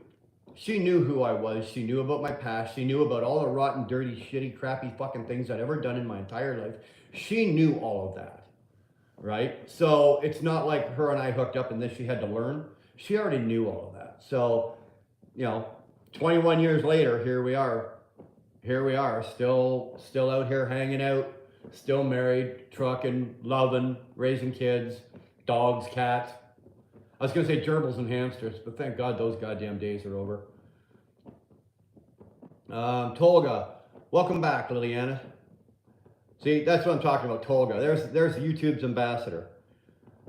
She knew who I was. She knew about my past. She knew about all the rotten, dirty, shitty, crappy fucking things I'd ever done in my entire life. She knew all of that, right? So it's not like her and I hooked up and then she had to learn. She already knew all of that. So, 21 years later, here we are. Here we are, still out here hanging out, still married, trucking, loving, raising kids, dogs, cats. I was going to say gerbils and hamsters, but thank God those goddamn days are over. Tolga, welcome back, Liliana. See, that's what I'm talking about, Tolga. There's YouTube's ambassador.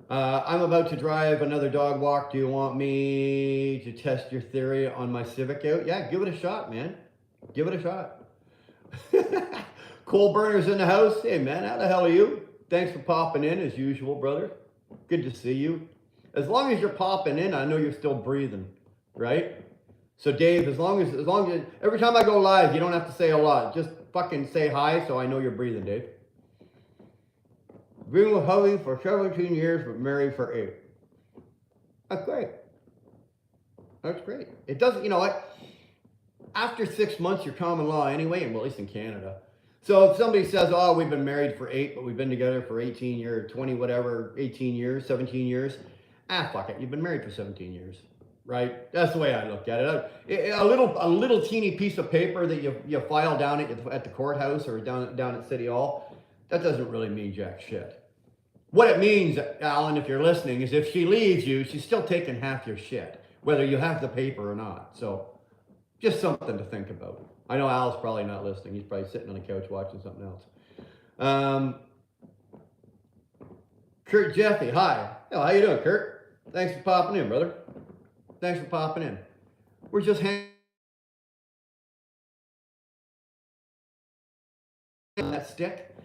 I'm about to drive another dog walk. Do you want me to test your theory on my Civic out? Yeah, give it a shot, man. Give it a shot. Coal burners in the house. Hey, man, how the hell are you? Thanks for popping in, as usual, brother. Good to see you. As long as you're popping in, I know you're still breathing, right? So Dave, as long as every time I go live, you don't have to say a lot. Just fucking say hi so I know you're breathing, Dave. Been with hubby for 17 years, but married for 8. That's great. That's great. It doesn't, you know what? After 6 months, you're common law anyway, and well, at least in Canada. So if somebody says, oh, we've been married for 8, but we've been together for 18 years, 20, whatever, 18 years, 17 years. Fuck it. You've been married for 17 years, right? That's the way I look at it. A little teeny piece of paper that you file down at the courthouse or down at City Hall, that doesn't really mean jack shit. What it means, Alan, if you're listening, is if she leaves you, she's still taking half your shit, whether you have the paper or not. So just something to think about. I know Al's probably not listening. He's probably sitting on the couch watching something else. Kurt Jeffy, hi. Oh, how you doing, Kurt? Thanks for popping in, brother. Thanks for popping in. We're just hanging that stick.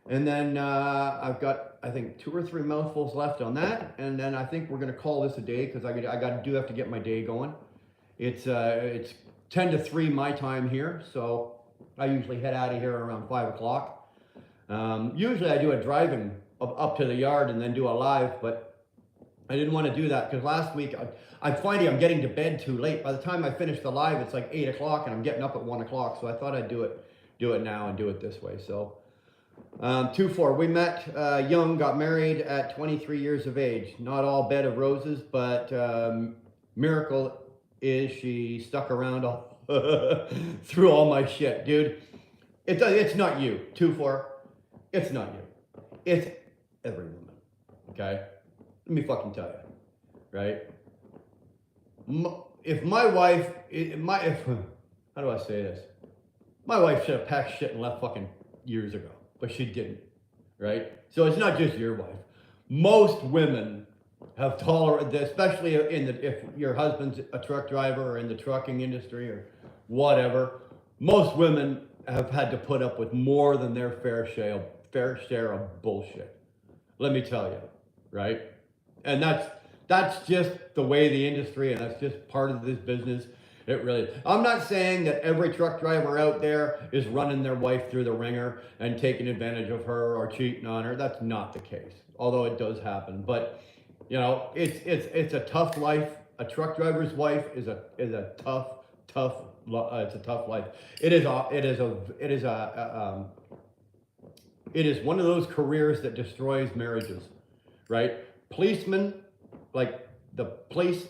And then I've got, I think, 2 or 3 mouthfuls left on that. And then I think we're going to call this a day because I have to get my day going. It's 10 to 3 my time here. So I usually head out of here around 5 o'clock. Usually I do a driving up to the yard and then do a live, but I didn't want to do that because last week I'm finding I'm getting to bed too late. By the time I finish the live, it's like 8 o'clock and I'm getting up at 1 o'clock. So I thought I'd do it now and do it this way. So 2-4. We met young, got married at 23 years of age. Not all bed of roses, but miracle is she stuck around all through all my shit, dude. It's not you. 2-4. It's not you. It's every woman. Okay? Let me fucking tell you. Right? If my wife, how do I say this? My wife should have packed shit and left fucking years ago, but she didn't, right? So it's not just your wife. Most women have tolerant, especially if your husband's a truck driver or in the trucking industry or whatever. Most women have had to put up with more than their fair share of bullshit. Let me tell you, right? And that's just the way the industry, and that's just part of this business. It really is. I'm not saying that every truck driver out there is running their wife through the ringer and taking advantage of her or cheating on her. That's not the case, although it does happen. But you know, it's a tough life. A truck driver's wife is a tough it's a tough life. It is one of those careers that destroys marriages, right? Policemen, like the police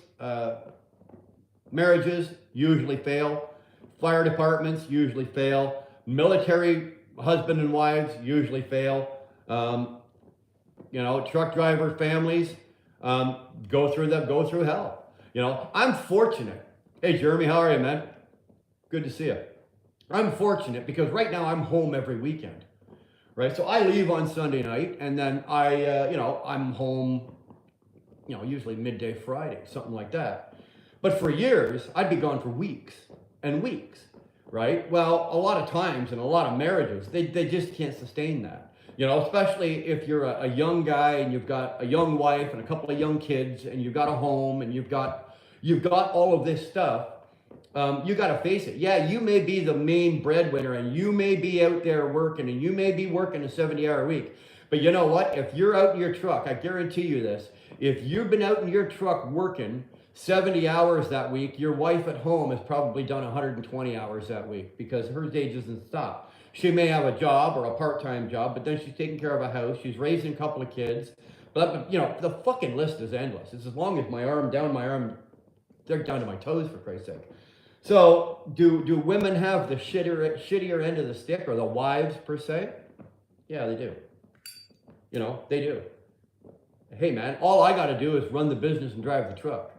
marriages usually fail. Fire departments usually fail. Military husband and wives usually fail. You know, truck driver families go through hell. You know, I'm fortunate. Hey, Jeremy, how are you, man? Good to see you. I'm fortunate because right now I'm home every weekend, right? So I leave on Sunday night, and then I'm home, usually midday Friday, something like that. But for years, I'd be gone for weeks and weeks, right? Well, a lot of times in a lot of marriages, they just can't sustain that. You know, especially if you're a young guy and you've got a young wife and a couple of young kids and you've got a home and you've got all of this stuff. You got to face it. Yeah, you may be the main breadwinner and you may be out there working and you may be working a 70-hour week. But you know what? If you're out in your truck, I guarantee you this, if you've been out in your truck working 70 hours that week, your wife at home has probably done 120 hours that week because her day doesn't stop. She may have a job or a part-time job, but then she's taking care of a house. She's raising a couple of kids. But the fucking list is endless. It's as long as my arm, they're down to my toes, for Christ's sake. So do women have the shittier end of the stick, or the wives per se? Yeah, they do. They do. Hey man, all I gotta do is run the business and drive the truck.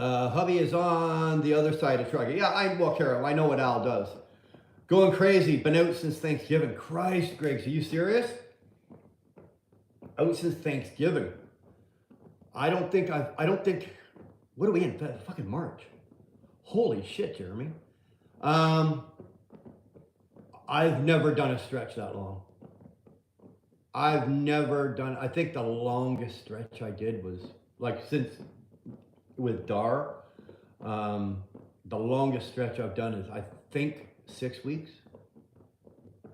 Hubby is on the other side of trucking. Yeah, Carol, I know what Al does. Going crazy, been out since Thanksgiving. Christ, Griggs, are you serious? Out since Thanksgiving. I don't think, what are we in, fucking March? Holy shit, Jeremy. I've never done a stretch that long. I think the longest stretch I did was with Dar, the longest stretch I've done is, I think, 6 weeks.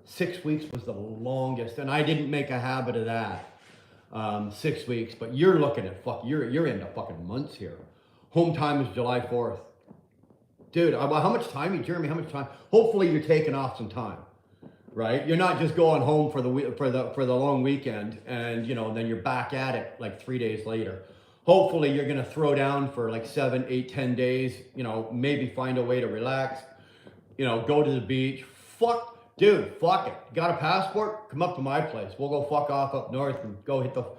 6 weeks was the longest, and I didn't make a habit of that. 6 weeks, but you're looking at you're into fucking months here. Home time is July 4th. Dude, how much time, Jeremy, how much time? Hopefully you're taking off some time, right? You're not just going home for the long weekend and, then you're back at it like 3 days later. Hopefully you're going to throw down for like 7, 8, 10 days, maybe find a way to relax, go to the beach. Fuck it. Got a passport? Come up to my place. We'll go fuck off up north and go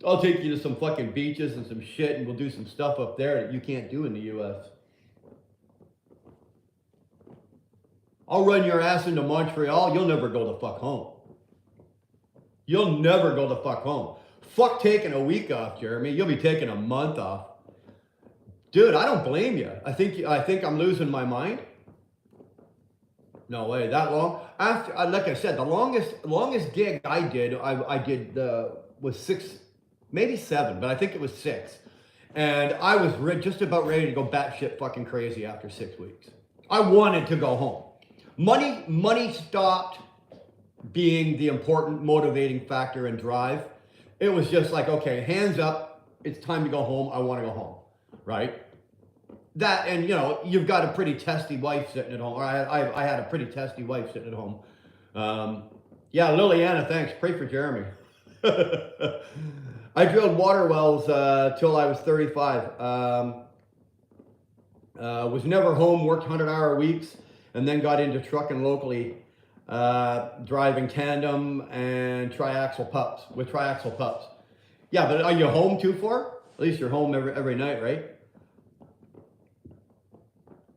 I'll take you to some fucking beaches and some shit, and we'll do some stuff up there that you can't do in the US. I'll run your ass into Montreal. You'll never go the fuck home. You'll never go the fuck home. Fuck taking a week off, Jeremy. You'll be taking a month off. Dude, I don't blame you. I think I'm losing my mind. No way, that long. After, like I said, the longest gig I did was 6, maybe 7, but I think it was 6. And I was just about ready to go batshit fucking crazy after 6 weeks. I wanted to go home. Money stopped being the important motivating factor and drive. It was just like, okay, hands up, it's time to go home. I want to go home, right? That, and you've got a pretty testy wife sitting at home. Or I had a pretty testy wife sitting at home. Yeah, Liliana, thanks. Pray for Jeremy. I drilled water wells till I was 35. Was never home, worked 100-hour weeks, and then got into trucking locally, driving tandem and triaxle pups, with triaxle pups. Yeah, but are you home too far? At least you're home every night, right?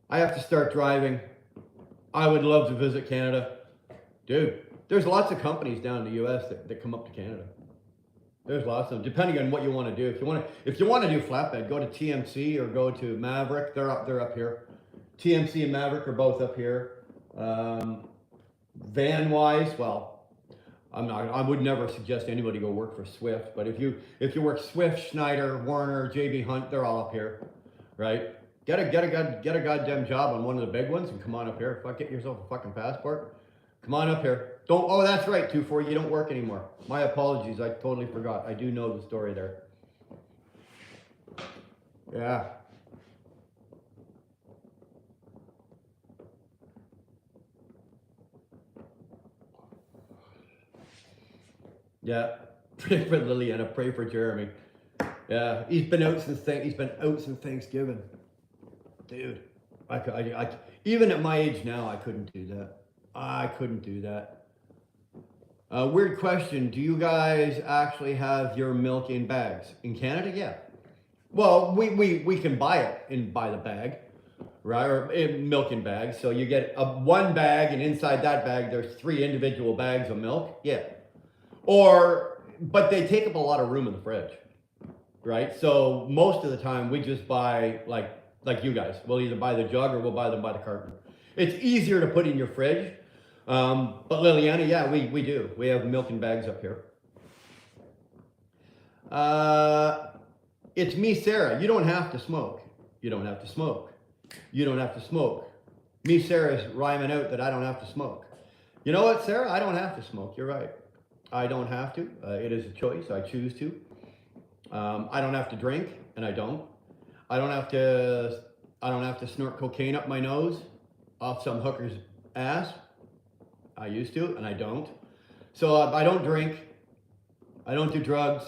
I have to start driving. I would love to visit Canada. Dude, there's lots of companies down in the US that come up to Canada. There's lots of them, depending on what you want to do. If you want to do flatbed, go to TMC or go to Maverick. They're up here. TMC and Maverick are both up here. Van wise, well, I would never suggest anybody go work for Swift, but if you work Swift, Schneider, Warner, JB Hunt, they're all up here, right? Get a goddamn job on one of the big ones and come on up here. Get yourself a fucking passport. Come on up here. Oh, that's right, 2-4, you don't work anymore. My apologies, I totally forgot. I do know the story there. Yeah. Yeah. Pray for Liliana, pray for Jeremy. Yeah, he's been out since Thanksgiving. Dude, I even at my age now, I couldn't do that. I couldn't do that. Weird question. Do you guys actually have your milk in bags? In Canada, yeah. Well, we can buy it by the bag, right? Or milk in bags. So you get one bag, and inside that bag, there's 3 individual bags of milk. Yeah. But they take up a lot of room in the fridge, right? So most of the time, we just buy like you guys. We'll either buy the jug or we'll buy them by the carton. It's easier to put in your fridge. But Liliana, yeah, we do. We have milk in bags up here. It's me, Sarah. You don't have to smoke. You don't have to smoke. You don't have to smoke. Me, Sarah's rhyming out that I don't have to smoke. You know what, Sarah? I don't have to smoke. You're right. I don't have to. It is a choice. I choose to. I don't have to drink, and I don't. I don't have to snort cocaine up my nose off some hooker's ass. I used to, and I don't. So I don't drink. I don't do drugs.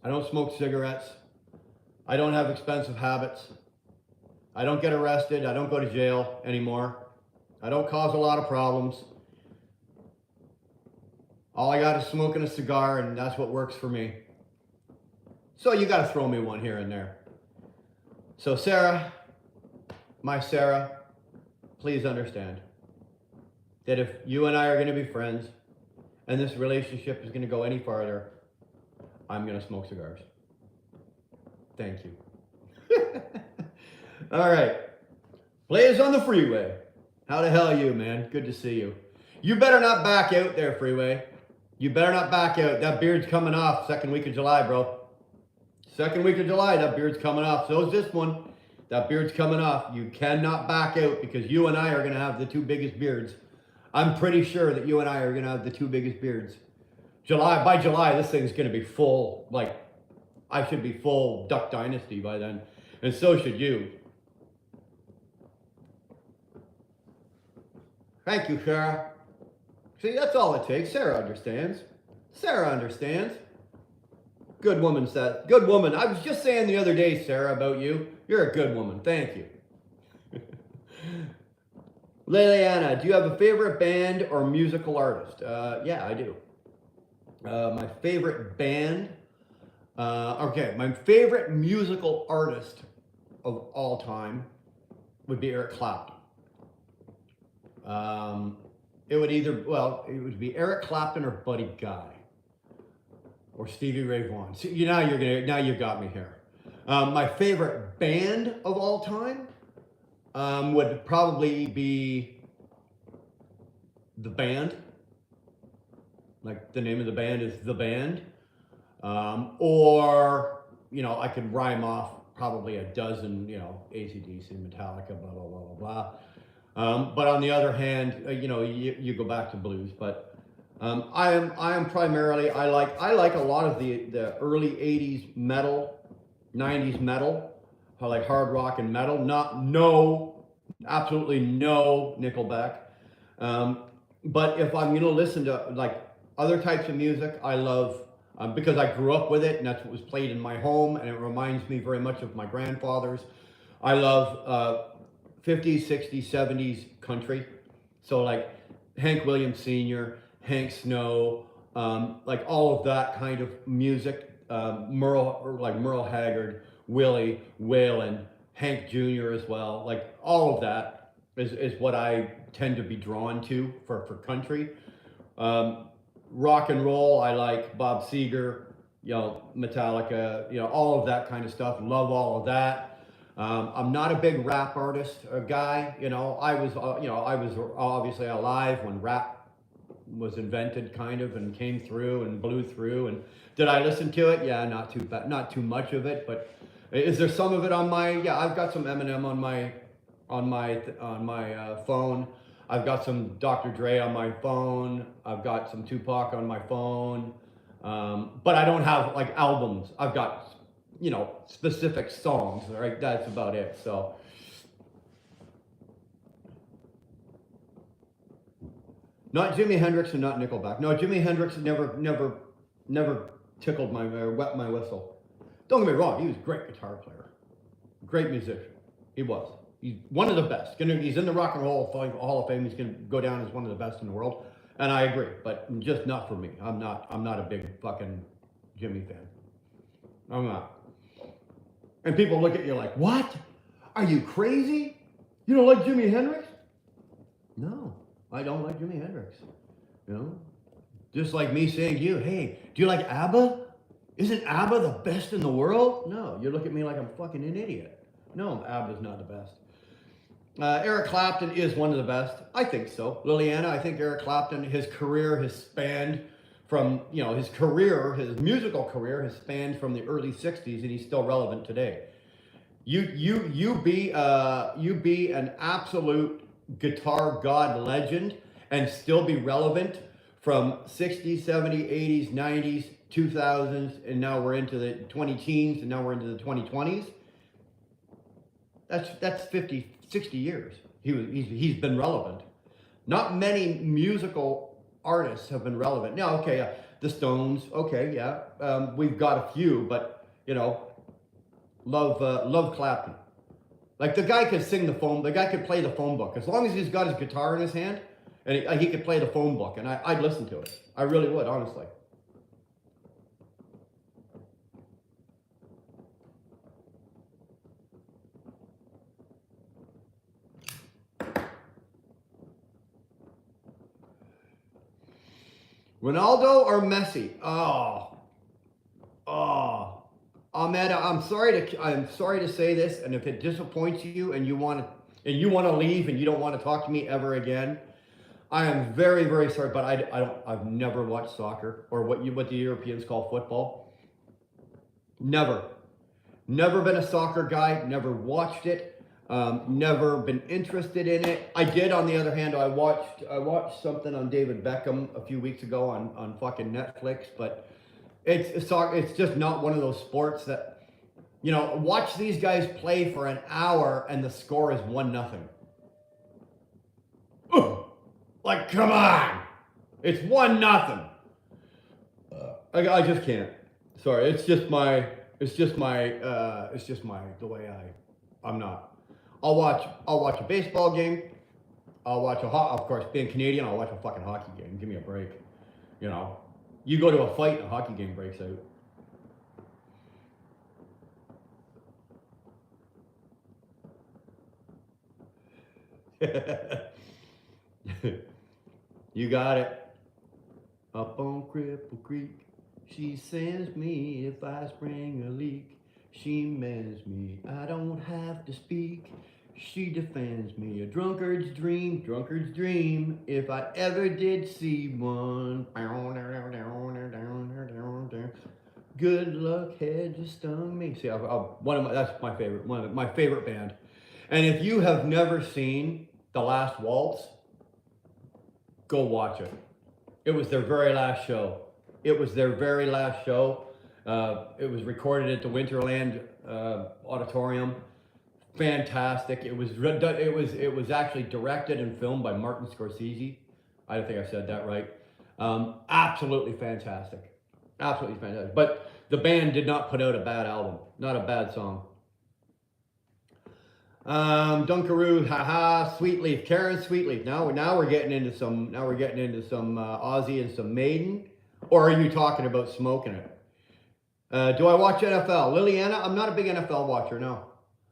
I don't smoke cigarettes. I don't have expensive habits. I don't get arrested. I don't go to jail anymore. I don't cause a lot of problems. All I got is smoking a cigar, and that's what works for me. So you got to throw me one here and there. So Sarah, my Sarah, please understand that if you and I are going to be friends and this relationship is going to go any farther, I'm going to smoke cigars. Thank you. All right. Blaze on the freeway. How the hell are you, man? Good to see you. You better not back out there, freeway. You better not back out. That beard's coming off second week of July, bro. Second week of July, that beard's coming off. So is this one. That beard's coming off. You cannot back out because you and I are going to have the 2 biggest beards. I'm pretty sure that you and I are going to have the 2 biggest beards. By July, this thing's going to be full. I should be full Duck Dynasty by then. And so should you. Thank you, Sarah. See, that's all it takes. Sarah understands. Sarah understands. Good woman said. Good woman. I was just saying the other day, Sarah, about you. You're a good woman. Thank you. Liliana, do you have a favorite band or musical artist? Yeah, I do. My favorite band. My favorite musical artist of all time would be Eric Clapton. It would be Eric Clapton or Buddy Guy. Or Stevie Ray Vaughan. See, now you got me here. My favorite band of all time would probably be The Band. Like the name of the band is The Band. I could rhyme off probably a dozen, AC/DC, Metallica, blah blah blah blah blah. But on the other hand, you go back to blues. But I am primarily I like a lot of the early '80s metal, '90s metal. I like hard rock and metal. Absolutely no Nickelback. But if I'm gonna listen to like other types of music, I love because I grew up with it and that's what was played in my home, and it reminds me very much of my grandfather's. I love 50s, 60s, 70s country. So like Hank Williams Sr., Hank Snow, like all of that kind of music. Merle Haggard, Willie, Waylon, Hank Jr. as well. Like all of that is what I tend to be drawn to for country. Rock and roll, I like Bob Seger, Metallica, all of that kind of stuff. Love all of that. I'm not a big rap artist guy. I was obviously alive when rap was invented, kind of, and came through and blew through. And did I listen to it? Yeah, not too much of it. But is there some of it on my? Yeah, I've got some Eminem on my phone. I've got some Dr. Dre on my phone. I've got some Tupac on my phone. But I don't have like albums. I've got, specific songs, right? That's about it. So. Not Jimi Hendrix and not Nickelback. No, Jimi Hendrix never tickled wet my whistle. Don't get me wrong, he was a great guitar player. Great musician. He was. He's one of the best. He's in the Rock and Roll Hall of Fame. He's going to go down as one of the best in the world. And I agree, but just not for me. I'm not a big fucking Jimmy fan. I'm not. And people look at you like, what? Are you crazy? You don't like Jimi Hendrix? No, I don't like Jimi Hendrix. Just like me saying to you, hey, do you like ABBA? Isn't ABBA the best in the world? No, you look at me like I'm fucking an idiot. No, ABBA's not the best. Eric Clapton is one of the best. I think so. Liliana, I think Eric Clapton, his career has spanned from, his musical career has spanned from the early 60s, and he's still relevant today. You be an absolute guitar god legend and still be relevant from 60s, 70s, 80s, 90s, 2000s, and now we're into the 20-teens, and now we're into the 2020s. That's 50, 60 years. He's been relevant. Not many musical artists have been relevant. Now, okay, the Stones, okay, yeah, we've got a few, but love Clapton. Like the guy could the guy could play the phone book as long as he's got his guitar in his hand, and he could play the phone book, and I'd listen to it. I really would, honestly. Ronaldo or Messi? Ahmed, I'm sorry to say this, and if it disappoints you and you want to leave and you don't want to talk to me ever again, I am very, very sorry, but I've never watched soccer or what the Europeans call football. Never been a soccer guy. Never watched it. Never been interested in it. I did, on the other hand, I watched something on David Beckham a few weeks ago on fucking Netflix, but it's just not one of those sports that, watch these guys play for an hour and the score is 1-0. Like, come on, it's 1-0. I just can't. Sorry, it's just my the way I'm not. I'll watch a baseball game. Of course, being Canadian, I'll watch a fucking hockey game. Give me a break. You go to a fight and a hockey game breaks out. You got it. Up on Cripple Creek, she sends me if I spring a leak. She mends me, I don't have to speak. She defends me, a drunkard's dream, if I ever did see one. Good luck had just stung me. See, that's my favorite. My favorite band. And if you have never seen The Last Waltz, go watch it. It was their very last show. It was their very last show. It was recorded at the Winterland Auditorium. Fantastic. It was actually directed and filmed by Martin Scorsese. I don't think I said that right. Absolutely fantastic. Absolutely fantastic. But the band did not put out a bad album. Not a bad song. Dunkaroo, haha, Sweetleaf, Karen Sweetleaf. Now we're getting into some Aussie and some Maiden, or are you talking about smoking it? Do I watch NFL? Liliana, I'm not a big NFL watcher. No,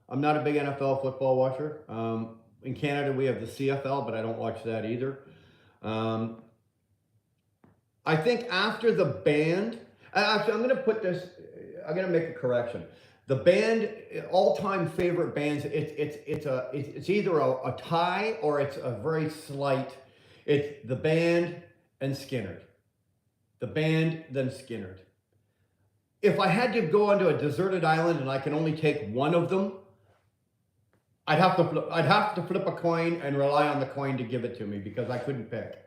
I'm not a big NFL football watcher. In Canada we have the CFL, but I don't watch that either. I think after the band, actually I'm gonna make a correction. The band, all-time favorite bands, it's either a tie or it's a very slight. It's the band and Skynyrd. The band, then Skynyrd. If I had to go onto a deserted island and I can only take one of them, I'd have to flip a coin and rely on the coin to give it to me because I couldn't pick.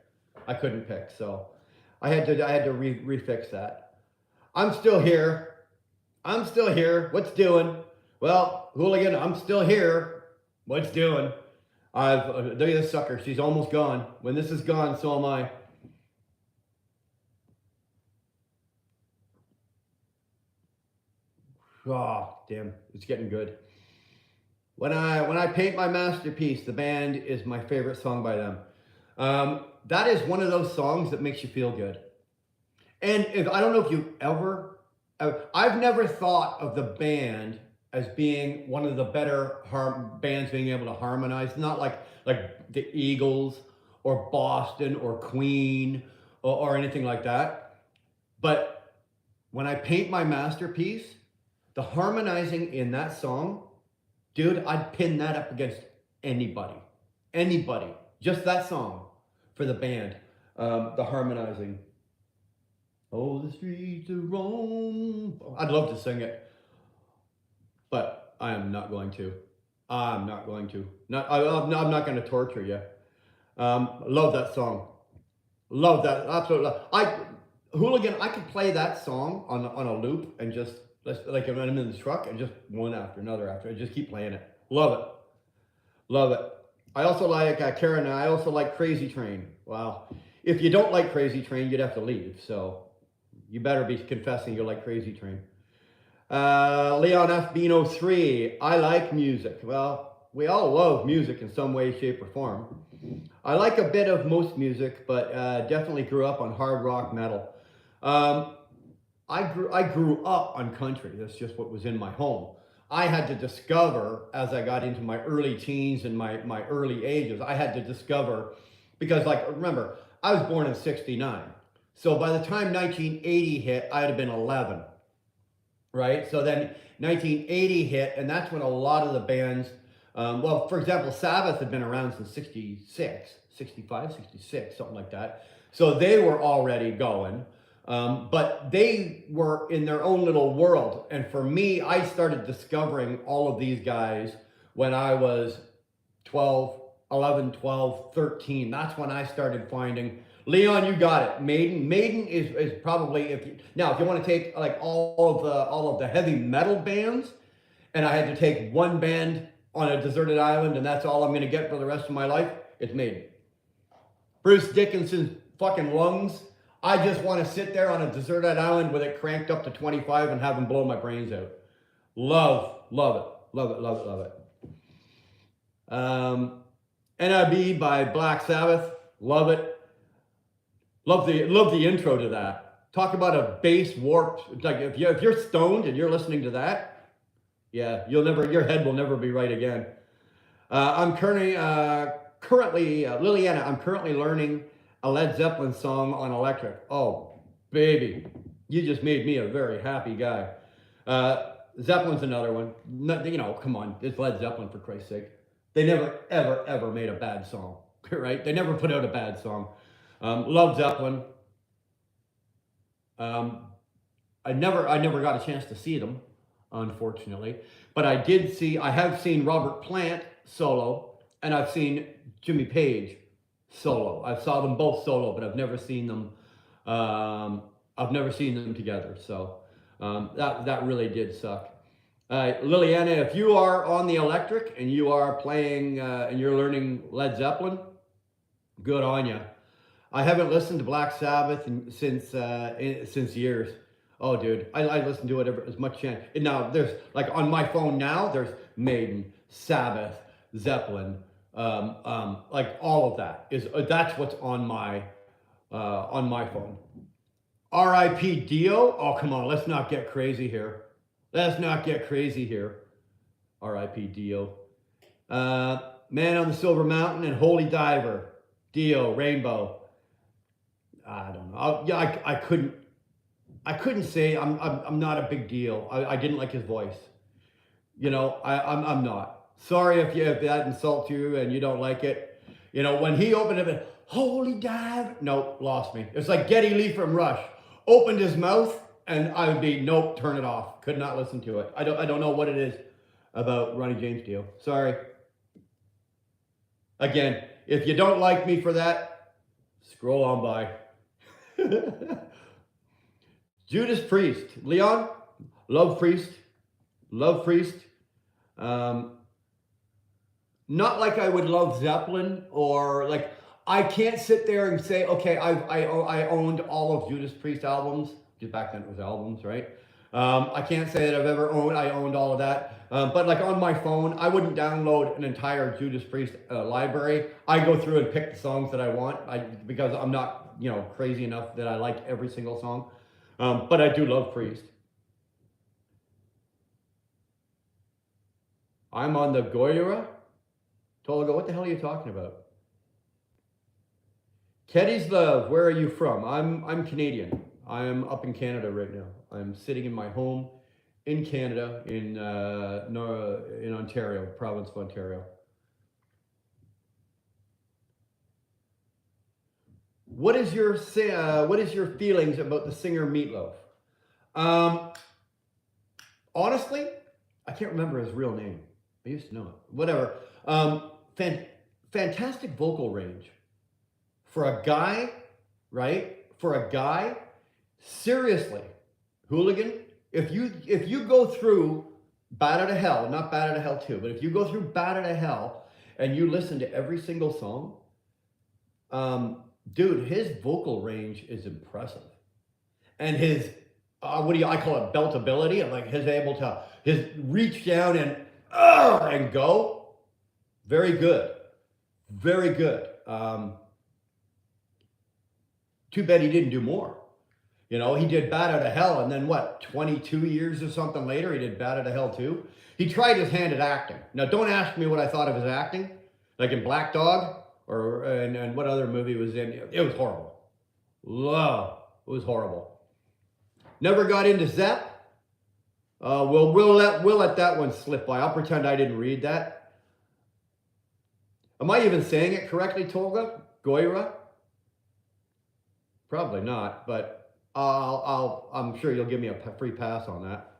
So I had to refix that. I'm still here. What's doing? Well, Hooligan, I'm still here. What's doing? Look at this sucker. She's almost gone. When this is gone, so am I. Oh, damn. It's getting good. When I paint my masterpiece, the band is my favorite song by them. That is one of those songs that makes you feel good. And I don't know if you ever. I've never thought of the band as being one of the better bands being able to harmonize, not like the Eagles or Boston or Queen or anything like that. But when I paint my masterpiece, the harmonizing in that song, dude, I'd pin that up against anybody, just that song for the band, the harmonizing. Oh, the streets of Rome. I'd love to sing it, but I am not going to. I'm not going to. I'm not going to torture you. Love that song. Love that. Absolutely. Hooligan, I could play that song on a loop and just, like when I'm in the truck and just one after another after. I just keep playing it. Love it. Love it. I also like, Karen, I also like Crazy Train. Wow. If you don't like Crazy Train, you'd have to leave. So you better be confessing you like Crazy Train. Leon F. Beano 3, I like music. Well, we all love music in some way, shape, or form. I like a bit of most music, but definitely grew up on hard rock metal. I grew up on country. That's just what was in my home. I had to discover, as I got into my early teens and my early ages, I had to discover, because remember, I was born in '69. So by the time 1980 hit, I'd have been 11, right? So then 1980 hit, and that's when a lot of the bands, for example, Sabbath had been around since 66, 65, 66, something like that. So they were already going, but they were in their own little world. And for me, I started discovering all of these guys when I was 11, 12, 13. That's when I started finding. Leon, you got it. Maiden is probably, if you want to take like all of the heavy metal bands, and I had to take one band on a deserted island, and that's all I'm going to get for the rest of my life, it's Maiden. Bruce Dickinson's fucking lungs. I just want to sit there on a deserted island with it cranked up to 25 and have him blow my brains out. Love it. NIB by Black Sabbath. Love it. Love the intro to that. Talk about a bass warp. Like if you're stoned and you're listening to that, yeah, your head will never be right again. I'm currently Liliana. I'm currently learning a Led Zeppelin song on electric. Oh, baby, you just made me a very happy guy. Zeppelin's another one. Come on, it's Led Zeppelin for Christ's sake. They never ever made a bad song, right? They never put out a bad song. Love Zeppelin. I never got a chance to see them, unfortunately. But I have seen Robert Plant solo, and I've seen Jimmy Page solo. I saw them both solo, but I've never seen them. I've never seen them together. So that really did suck. Liliana, if you are on the electric and you are playing and you're learning Led Zeppelin, good on you. I haven't listened to Black Sabbath since years. Oh, dude, I listen to it as much chance. Now there's like on my phone now. There's Maiden, Sabbath, Zeppelin, like all of that that's what's on my phone. R.I.P. Dio. Oh, come on, let's not get crazy here. Let's not get crazy here. R.I.P. Dio. Man on the Silver Mountain and Holy Diver. Dio, Rainbow. I don't know. I couldn't say I'm not a big deal. I didn't like his voice. You know, I'm not. Sorry if that insults you and you don't like it. You know, when he opened it, Holy Diver. Nope, lost me. It's like Geddy Lee from Rush. Opened his mouth and I would be, nope, turn it off. Could not listen to it. I don't know what it is about Ronnie James Dio. Sorry. Again, if you don't like me for that, scroll on by. Judas Priest. Leon, love Priest. Love Priest. Not like I would love Zeppelin or like, I can't sit there and say, okay, I owned all of Judas Priest albums. Because back then it was albums, right? I can't say that I owned all of that. But like on my phone, I wouldn't download an entire Judas Priest library. I go through and pick the songs that I want because I'm not, you know, crazy enough that I like every single song. But I do love Priest. I'm on the Goyra. Tolga, what the hell are you talking about? Teddy's Love, where are you from? I'm Canadian. I'm up in Canada right now. I'm sitting in my home in Canada, in Ontario, province of Ontario. What is your feelings about the singer Meatloaf? Honestly, I can't remember his real name. I used to know it. Whatever. Fantastic vocal range for a guy, right? For a guy, seriously, Hooligan. If you go through Bat Out of Hell, not Bat Out of Hell 2, but if you go through Bat Out of Hell and you listen to every single song, dude, his vocal range is impressive, and his I call it beltability, and like his reach down and go, very good, very good. Too bad he didn't do more. You know, he did Bat Out of Hell, and then what, 22 years or something later, he did Bat Out of Hell 2. He tried his hand at acting. Now, don't ask me what I thought of his acting, like in Black Dog, and what other movie was in. It was horrible. It was horrible. Never got into Zepp. We'll let that one slip by. I'll pretend I didn't read that. Am I even saying it correctly, Tolga? Goyra? Probably not, but I'm sure you'll give me a free pass on that.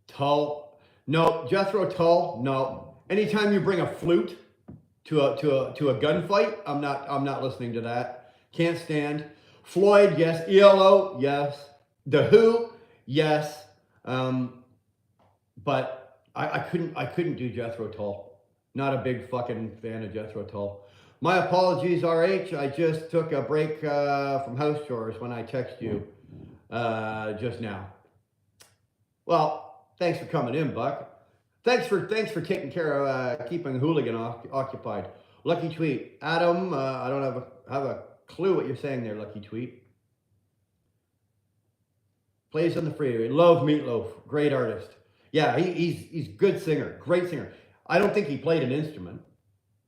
Tull, no. Jethro Tull, no. Anytime you bring a flute to a gunfight, I'm not listening to that. Can't stand. Floyd, yes. ELO, yes. The Who, yes. But I couldn't do Jethro Tull. Not a big fucking fan of Jethro Tull. My apologies, RH. I just took a break from house chores when I texted you just now. Well, thanks for coming in, Buck. Thanks for taking care of keeping Hooligan occupied. Lucky tweet, Adam. I don't have a clue what you're saying there. Lucky tweet. Plays on the freeway. Love Meatloaf. Great artist. Yeah, he's good singer. Great singer. I don't think he played an instrument,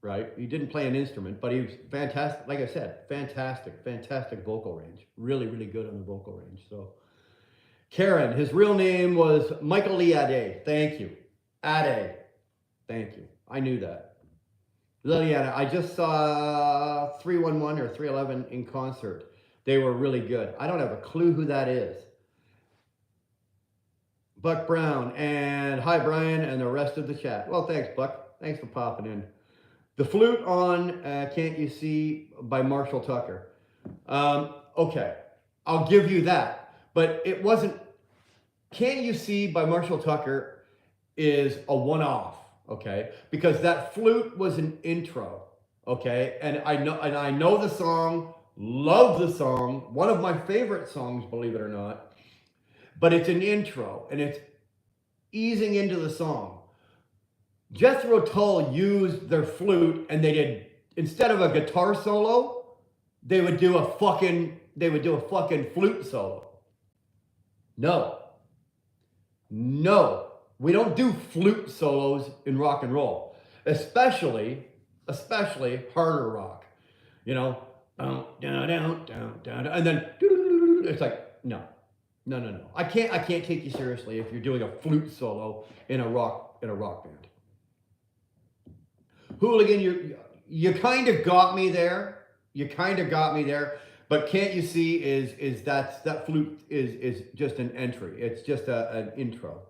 right? He didn't play an instrument, but he was fantastic. Like I said, fantastic vocal range. Really, really good on the vocal range. So, Karen, his real name was Michael Lee Ade. Thank you. Ade. Thank you. I knew that. Liliana, I just saw 311 or 311 in concert. They were really good. I don't have a clue who that is. Buck Brown, and hi Brian and the rest of the chat. Well, thanks Buck. Thanks for popping in. The flute on Can't You See by Marshall Tucker. Okay, I'll give you that. But it wasn't, Can't You See by Marshall Tucker is a one-off, okay? Because that flute was an intro, okay? And I know the song, love the song, one of my favorite songs, believe it or not. But it's an intro, and it's easing into the song. Jethro Tull used their flute, and they did, instead of a guitar solo, they would do a fucking flute solo. No, we don't do flute solos in rock and roll, especially harder rock. You know, down, and then it's like no. I can't take you seriously if you're doing a flute solo in a rock band. Hooligan, you kind of got me there. But Can't You See is that flute is just an entry. It's just an intro.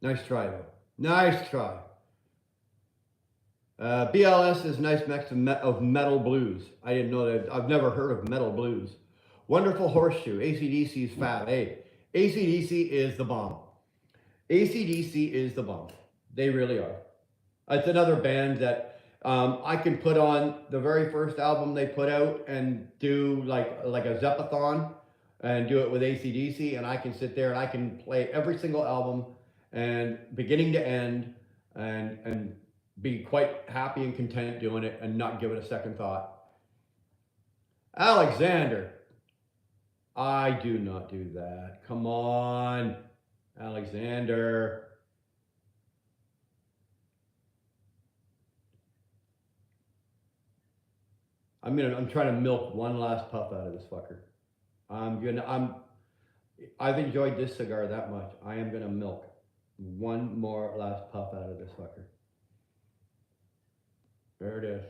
Nice try though. Nice try. BLS is nice mix of metal blues. I didn't know that. I've never heard of metal blues. Wonderful Horseshoe. AC/DC's fab. Hey, AC/DC is the bomb. AC/DC is the bomb. They really are. It's another band that I can put on the very first album they put out and do like a Zeppelin and do it with AC/DC, and I can sit there and I can play every single album and beginning to end and be quite happy and content doing it and not give it a second thought. Alexander. I do not do that. Come on, Alexander. I'm trying to milk one last puff out of this fucker. I've enjoyed this cigar that much. I am gonna milk one more last puff out of this fucker. There it is.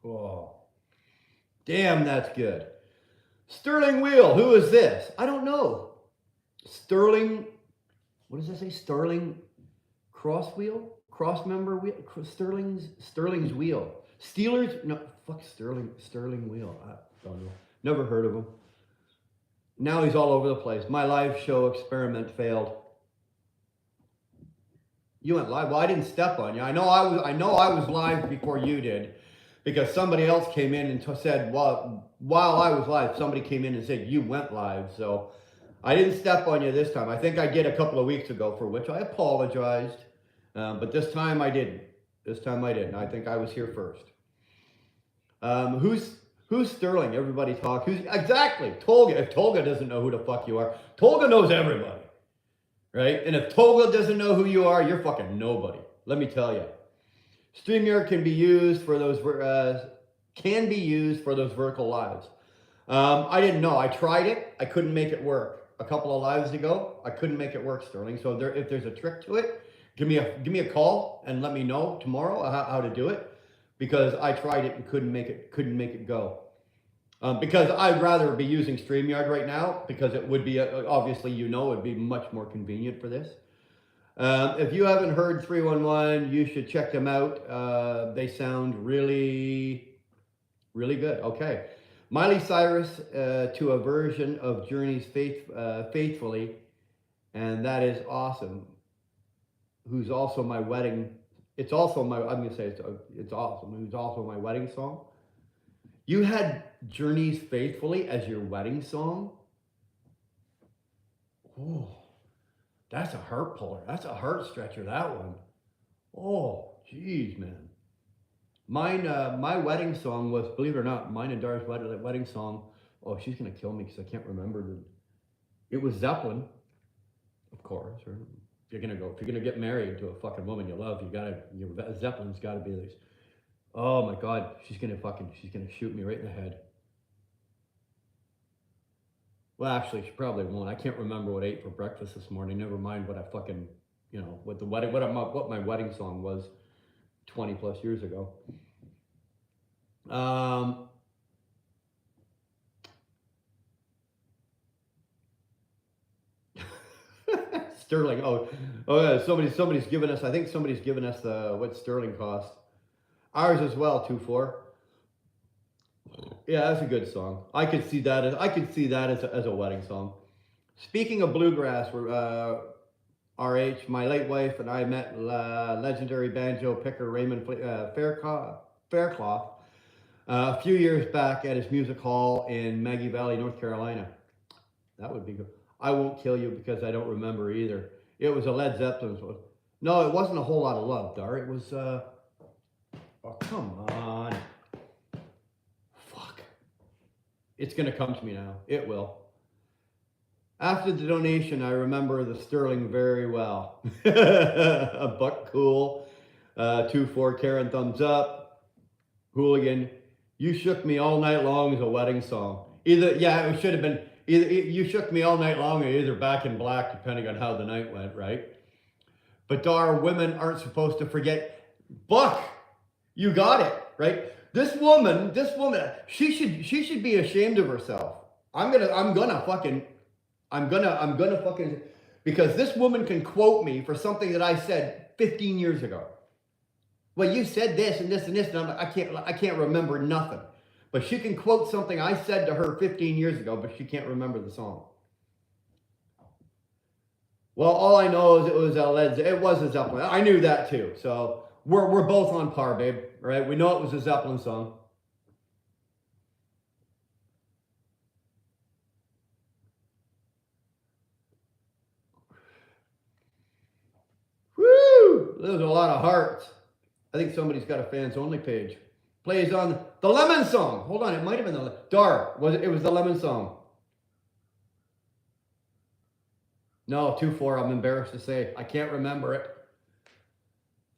Oh, damn, that's good. Sterling Wheel, who is this? I don't know. Sterling, what does that say? Sterling Cross Wheel? Cross member wheel? Sterling's Wheel. Steelers? No, fuck Sterling Wheel. I don't know. Never heard of him. Now he's all over the place. My live show experiment failed. You went live. Well, I didn't step on you. I know I was live before you did, because somebody else came in and said, well, while I was live, somebody came in and said you went live. So I didn't step on you this time. I think I did a couple of weeks ago, for which I apologized. But this time I didn't. I think I was here first. Who's Sterling? Everybody talk. Who's exactly Tolga? If Tolga doesn't know who the fuck you are, Tolga knows everybody. Right? And if Tolga doesn't know who you are, you're fucking nobody. Let me tell you. StreamYard can be used for those vertical lives. I didn't know. I tried it. I couldn't make it work. A couple of lives ago, I couldn't make it work, Sterling. So if there's a trick to it, give me a call and let me know tomorrow how to do it, because I tried it and couldn't make it go. Because I'd rather be using StreamYard right now, because it would be, obviously, it would be much more convenient for this. If you haven't heard 311, you should check them out. They sound really, really good. Okay. Miley Cyrus to a version of Journey's Faithfully, and that is awesome. Who's also my wedding. It's also my, I'm going to say it's awesome. Who's also my wedding song. You had Journey's Faithfully as your wedding song? Oh, that's a heart puller. That's a heart stretcher, that one. Oh, geez, man. Mine, my wedding song was, believe it or not, mine and Dara's wedding song. Oh, she's going to kill me because I can't remember. It was Zeppelin, of course. Or if you're going to get married to a fucking woman you love, Zeppelin's got to be this. Oh my God, she's gonna shoot me right in the head. Well, actually, she probably won't. I can't remember what I ate for breakfast this morning. Never mind what I fucking, what the wedding, what my wedding song was 20 plus years ago. Sterling. Oh yeah. Somebody's given us. I think somebody's given us what sterling cost. Ours as well. 2-4. Yeah, that's a good song. I could see that as a wedding song. Speaking of bluegrass, RH, my late wife and I met legendary banjo picker Raymond Faircloth a few years back at his music hall in Maggie Valley, North Carolina. That would be good. I won't kill you because I don't remember either. It was a Led Zeppelin one. No, it wasn't a whole lot of love, Dar. It was, oh, come on. Fuck. It's going to come to me now. It will. After the donation, I remember the sterling very well. A buck cool. 2-4 Karen thumbs up. Hooligan. You shook me all night long is a wedding song. It should have been either you shook me all night long or either Back in Black, depending on how the night went, right? But Dar, women aren't supposed to forget. Buck, you got it, right? This woman, she should be ashamed of herself. I'm gonna fucking, because this woman can quote me for something that I said 15 years ago. Well, you said this and this and this, and I'm like, I can't remember nothing. But she can quote something I said to her 15 years ago, but she can't remember the song. Well, all I know is it was a Zeppelin. I knew that too. So we're both on par, babe. Right? We know it was a Zeppelin song. Woo! There's a lot of hearts. I think somebody's got a fans only page. Plays on the Lemon song. Hold on, it might have been the Dar. It was the Lemon song. No, 2-4. I'm embarrassed to say. I can't remember it.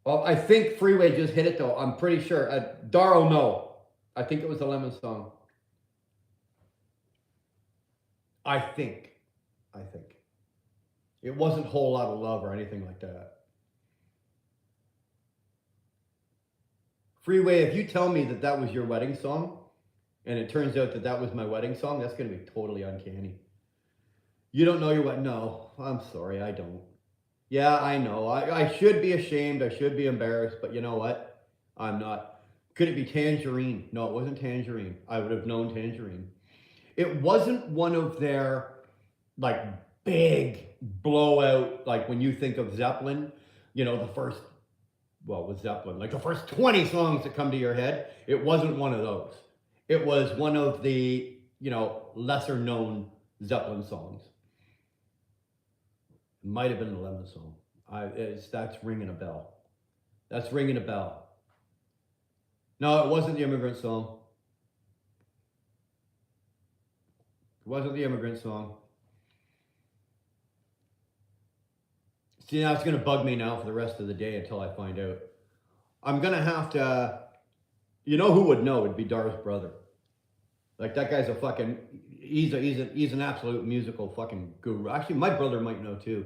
Well, I think Freeway just hit it though. I'm pretty sure. Dar will know. I think it was the Lemon song. I think. It wasn't Whole Lot of Love or anything like that. Freeway, if you tell me that was your wedding song, and it turns out that was my wedding song, that's going to be totally uncanny. You don't know your wedding? No, I'm sorry, I don't. Yeah, I know. I should be ashamed. I should be embarrassed, but you know what? I'm not. Could it be Tangerine? No, it wasn't Tangerine. I would have known Tangerine. It wasn't one of their, like, big blowout, like when you think of Zeppelin, the first, with Zeppelin, like the first 20 songs that come to your head, it wasn't one of those. It was one of the, lesser known Zeppelin songs. It might have been the Lemon song. That's ringing a bell. That's ringing a bell. No, it wasn't the Immigrant Song. It wasn't the Immigrant Song. See, now it's going to bug me now for the rest of the day until I find out. I'm going to have to, who would know? It'd be Dar's brother. Like, that guy's a fucking, he's an absolute musical fucking guru. Actually, my brother might know too.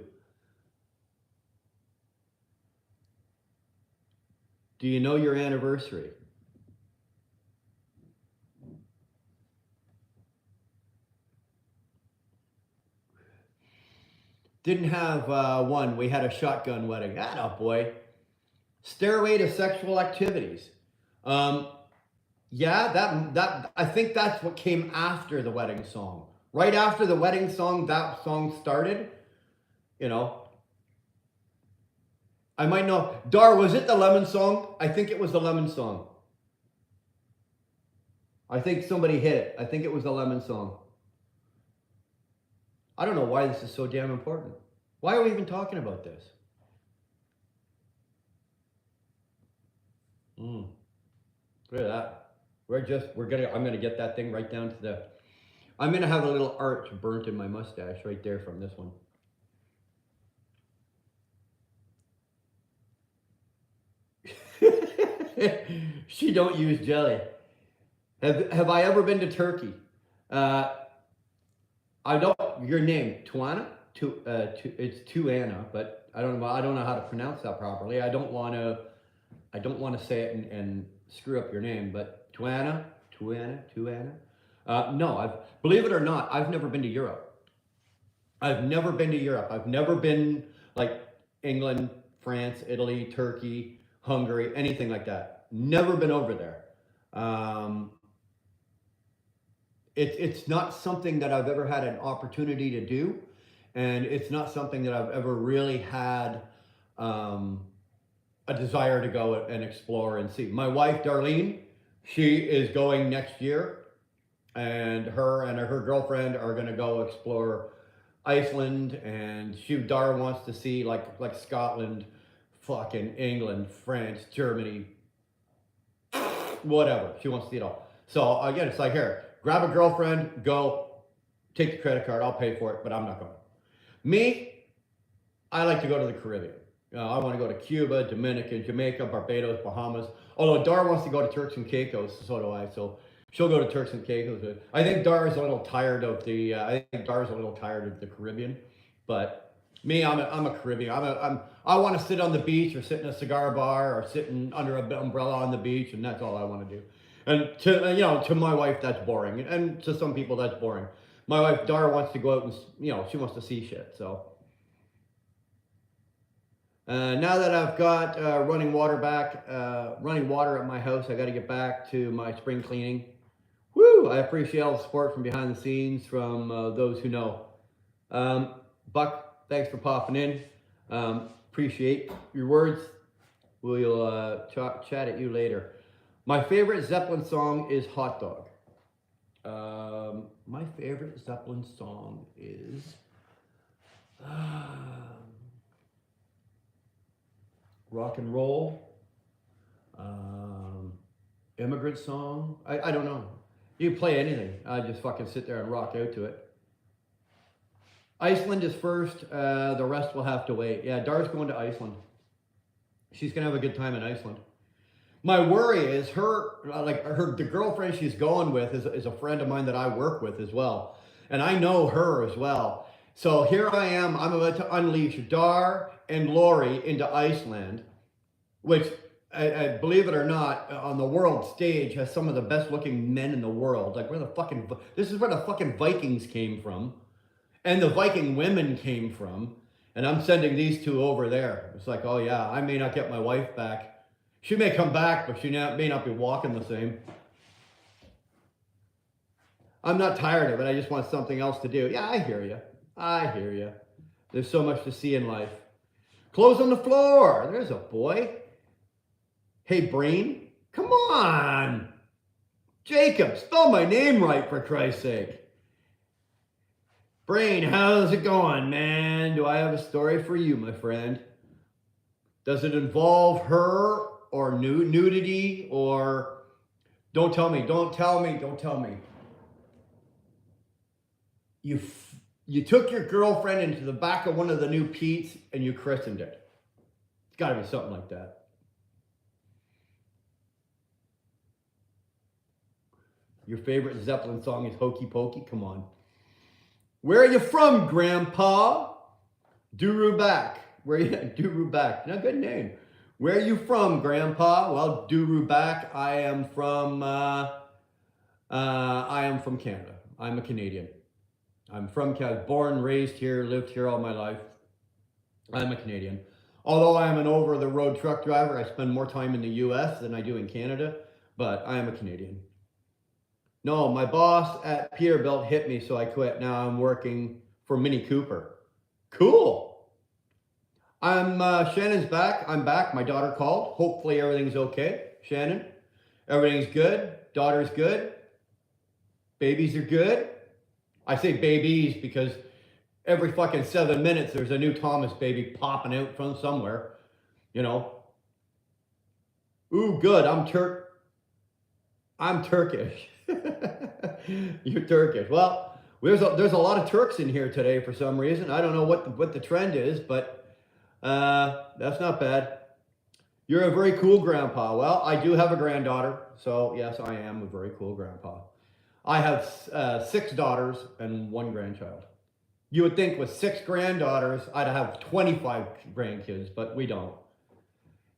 Do you know your anniversary? Didn't have one. We had a shotgun wedding. Attaboy. Stairway to Sexual Activities. Yeah, that I think that's what came after the wedding song. Right after the wedding song, that song started. I might know. Dar, was it the Lemon song? I think it was the Lemon song. I think somebody hit it. I think it was the Lemon song. I don't know why this is so damn important. Why are we even talking about this? Look at that. I'm gonna get that thing right down to I'm gonna have a little arch burnt in my mustache right there from this one. She don't use jelly. Have I ever been to Turkey? I don't. Your name, Tuana. It's Tuana, but I don't know. I don't know how to pronounce that properly. I don't want to. I don't want to say it and screw up your name. But Tuana. No, believe it or not, I've never been to Europe. I've never been to Europe. I've never been like England, France, Italy, Turkey, Hungary, anything like that. Never been over there. Um, it's not something that I've ever had an opportunity to do, and it's not something that I've ever really had um, a desire to go and explore and see. My wife, Darlene, she is going next year, and her girlfriend are going to go explore Iceland, and Dar wants to see like Scotland, fucking England, France, Germany, whatever. She wants to see it all. So again, it's like, here, grab a girlfriend, go, take the credit card, I'll pay for it, but I'm not going. Me, I like to go to the Caribbean. I want to go to Cuba, Dominican, Jamaica, Barbados, Bahamas. Although Dar wants to go to Turks and Caicos, so do I. So she'll go to Turks and Caicos. I think Dar is a little tired of the. I think Dar is a little tired of the Caribbean, but me, I'm a Caribbean. I want to sit on the beach or sit in a cigar bar or sitting under an umbrella on the beach, and that's all I want to do. And to my wife, that's boring, and to some people, that's boring. My wife Dar wants to go out and she wants to see shit. So now that I've got running water at my house, I got to get back to my spring cleaning. Woo! I appreciate all the support from behind the scenes from those who know. Buck, thanks for popping in. Appreciate your words. We'll chat at you later. My favorite Zeppelin song is Hot Dog. My favorite Zeppelin song is Rock and Roll, Immigrant Song. I don't know. You can play anything. I just fucking sit there and rock out to it. Iceland is first. The rest will have to wait. Yeah, Dar's going to Iceland. She's gonna have a good time in Iceland. My worry is the girlfriend she's going with is a friend of mine that I work with as well, and I know her as well. So here I am. I'm about to unleash Dar and Lori into Iceland, which, I believe it or not, on the world stage has some of the best looking men in the world. Like this is where the fucking Vikings came from, and the Viking women came from, and I'm sending these two over there. It's like, oh yeah, I may not get my wife back. She may come back, but she may not be walking the same. I'm not tired of it. I just want something else to do. Yeah, I hear you. There's so much to see in life. Clothes on the floor. There's a boy. Hey, Brain. Come on. Jacob, spell my name right, for Christ's sake. Brain, how's it going, man? Do I have a story for you, my friend? Does it involve her or nudity or... Don't tell me. You took your girlfriend into the back of one of the new Pete's and you christened it. It's got to be something like that. Your favorite Zeppelin song is Hokey Pokey? Come on. Where are you from, Grandpa? Duru-Back. Duru-Back. Not a good name. Where are you from, Grandpa? Well, Duru-Back. I am from Canada. I'm a Canadian. I'm from Canada. Born, raised here, lived here all my life. I'm a Canadian. Although I am an over-the-road truck driver, I spend more time in the U.S. than I do in Canada, but I am a Canadian. No, my boss at Peterbilt hit me, so I quit. Now I'm working for Mini Cooper. Cool. Shannon's back. I'm back. My daughter called. Hopefully everything's okay. Shannon, everything's good. Daughter's good. Babies are good. I say babies because every fucking 7 minutes there's a new Thomas baby popping out from somewhere. Ooh, good. I'm Turkish. You're Turkish. Well, there's a lot of Turks in here today for some reason. I don't know what the trend is, but that's not bad. You're a very cool grandpa. Well, I do have a granddaughter, so yes, I am a very cool grandpa. I have 6 daughters and 1 grandchild. You would think with 6 granddaughters, I'd have 25 grandkids, but we don't.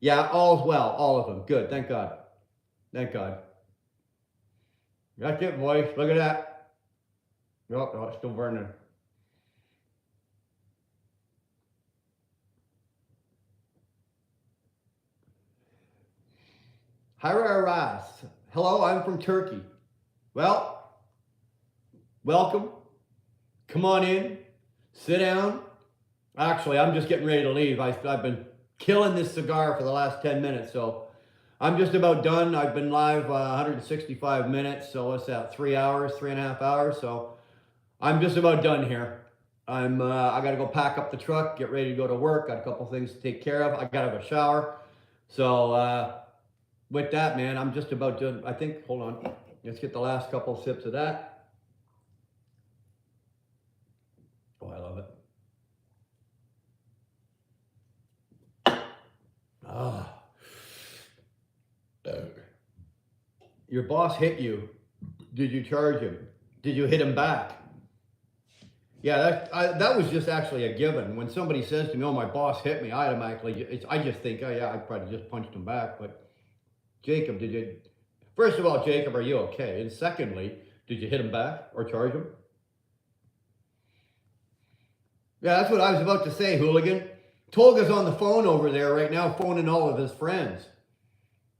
Yeah, all's well, all of them. Good, thank God. Thank God. That's it, boys. Look at that. Oh, it's still burning. Hira Ras. Hello, I'm from Turkey. Well, welcome. Come on in. Sit down. Actually, I'm just getting ready to leave. I've been killing this cigar for the last 10 minutes, so I'm just about done. I've been live 165 minutes, so what's that, 3 hours, 3.5 hours, so I'm just about done here. I gotta go pack up the truck, get ready to go to work, got a couple things to take care of. I gotta have a shower. So with that, man, I'm just about done. I think, hold on, let's get the last couple sips of that. Oh, I love it. Ah. Your boss hit you. Did you charge him? Did you hit him back? Yeah, that was just actually a given. When somebody says to me, oh, my boss hit me, I just think, oh yeah, I probably just punched him back. But Jacob, first of all, Jacob, are you okay? And secondly, did you hit him back or charge him? Yeah, that's what I was about to say, hooligan. Tolga's on the phone over there right now, phoning all of his friends.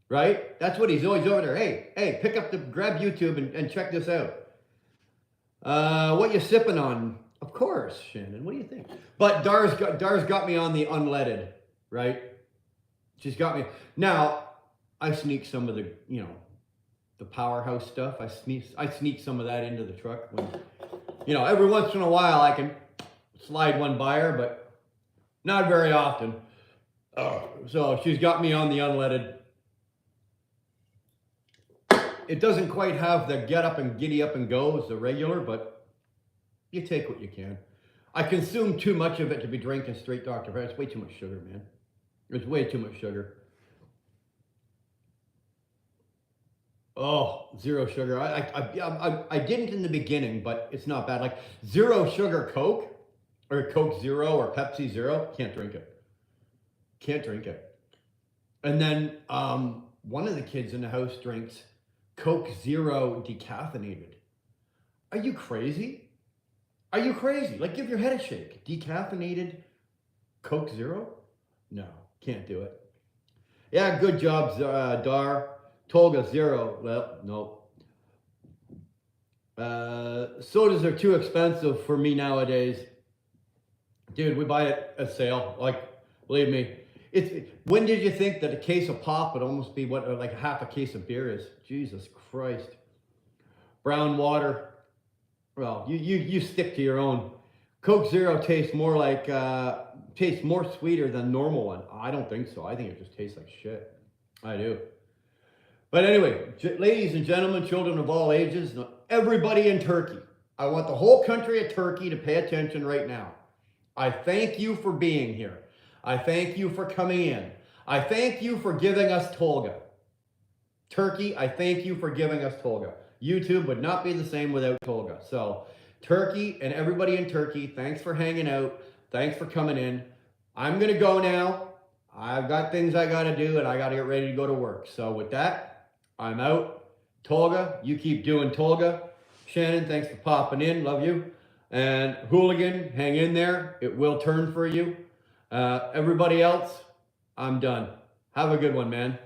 Right? That's what he's always over there. Hey, grab YouTube and check this out. What you sipping on? Of course, Shannon. What do you think? But Dar's got me on the unleaded, right? She's got me. Now, I sneak some of the, the powerhouse stuff. I sneak some of that into the truck when, every once in a while I can slide one by her, but not very often. So she's got me on the unleaded. It doesn't quite have the get up and giddy up and go as the regular, but you take what you can. I consume too much of it to be drinking straight Dr. Pepper. It's way too much sugar, man. It's way too much sugar. Oh, 0 sugar. I didn't in the beginning, but it's not bad. Like 0 sugar Coke or Coke Zero or Pepsi Zero, can't drink it. Can't drink it. And then one of the kids in the house drinks Coke Zero decaffeinated. Are you crazy? Are you crazy? Like, give your head a shake. Decaffeinated Coke Zero? No, can't do it. Yeah, good job, Dar. Tolga 0. Well, no. Sodas are too expensive for me nowadays. Dude, we buy it at sale. Like, believe me. When did you think that a case of pop would almost be what like half a case of beer is? Jesus Christ. Brown water. Well, you stick to your own. Coke Zero tastes more sweeter than normal one. I don't think so. I think it just tastes like shit. I do. But anyway, ladies and gentlemen, children of all ages, everybody in Turkey. I want the whole country of Turkey to pay attention right now. I thank you for being here. I thank you for coming in. I thank you for giving us Tolga. Turkey, I thank you for giving us Tolga. YouTube would not be the same without Tolga. So, Turkey and everybody in Turkey, thanks for hanging out. Thanks for coming in. I'm going to go now. I've got things I got to do and I got to get ready to go to work. So, with that, I'm out. Tolga, you keep doing Tolga. Shannon, thanks for popping in. Love you. And Hooligan, hang in there. It will turn for you. Everybody else, I'm done. Have a good one, man.